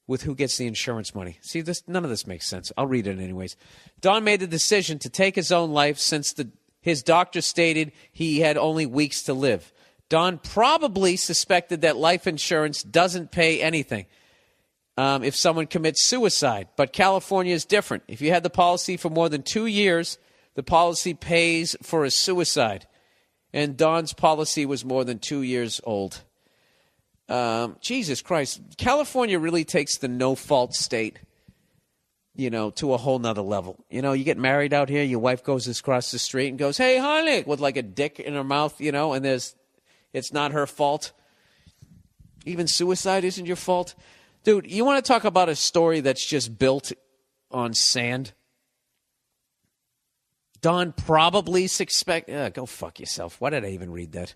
with who gets the insurance money? See, none of this makes sense. I'll read it anyways. Don made the decision to take his own life since his doctor stated he had only weeks to live. Don probably suspected that life insurance doesn't pay anything if someone commits suicide. But California is different. If you had the policy for more than 2 years, the policy pays for a suicide. And Don's policy was more than 2 years old. Jesus Christ. California really takes the no-fault state to a whole nother level. You get married out here, your wife goes across the street and goes, "Hey, honey," with like a dick in her mouth, and it's not her fault. Even suicide isn't your fault. Dude, you want to talk about a story that's just built on sand? Don probably suspect. Go fuck yourself. Why did I even read that?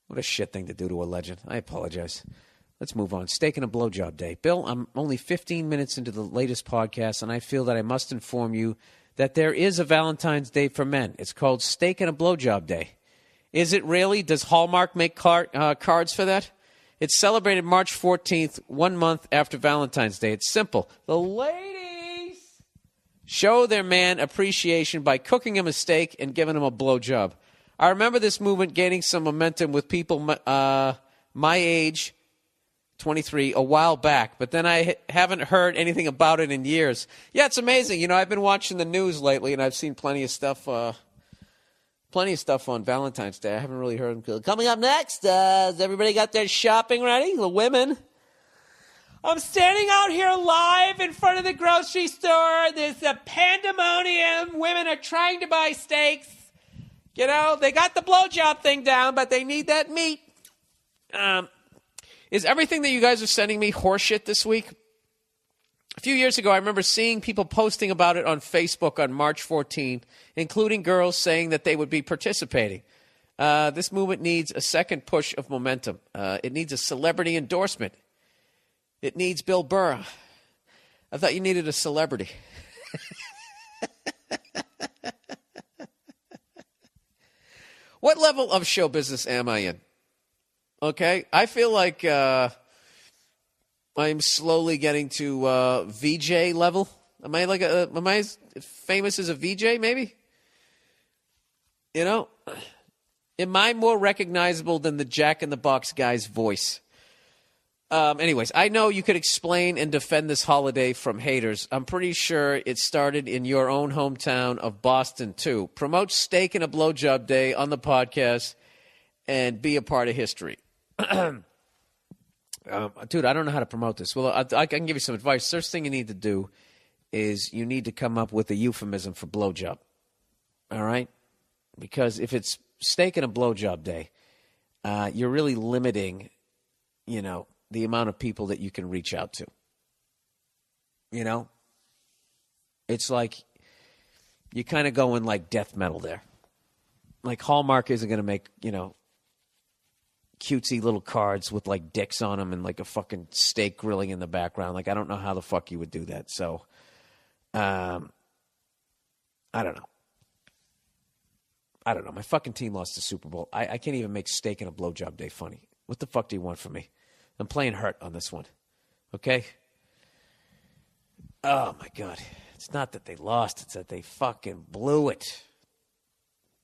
What a shit thing to do to a legend. I apologize. Let's move on. Steak and a blowjob day. Bill, I'm only 15 minutes into the latest podcast, and I feel that I must inform you that there is a Valentine's Day for men. It's called Steak and a Blowjob Day. Is it really? Does Hallmark make cards for that? It's celebrated March 14th, 1 month after Valentine's Day. It's simple. The ladies show their man appreciation by cooking him a steak and giving him a blowjob. I remember this movement gaining some momentum with people my age, 23, a while back, but then I haven't heard anything about it in years. Yeah, it's amazing. I've been watching the news lately, and I've seen plenty of stuff on Valentine's Day. I haven't really heard them. Coming up next, has everybody got their shopping ready? The women. I'm standing out here live in front of the grocery store. There's a pandemonium. Women are trying to buy steaks. They got the blowjob thing down, but they need that meat. Is everything that you guys are sending me horseshit this week? A few years ago, I remember seeing people posting about it on Facebook on March 14th, including girls saying that they would be participating. This movement needs a second push of momentum. It needs a celebrity endorsement. It needs Bill Burr. I thought you needed a celebrity. What level of show business am I in? Okay, I feel like I'm slowly getting to VJ level. Am I as famous as a VJ? Maybe. Am I more recognizable than the Jack in the Box guy's voice? Anyways, I know you could explain and defend this holiday from haters. I'm pretty sure it started in your own hometown of Boston, too. Promote Steak and a Blowjob Day on the podcast and be a part of history. Dude, I don't know how to promote this. Well, I can give you some advice. First thing you need to do is you need to come up with a euphemism for blowjob. All right? Because if it's Steak and a Blowjob Day, you're really limiting, the amount of people that you can reach out to. It's like you kind of go in like death metal there. Like Hallmark isn't going to make, cutesy little cards with like dicks on them and like a fucking steak grilling in the background. Like, I don't know how the fuck you would do that. So, I don't know. My fucking team lost the Super Bowl. I can't even make Steak and a Blowjob Day funny. What the fuck do you want from me? I'm playing hurt on this one. Okay? Oh, my God. It's not that they lost. It's that they fucking blew it.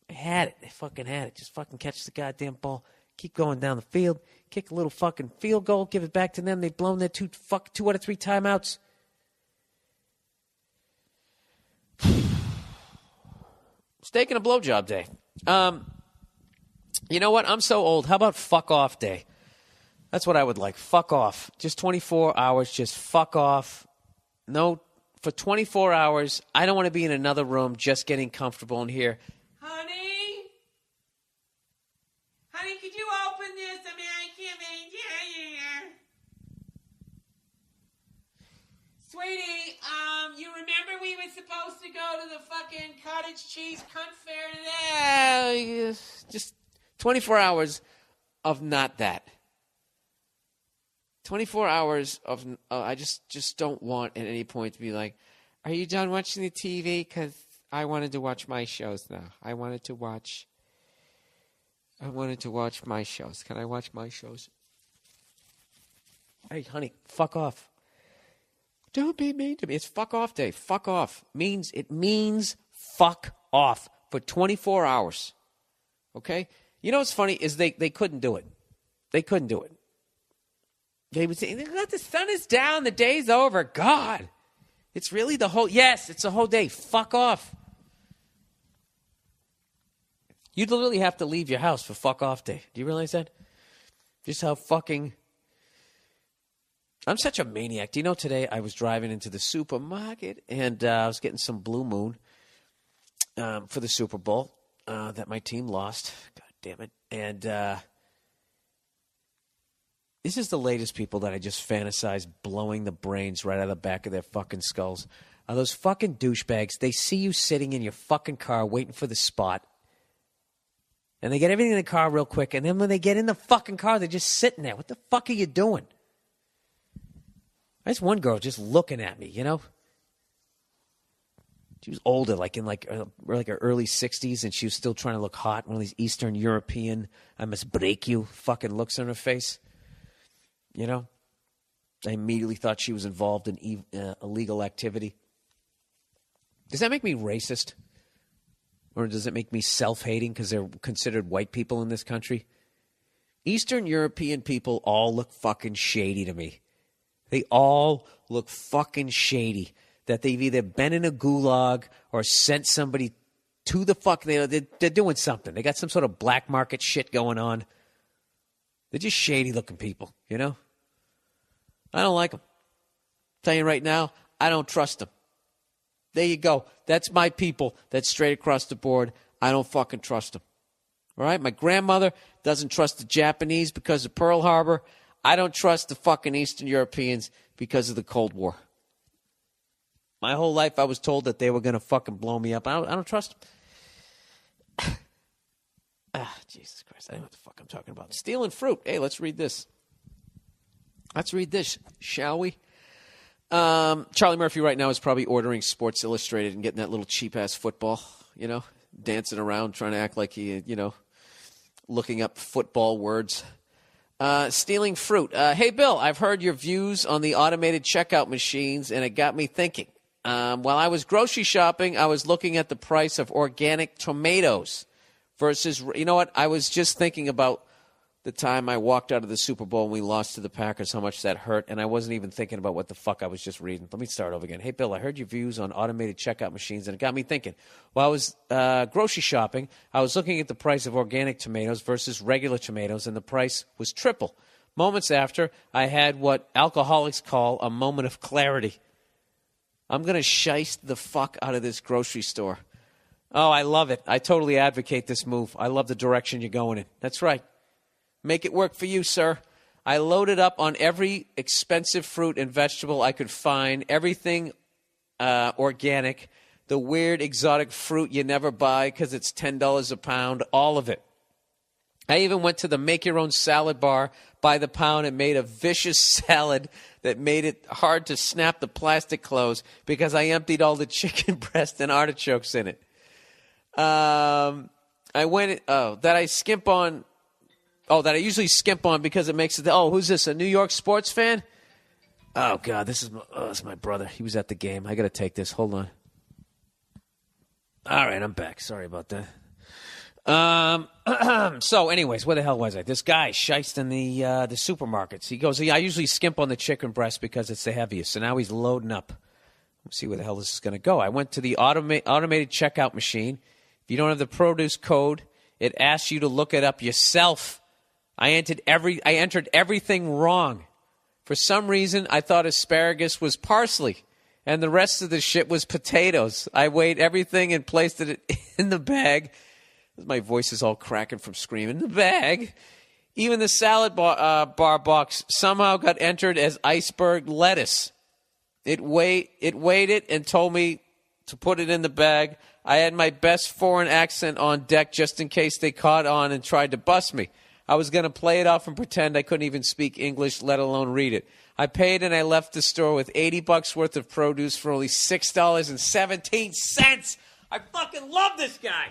They had it. They fucking had it. Just fucking catch the goddamn ball. Keep going down the field. Kick a little fucking field goal. Give it back to them. They've blown their 2 out of 3 timeouts. Steak and a Blowjob Day. You know what? I'm so old. How about fuck off day? That's what I would like. Fuck off. Just 24 hours. Just fuck off. No, for 24 hours, I don't want to be in another room just getting comfortable in here. Honey, could you open this? I can't here. Sweetie, you remember we were supposed to go to the fucking cottage cheese cunt fair today? Just 24 hours of not that. 24 hours of I just don't want at any point to be like, are you done watching the TV? Because I wanted to watch my shows now. I wanted to watch my shows. Can I watch my shows? Hey, honey, fuck off. Don't be mean to me. It's fuck off day. Fuck off. It means fuck off for 24 hours. Okay? You know what's funny is they couldn't do it. They couldn't do it. They would say, the sun is down, the day's over. God, it's really it's the whole day. Fuck off. You'd literally have to leave your house for fuck off day. Do you realize that? Just how fucking I'm such a maniac. Do you know today I was driving into the supermarket and I was getting some Blue Moon for the Super Bowl that my team lost. God damn it. And this is the latest people that I just fantasize blowing the brains right out of the back of their fucking skulls. Are those fucking douchebags. They see you sitting in your fucking car waiting for the spot. And they get everything in the car real quick. And then when they get in the fucking car, they're just sitting there. What the fuck are you doing? There's one girl just looking at me, you know? She was older, like in her early 60s, and she was still trying to look hot. One of these Eastern European, I must break you fucking looks on her face. You know? I immediately thought she was involved in illegal activity. Does that make me racist? Or does it make me self-hating because they're considered white people in this country? Eastern European people all look fucking shady to me. They all look fucking shady. That they've either been in a gulag or sent somebody to the fuck. They're doing something. They got some sort of black market shit going on. They're just shady looking people, you know? I don't like them. Tell you right now, I don't trust them. There you go. That's my people. That's straight across the board. I don't fucking trust them. All right? My grandmother doesn't trust the Japanese because of Pearl Harbor. I don't trust the fucking Eastern Europeans because of the Cold War. My whole life I was told that they were going to fucking blow me up. I don't trust them. Jesus Christ. I don't know what the fuck I'm talking about. Stealing fruit. Hey, let's read this. Let's read this, shall we? Charlie Murphy right now is probably ordering Sports Illustrated and getting that little cheap-ass football, you know, dancing around, trying to act like he, you know, looking up football words. Stealing fruit. Hey, Bill, I've heard your views on the automated checkout machines, and it got me thinking. While I was grocery shopping, I was looking at the price of organic tomatoes versus, you know what, I was just thinking about the time I walked out of the Super Bowl and we lost to the Packers, how much that hurt, and I wasn't even thinking about what the fuck I was just reading. Let me start over again. Hey, Bill, I heard your views on automated checkout machines, and it got me thinking. While I was grocery shopping, I was looking at the price of organic tomatoes versus regular tomatoes, and the price was triple. Moments after, I had what alcoholics call a moment of clarity. I'm going to shiest the fuck out of this grocery store. Oh, I love it. I totally advocate this move. I love the direction you're going in. That's right. Make it work for you, sir. I loaded up on every expensive fruit and vegetable I could find, everything organic, the weird exotic fruit you never buy because it's $10 a pound, all of it. I even went to the make-your-own salad bar by the pound and made a vicious salad that made it hard to snap the plastic close because I emptied all the chicken breast and artichokes in it. That I usually skimp on because it makes it, who's this, a New York sports fan? Oh, God, this is my brother. He was at the game. I got to take this. Hold on. All right, I'm back. Sorry about that. So, anyways, where the hell was I? This guy, shiced in the supermarkets. He goes, I usually skimp on the chicken breast because it's the heaviest. So now he's loading up. Let's see where the hell this is going to go. I went to the automated checkout machine. If you don't have the produce code, it asks you to look it up yourself. I entered everything wrong. For some reason, I thought asparagus was parsley, and the rest of the shit was potatoes. I weighed everything and placed it in the bag. My voice is all cracking from screaming. The bag. Even the salad bar box somehow got entered as iceberg lettuce. It weighed it and told me to put it in the bag. I had my best foreign accent on deck just in case they caught on and tried to bust me. I was going to play it off and pretend I couldn't even speak English, let alone read it. I paid and I left the store with $80 worth of produce for only $6.17. I fucking love this guy.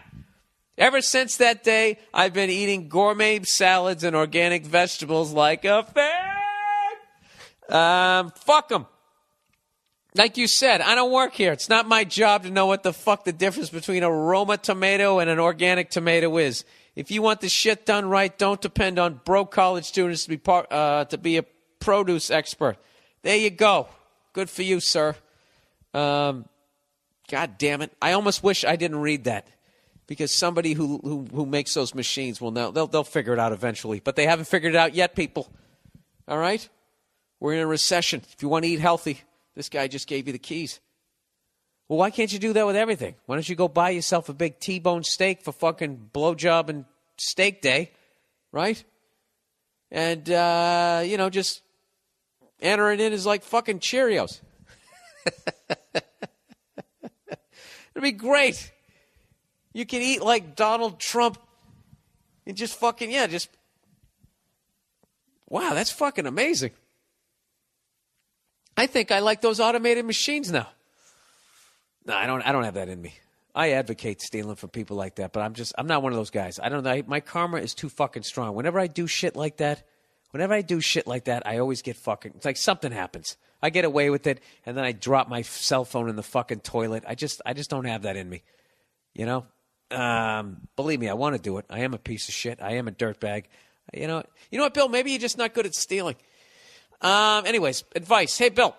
Ever since that day, I've been eating gourmet salads and organic vegetables like a fan. Fuck them. Like you said, I don't work here. It's not my job to know what the fuck the difference between a Roma tomato and an organic tomato is. If you want the shit done right, don't depend on broke college students to be a produce expert. There you go. Good for you, sir. God damn it! I almost wish I didn't read that, because somebody who makes those machines will know. They'll figure it out eventually, but they haven't figured it out yet, people. All right. We're in a recession. If you want to eat healthy, this guy just gave you the keys. Well, why can't you do that with everything? Why don't you go buy yourself a big T-bone steak for fucking blowjob and steak day, right? And, just enter it in as like fucking Cheerios. It'd be great. You can eat like Donald Trump and just fucking, wow, that's fucking amazing. I think I like those automated machines now. No, I don't have that in me. I advocate stealing from people like that, but I'm not one of those guys. I don't know. My karma is too fucking strong. Whenever I do shit like that, I always get fucking, it's like something happens. I get away with it, and then I drop my cell phone in the fucking toilet. I just don't have that in me. You know? Believe me, I want to do it. I am a piece of shit. I am a dirtbag. You know what, Bill? Maybe you're just not good at stealing. Anyways, advice. Hey, Bill.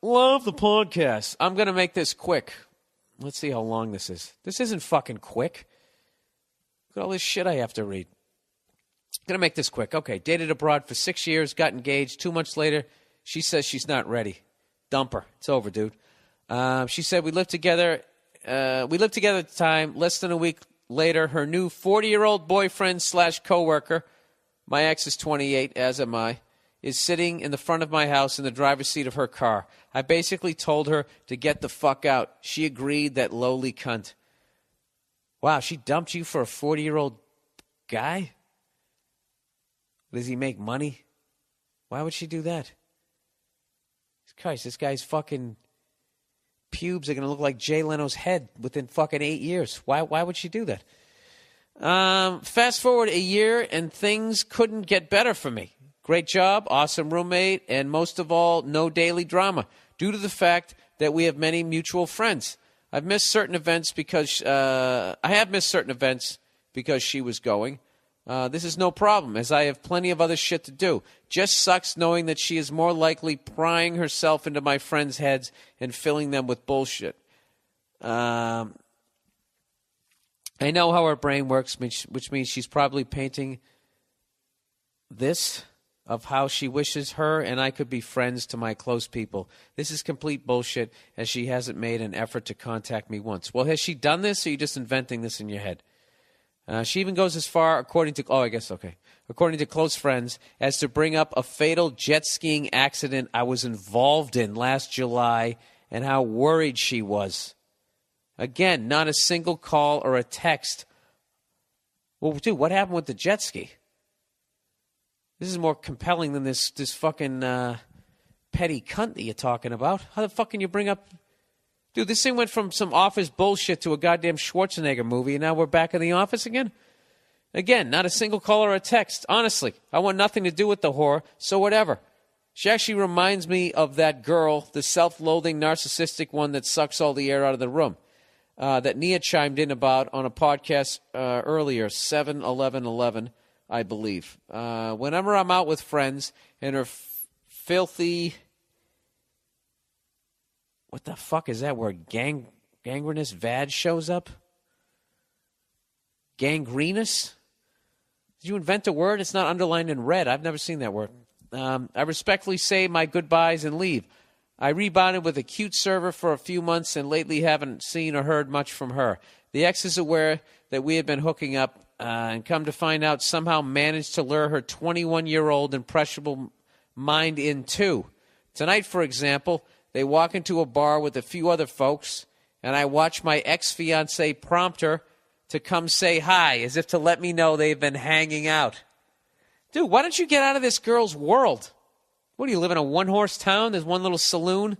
Love the podcast. I'm going to make this quick. Let's see how long this is. This isn't fucking quick. Look at all this shit I have to read. I'm going to make this quick. Okay, dated abroad for 6 years, got engaged. 2 months later, she says she's not ready. Dump her. It's over, dude. She said we lived together. At the time. Less than a week later, her new 40-year-old boyfriend / coworker, my ex is 28, as am I, is sitting in the front of my house in the driver's seat of her car. I basically told her to get the fuck out. She agreed, that lowly cunt. Wow, she dumped you for a 40-year-old guy? Does he make money? Why would she do that? Christ, this guy's fucking pubes are going to look like Jay Leno's head within fucking 8 years. Why would she do that? Fast forward a year and things couldn't get better for me. Great job, awesome roommate, and most of all, no daily drama, due to the fact that we have many mutual friends. I have missed certain events because she was going. This is no problem, as I have plenty of other shit to do. Just sucks knowing that she is more likely prying herself into my friends' heads and filling them with bullshit. I know how her brain works, which means she's probably painting this of how she wishes her and I could be friends to my close people. This is complete bullshit, as she hasn't made an effort to contact me once. Well, has she done this, or are you just inventing this in your head? She even goes as far, according to close friends, as to bring up a fatal jet skiing accident I was involved in last July and how worried she was. Again, not a single call or a text. Well, dude, what happened with the jet ski? This is more compelling than this fucking petty cunt that you're talking about. How the fuck can you bring up... Dude, this thing went from some Office bullshit to a goddamn Schwarzenegger movie, and now we're back in the office again? Again, not a single call or a text. Honestly, I want nothing to do with the whore, so whatever. She actually reminds me of that girl, the self-loathing, narcissistic one that sucks all the air out of the room, that Nia chimed in about on a podcast earlier, 7-11-11, I believe. Whenever I'm out with friends and her filthy... What the fuck is that word? Gangrenous vag shows up? Gangrenous? Did you invent a word? It's not underlined in red. I've never seen that word. I respectfully say my goodbyes and leave. I rebounded with a cute server for a few months and lately haven't seen or heard much from her. The ex is aware that we had been hooking up and come to find out somehow managed to lure her 21-year-old impressionable mind in too. Tonight, for example... They walk into a bar with a few other folks, and I watch my ex-fiancé prompt her to come say hi, as if to let me know they've been hanging out. Dude, why don't you get out of this girl's world? What, do you live in a one-horse town? There's one little saloon,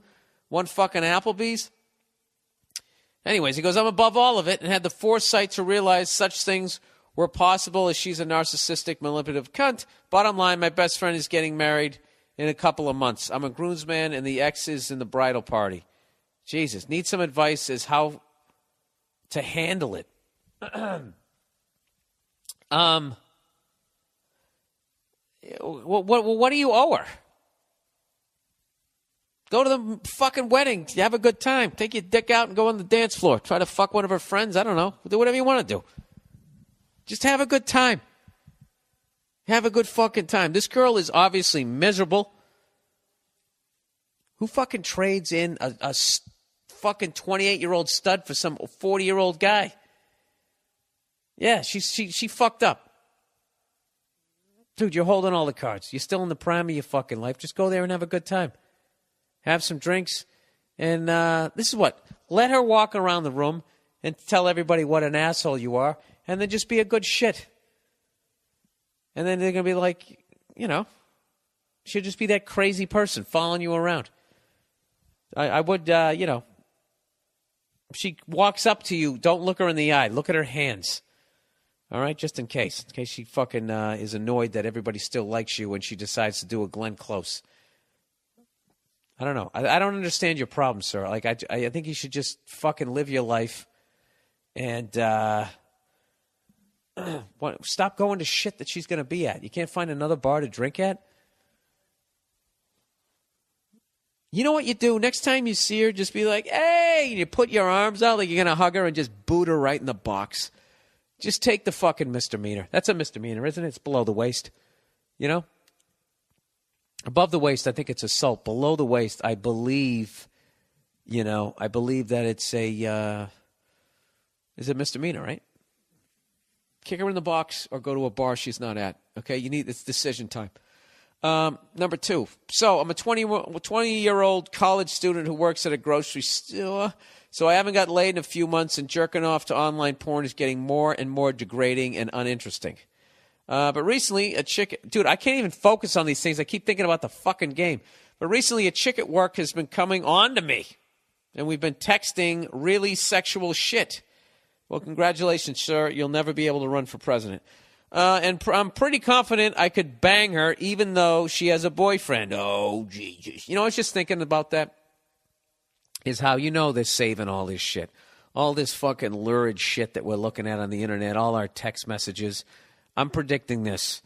one fucking Applebee's? Anyways, he goes, I'm above all of it and had the foresight to realize such things were possible, as she's a narcissistic, manipulative cunt. Bottom line, my best friend is getting married in a couple of months. I'm a groomsman, and the ex is in the bridal party. Jesus, need some advice as how to handle it. What do you owe her? Go to the fucking wedding. You have a good time. Take your dick out and go on the dance floor. Try to fuck one of her friends. I don't know. Do whatever you want to do. Just have a good time. Have a good fucking time. This girl is obviously miserable. Who fucking trades in a fucking 28-year-old stud for some 40-year-old guy? Yeah, she fucked up. Dude, you're holding all the cards. You're still in the prime of your fucking life. Just go there and have a good time. Have some drinks. And this is what? Let her walk around the room and tell everybody what an asshole you are, and then just be a good shit. And then they're going to be like, she'll just be that crazy person following you around. I would, if she walks up to you, don't look her in the eye. Look at her hands. All right, just in case she fucking is annoyed that everybody still likes you when she decides to do a Glenn Close. I don't know. I don't understand your problem, sir. Like, I think you should just fucking live your life and stop going to shit that she's going to be at. You can't find another bar to drink at? You know what you do? Next time you see her, just be like, hey, and you put your arms out like you're going to hug her and just boot her right in the box. Just take the fucking misdemeanor. That's a misdemeanor, isn't it? It's below the waist. Above the waist, I think it's assault. Below the waist, I believe that it's is a misdemeanor, right? Kick her in the box or go to a bar she's not at. Okay, it's decision time. Number 2. So I'm a 20-year-old college student who works at a grocery store. So I haven't got laid in a few months, and jerking off to online porn is getting more and more degrading and uninteresting. But recently, a chick... Dude, I can't even focus on these things. I keep thinking about the fucking game. But recently, a chick at work has been coming on to me, and we've been texting really sexual shit. Well, congratulations, sir. You'll never be able to run for president. And I'm pretty confident I could bang her even though she has a boyfriend. Oh, Jesus. I was just thinking about that. Is how they're saving all this shit. All this fucking lurid shit that we're looking at on the internet, all our text messages. I'm predicting this.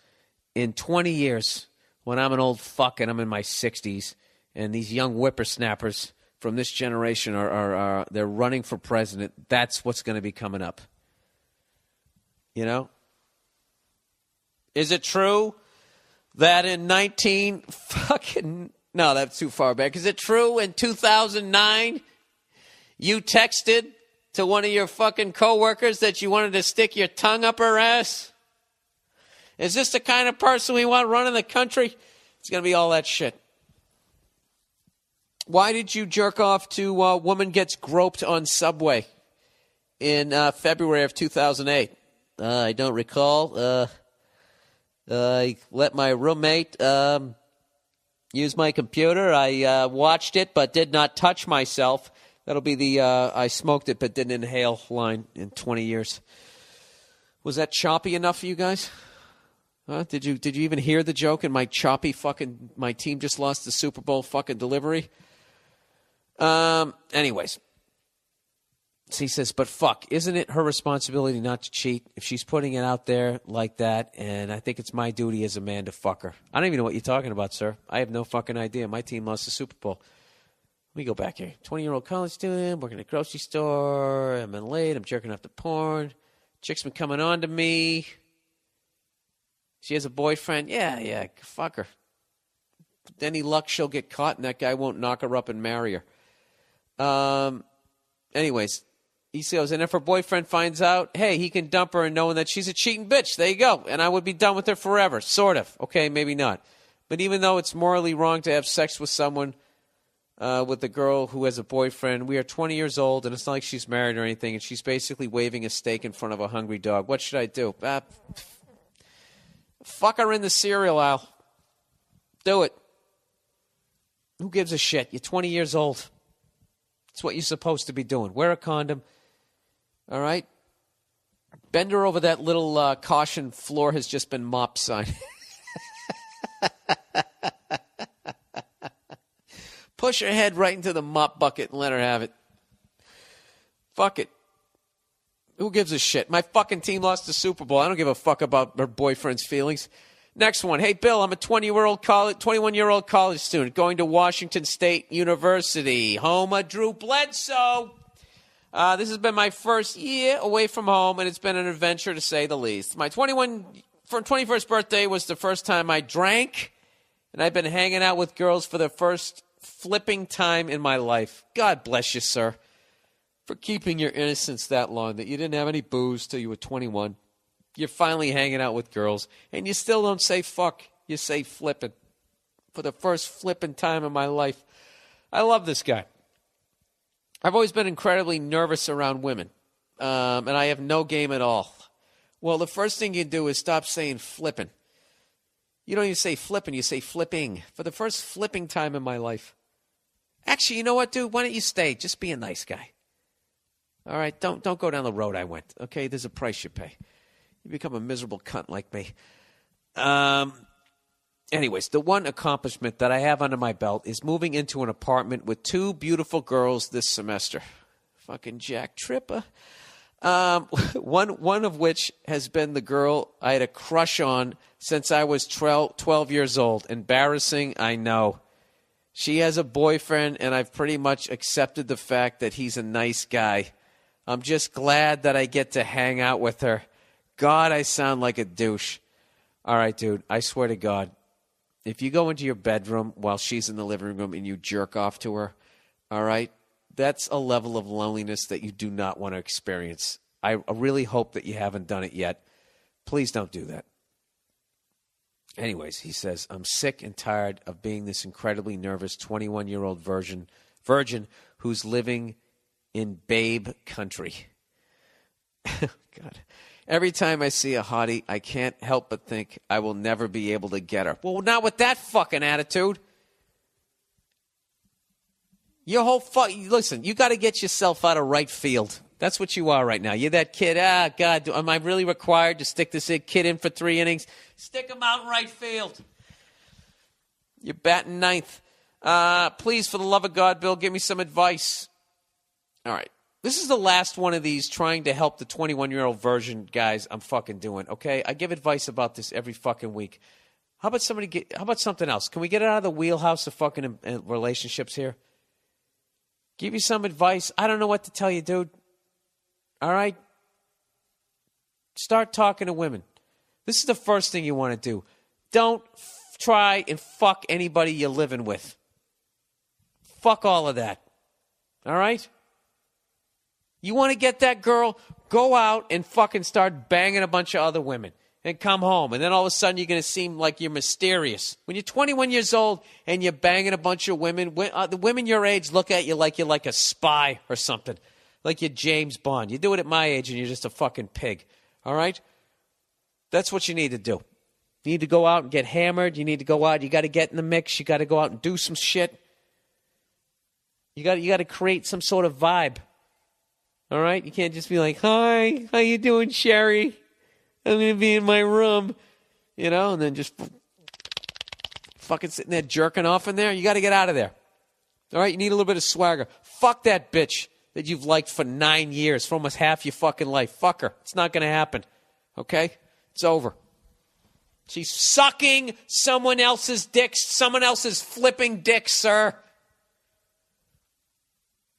In 20 years, when I'm an old fuck and I'm in my 60s, and these young whippersnappers from this generation are they're running for president, that's what's going to be coming up. Is it true that in no, that's too far back. Is it true in 2009 you texted to one of your fucking coworkers that you wanted to stick your tongue up her ass? Is this the kind of person we want running the country? It's going to be all that shit. Why did you jerk off to woman gets groped on subway in February of 2008? I don't recall. I let my roommate use my computer. I watched it but did not touch myself. That'll be the I smoked it but didn't inhale line in 20 years. Was that choppy enough for you guys? Huh? Did you even hear the joke in my choppy fucking, my team just lost the Super Bowl fucking delivery? Anyways. So he says, but fuck, isn't it her responsibility not to cheat if she's putting it out there like that? And I think it's my duty as a man to fuck her. I don't even know what you're talking about, sir. I have no fucking idea. My team lost the Super Bowl. Let me go back here. 20-year-old college student, working at a grocery store. I'm been late. I'm jerking off to porn. Chick's been coming on to me. She has a boyfriend. Yeah, fuck her. With any luck, she'll get caught, and that guy won't knock her up and marry her. Anyways, he says, and if her boyfriend finds out, hey, he can dump her and knowing that she's a cheating bitch. There you go. And I would be done with her forever. Sort of. Okay, maybe not. But even though it's morally wrong to have sex with someone, with a girl who has a boyfriend, we are 20 years old, and it's not like she's married or anything, and she's basically waving a steak in front of a hungry dog. What should I do? Fuck her in the cereal aisle. Do it. Who gives a shit? You're 20 years old. It's what you're supposed to be doing. Wear a condom. All right? Bend her over that little caution floor has just been mopped sign. Push her head right into the mop bucket and let her have it. Fuck it. Who gives a shit? My fucking team lost the Super Bowl. I don't give a fuck about her boyfriend's feelings. Next one. Hey, Bill, I'm a 21-year-old college student going to Washington State University, home of Drew Bledsoe. This has been my first year away from home, and it's been an adventure to say the least. My 21st birthday was the first time I drank, and I've been hanging out with girls for the first flipping time in my life. God bless you, sir, for keeping your innocence that long, that you didn't have any booze till you were 21. You're finally hanging out with girls, and you still don't say fuck. You say flipping. For the first flipping time in my life. I love this guy. I've always been incredibly nervous around women, and I have no game at all. Well, the first thing you do is stop saying flipping. You don't even say flipping, you say flipping. For the first flipping time in my life. Actually, you know what, dude? Why don't you stay? Just be a nice guy. All right? Don't go down the road I went. Okay? There's a price you pay. You become a miserable cunt like me. Anyways, the one accomplishment that I have under my belt is moving into an apartment with 2 beautiful girls this semester. Fucking Jack Tripper. One of which has been the girl I had a crush on since I was 12 years old. Embarrassing, I know. She has a boyfriend, and I've pretty much accepted the fact that he's a nice guy. I'm just glad that I get to hang out with her. God, I sound like a douche. All right, dude, I swear to God, if you go into your bedroom while she's in the living room and you jerk off to her, all right, that's a level of loneliness that you do not want to experience. I really hope that you haven't done it yet. Please don't do that. Anyways, he says, I'm sick and tired of being this incredibly nervous 21-year-old virgin who's living in babe country. God. Every time I see a hottie, I can't help but think I will never be able to get her. Well, not with that fucking attitude. Your whole listen, you got to get yourself out of right field. That's what you are right now. You're that kid. God, am I really required to stick this kid in for 3 innings? Stick him out in right field. You're batting ninth. Please, for the love of God, Bill, give me some advice. All right. This is the last one of these trying to help the 21-year-old version guys I'm fucking doing, okay? I give advice about this every fucking week. How about something else? Can we get it out of the wheelhouse of fucking relationships here? Give you some advice. I don't know what to tell you, dude. All right? Start talking to women. This is the first thing you want to do. Don't try and fuck anybody you're living with. Fuck all of that. All right? You want to get that girl? Go out and fucking start banging a bunch of other women and come home. And then all of a sudden you're going to seem like you're mysterious. When you're 21 years old and you're banging a bunch of women, the women your age look at you like you're like a spy or something. Like you're James Bond. You do it at my age and you're just a fucking pig. All right? That's what you need to do. You need to go out and get hammered. You need to go out. You got to get in the mix. You got to go out and do some shit. You got to create some sort of vibe. All right? You can't just be like, hi, how you doing, Sherry? I'm going to be in my room. You know, and then just fucking sitting there jerking off in there. You got to get out of there. All right? You need a little bit of swagger. Fuck that bitch that you've liked for 9 years, for almost half your fucking life. Fuck her. It's not going to happen. Okay? It's over. She's sucking someone else's dick. Someone else's flipping dick, sir.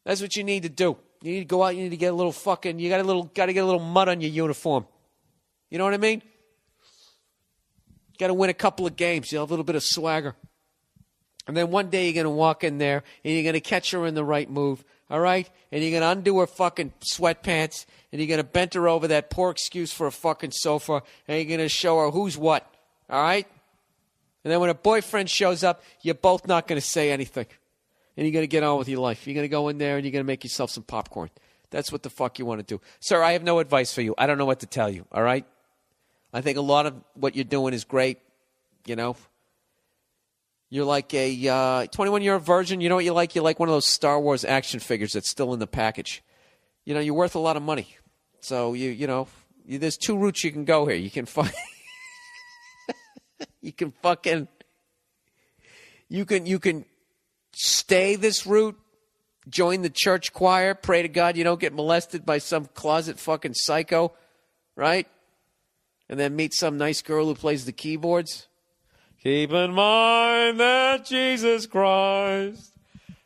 That's what you need to do. You need to go out. You need to get a little fucking. You got to get a little mud on your uniform. You know what I mean? Got to win a couple of games. You'll have a little bit of swagger. And then one day you're going to walk in there and you're going to catch her in the right move. All right? And you're going to undo her fucking sweatpants and you're going to bend her over that poor excuse for a fucking sofa and you're going to show her who's what. All right? And then when a boyfriend shows up, you're both not going to say anything. And you're going to get on with your life. You're going to go in there and you're going to make yourself some popcorn. That's what the fuck you want to do. Sir, I have no advice for you. I don't know what to tell you, all right? I think a lot of what you're doing is great, you know. You're like a 21-year-old virgin. You know what you like? You're like one of those Star Wars action figures that's still in the package. You know, you're worth a lot of money. So, you know, there's 2 routes you can go here. You can you can stay this route, join the church choir, pray to God you don't get molested by some closet fucking psycho, right? And then meet some nice girl who plays the keyboards. Keep in mind that Jesus Christ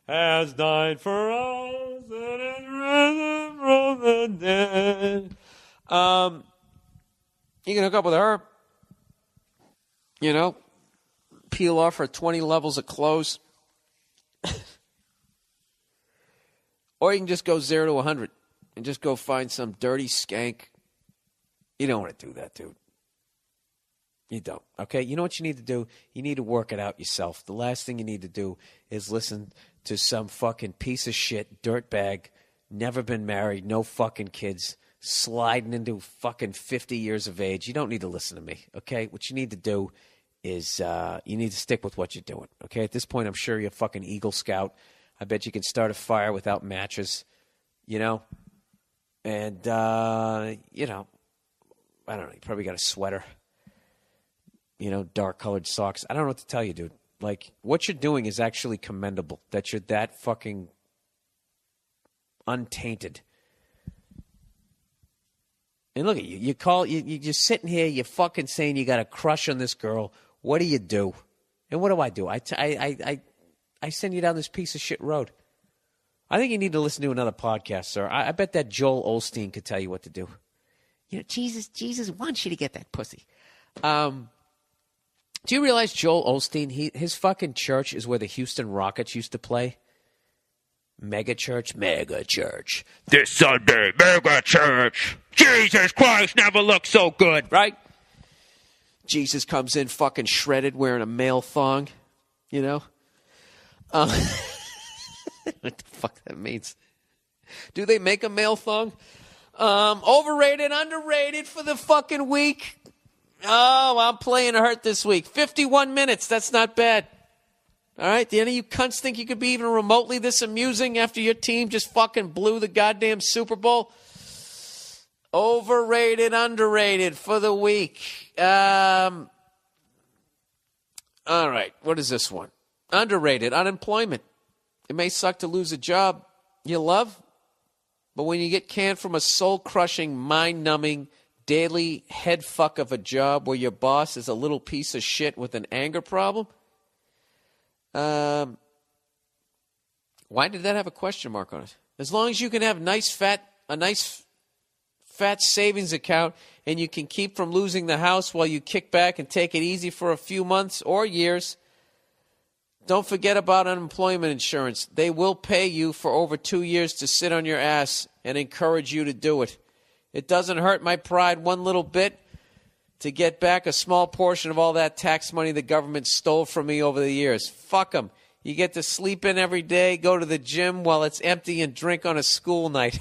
has died for us and is risen from the dead. You can hook up with her, you know, peel off her 20 levels of clothes. Or you can just go 0 to 100 and just go find some dirty skank. You don't want to do that, dude. You don't, okay? You know what you need to do? You need to work it out yourself. The last thing you need to do is listen to some fucking piece of shit, dirtbag, never been married, no fucking kids, sliding into fucking 50 years of age. You don't need to listen to me, okay? What you need to do is you need to stick with what you're doing, okay? At this point, I'm sure you're a fucking Eagle Scout. I bet you can start a fire without matches, you know? And, you know, I don't know, you probably got a sweater. You know, dark-colored socks. I don't know what to tell you, dude. Like, what you're doing is actually commendable, that you're that fucking untainted. And look at you. You're just sitting here, you're fucking saying you got a crush on this girl. What do you do? And what do? I send you down this piece of shit road. I think you need to listen to another podcast, sir. I bet that Joel Osteen could tell you what to do. You know, Jesus wants you to get that pussy. Do you realize Joel Osteen, his fucking church is where the Houston Rockets used to play? Mega church. This Sunday, mega church. Jesus Christ never looked so good, right? Jesus comes in fucking shredded wearing a male thong, you know? What the fuck that means? Do they make a male thong? Overrated, underrated for the fucking week. Oh, I'm playing hurt this week. 51 minutes. That's not bad. All right? Do any of you cunts think you could be even remotely this amusing after your team just fucking blew the goddamn Super Bowl? Overrated, underrated for the week. All right. What is this one? Underrated. Unemployment. It may suck to lose a job you love, but when you get canned from a soul-crushing, mind-numbing, daily head fuck of a job where your boss is a little piece of shit with an anger problem? Why did that have a question mark on it? As long as you can have a nice fat savings account and you can keep from losing the house while you kick back and take it easy for a few months or years, don't forget about unemployment insurance. They will pay you for over 2 years to sit on your ass and encourage you to do it. It doesn't hurt my pride one little bit to get back a small portion of all that tax money the government stole from me over the years. Fuck them. You get to sleep in every day, go to the gym while it's empty, and drink on a school night.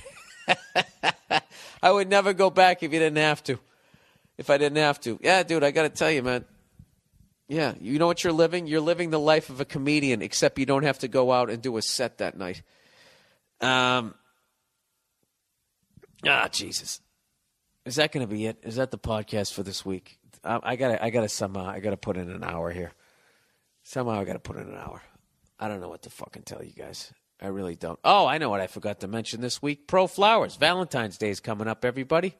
I would never go back if you didn't have to. If I didn't have to. Yeah, dude, I got to tell you, man. Yeah, you know what you're living? You're living the life of a comedian, except you don't have to go out and do a set that night. Jesus. Is that going to be it? Is that the podcast for this week? I gotta put in an hour here. Somehow I gotta put in an hour. I don't know what to fucking tell you guys. I really don't. Oh, I know what I forgot to mention this week. Pro Flowers. Valentine's Day is coming up, everybody.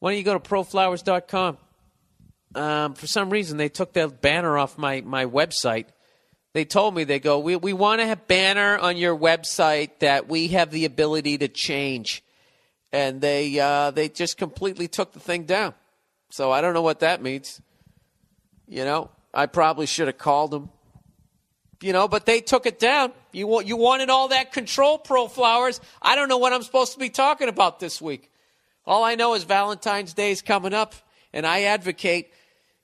Why don't you go to proflowers.com? For some reason, they took that banner off my website. They told me, they go, we want to have a banner on your website that we have the ability to change. And they just completely took the thing down. So I don't know what that means. You know, I probably should have called them. You know, but they took it down. You wanted all that control, Pro Flowers. I don't know what I'm supposed to be talking about this week. All I know is Valentine's Day is coming up, and I advocate,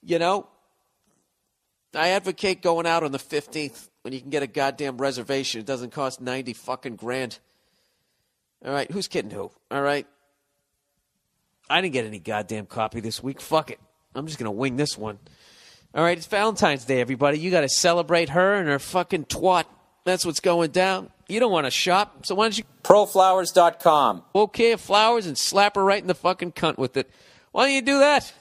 going out on the 15th when you can get a goddamn reservation. It doesn't cost 90 fucking grand. All right, who's kidding who? All right. I didn't get any goddamn copy this week. Fuck it. I'm just going to wing this one. All right, it's Valentine's Day, everybody. You got to celebrate her and her fucking twat. That's what's going down. You don't want to shop, so why don't you... Proflowers.com. Okay, flowers and slap her right in the fucking cunt with it. Why don't you do that?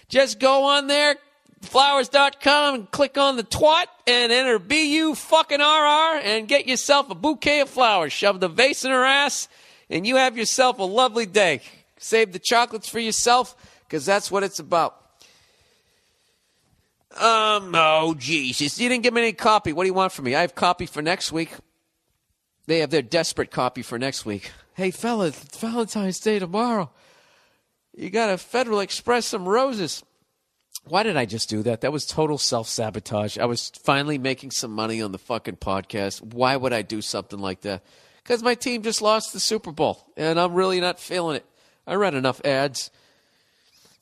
Just go on there, flowers.com, and click on the twat and enter BU-fucking-RR and get yourself a bouquet of flowers. Shove the vase in her ass, and you have yourself a lovely day. Save the chocolates for yourself, because that's what it's about. Oh, Jesus. You didn't give me any copy. What do you want from me? I have copy for next week. They have their desperate copy for next week. Hey, fellas, it's Valentine's Day tomorrow. You got to Federal Express some roses. Why did I just do that? That was total self-sabotage. I was finally making some money on the fucking podcast. Why would I do something like that? Because my team just lost the Super Bowl, and I'm really not feeling it. I read enough ads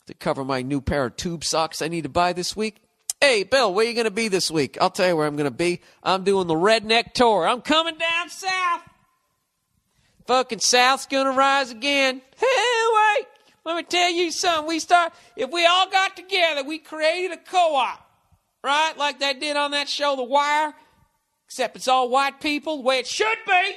to cover my new pair of tube socks I need to buy this week. Hey, Bill, where you going to be this week? I'll tell you where I'm going to be. I'm doing the Redneck Tour. I'm coming down south. Fucking South's going to rise again. Hey, wait. Let me tell you something. If we all got together, we created a co-op, right? Like they did on that show, The Wire, except it's all white people, the way it should be.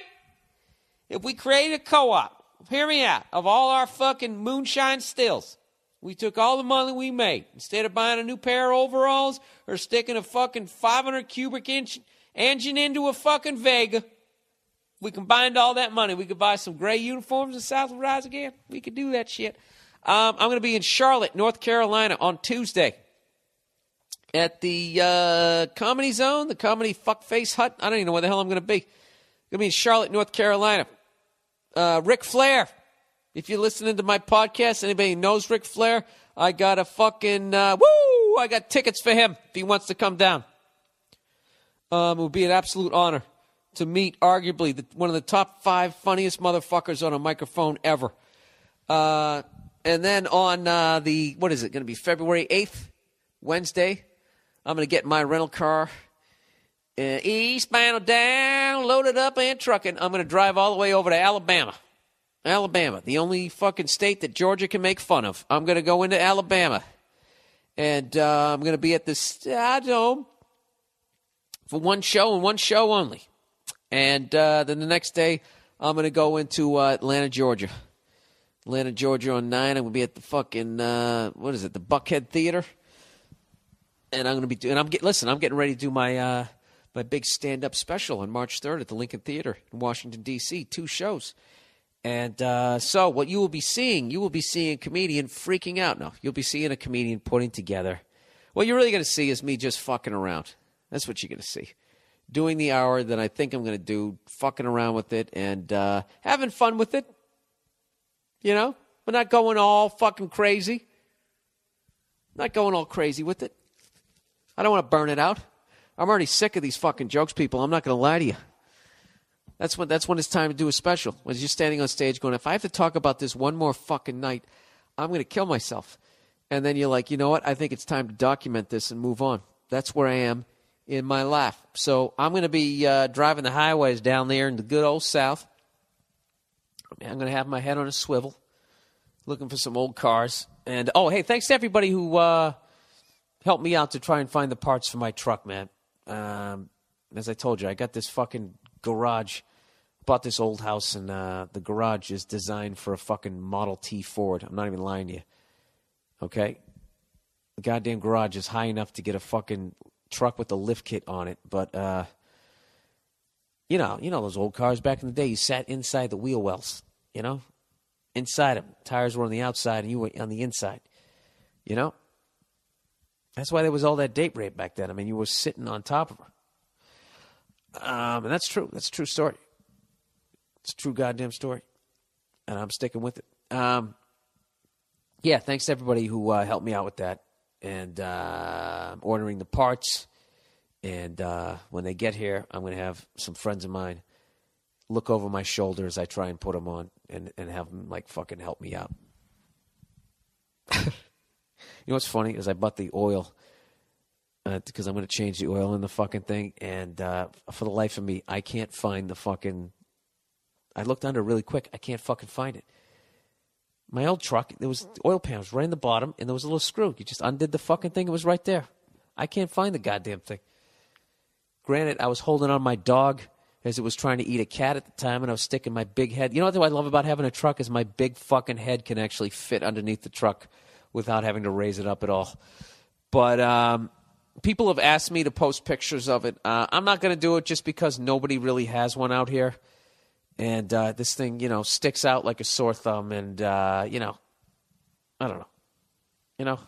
If we created a co-op, hear me out, of all our fucking moonshine stills, we took all the money we made. Instead of buying a new pair of overalls or sticking a fucking 500 cubic inch engine into a fucking Vega, we combined all that money. We could buy some gray uniforms and South will rise again. We could do that shit. I'm going to be in Charlotte, North Carolina on Tuesday at the Comedy Zone, the Comedy Fuckface Hut. I don't even know where the hell I'm going to be. I'm going to be in Charlotte, North Carolina. Ric Flair. If you're listening to my podcast, anybody who knows Ric Flair, I got a fucking, I got tickets for him if he wants to come down. It would be an absolute honor to meet arguably one of the top 5 funniest motherfuckers on a microphone ever. And then on what is it, going to be February 8th, Wednesday, I'm going to get my rental car, eastbound or down, loaded up and trucking. I'm going to drive all the way over to Alabama. Alabama, the only fucking state that Georgia can make fun of. I'm going to go into Alabama. And I'm going to be at the Stadium for one show and one show only. And then the next day, I'm going to go into Atlanta, Georgia. Atlanta, Georgia on 9. I'm going to be at the fucking, the Buckhead Theater. And I'm going to be doing, I'm getting ready to do my big stand-up special on March 3rd at the Lincoln Theater in Washington, D.C., 2 shows. And so what you will be seeing a comedian freaking out. No, you'll be seeing a comedian putting together. What you're really going to see is me just fucking around. That's what you're going to see. Doing the hour that I think I'm going to do, fucking around with it and having fun with it. You know? We're not going all fucking crazy. Not going all crazy with it. I don't want to burn it out. I'm already sick of these fucking jokes, people. I'm not going to lie to you. That's when it's time to do a special. When you're standing on stage going, if I have to talk about this one more fucking night, I'm going to kill myself. And then you're like, you know what? I think it's time to document this and move on. That's where I am in my life. So I'm going to be driving the highways down there in the good old South. I'm going to have my head on a swivel, looking for some old cars. And, hey, thanks to everybody who helped me out to try and find the parts for my truck, man. As I told you, I got this fucking garage. Bought this old house, and the garage is designed for a fucking Model T Ford. I'm not even lying to you. Okay? The goddamn garage is high enough to get a fucking truck with a lift kit on it, but you know those old cars back in the day, you sat inside the wheel wells, you know, inside them. Tires were on the outside and you were on the inside, you know. That's why there was all that date rape back then. I mean, you were sitting on top of her. And that's true. That's a true story. It's a true goddamn story, and I'm sticking with it. Yeah, thanks to everybody who helped me out with that. And ordering the parts. And when they get here, I'm going to have some friends of mine look over my shoulder as I try and put them on and have them, like, fucking help me out. You know what's funny is I bought the oil because I'm going to change the oil in the fucking thing. And for the life of me, I can't find the fucking... I looked under really quick. I can't fucking find it. My old truck, there was the oil pan was right in the bottom, and there was a little screw. You just undid the fucking thing. It was right there. I can't find the goddamn thing. Granted, I was holding on my dog as it was trying to eat a cat at the time, and I was sticking my big head. You know what I love about having a truck is my big fucking head can actually fit underneath the truck without having to raise it up at all. But people have asked me to post pictures of it. I'm not going to do it just because nobody really has one out here. And this thing, you know, sticks out like a sore thumb. And, you know, I don't know. You know,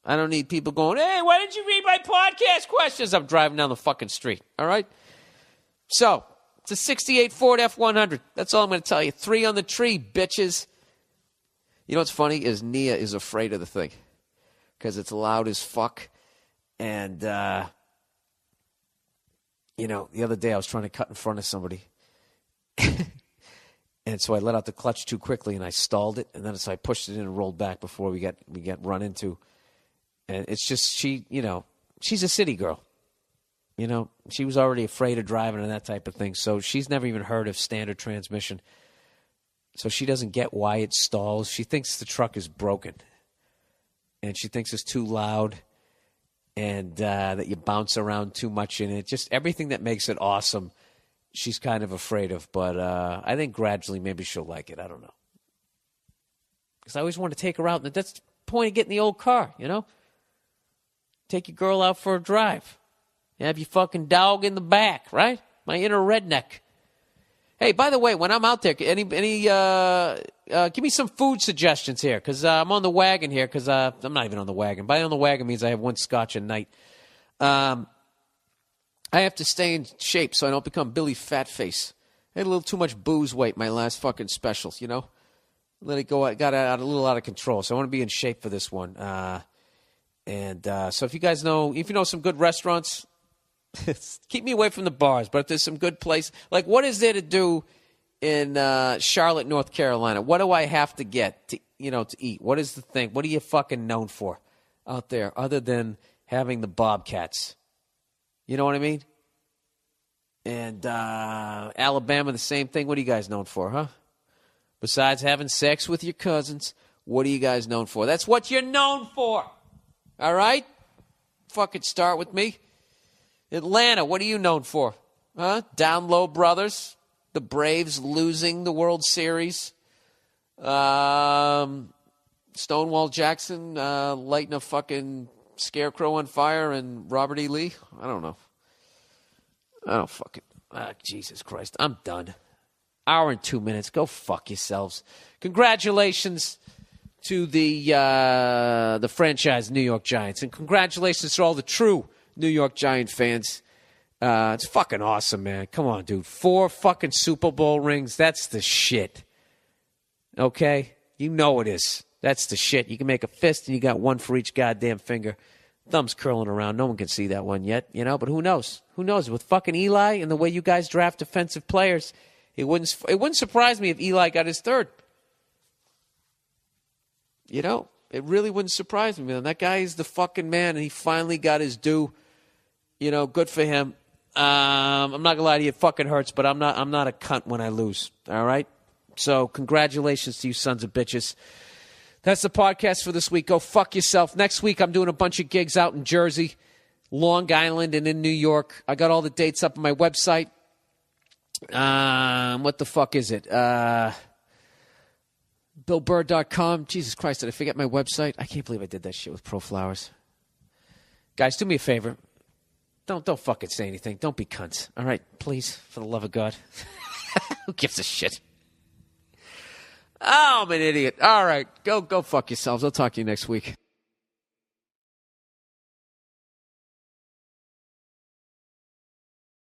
I don't need people going, hey, why didn't you read my podcast questions? I'm driving down the fucking street. All right? So, it's a 68 Ford F100. That's all I'm going to tell you. 3 on the tree, bitches. You know what's funny is Nia is afraid of the thing. because it's loud as fuck. And, you know, the other day I was trying to cut in front of somebody. And so I let out the clutch too quickly and I stalled it. And then so I pushed it in and rolled back before we got run into. And it's just, she's a city girl. You know, she was already afraid of driving and that type of thing. So she's never even heard of standard transmission. So she doesn't get why it stalls. She thinks the truck is broken. And she thinks it's too loud and that you bounce around too much in it. Just everything that makes it awesome, she's kind of afraid of. But I think gradually maybe she'll like it. I don't know. Because I always want to take her out. And that's the point of getting the old car, you know? Take your girl out for a drive. Have your fucking dog in the back, right? My inner redneck. Hey, by the way, when I'm out there, give me some food suggestions here, because I'm on the wagon here, because I'm not even on the wagon. By on the wagon means I have one scotch a night. I have to stay in shape so I don't become Billy Fatface. I had a little too much booze weight my last fucking specials, you know? Let it go. I got a little out of control, so I want to be in shape for this one. So if you guys know, if you know some good restaurants, keep me away from the bars, but if there's some good place, like what is there to do in Charlotte, North Carolina? What do I have to get to eat? What is the thing? What are you fucking known for out there other than having the Bobcats? You know what I mean? And Alabama, the same thing. What are you guys known for, huh? Besides having sex with your cousins, what are you guys known for? That's what you're known for. All right? Fucking start with me. Atlanta, what are you known for? Huh? Down Low Brothers, the Braves losing the World Series, Stonewall Jackson lighting a fucking scarecrow on fire, and Robert E. Lee. I don't know. I don't fucking... Jesus Christ, I'm done. Hour and 2 minutes. Go fuck yourselves. Congratulations to the franchise New York Giants, and congratulations to all the true New York Giant fans. It's fucking awesome, man. Come on, dude. 4 fucking Super Bowl rings. That's the shit. Okay? You know it is. That's the shit. You can make a fist and you got one for each goddamn finger. Thumbs curling around. No one can see that one yet, you know, but who knows? Who knows? With fucking Eli and the way you guys draft defensive players, it wouldn't surprise me if Eli got his 3rd. You know? It really wouldn't surprise me, man. That guy is the fucking man, and he finally got his due. You know, good for him. I'm not gonna lie to you, it fucking hurts, but I'm not a cunt when I lose. All right? So congratulations to you sons of bitches. That's the podcast for this week. Go fuck yourself. Next week I'm doing a bunch of gigs out in Jersey, Long Island, and in New York. I got all the dates up on my website. What the fuck is it? BillBurr.com. Jesus Christ, did I forget my website? I can't believe I did that shit with Pro Flowers. Guys, do me a favor. Don't fucking say anything. Don't be cunts. All right? Please, for the love of God. Who gives a shit? Oh, I'm an idiot. All right. Go fuck yourselves. I'll talk to you next week.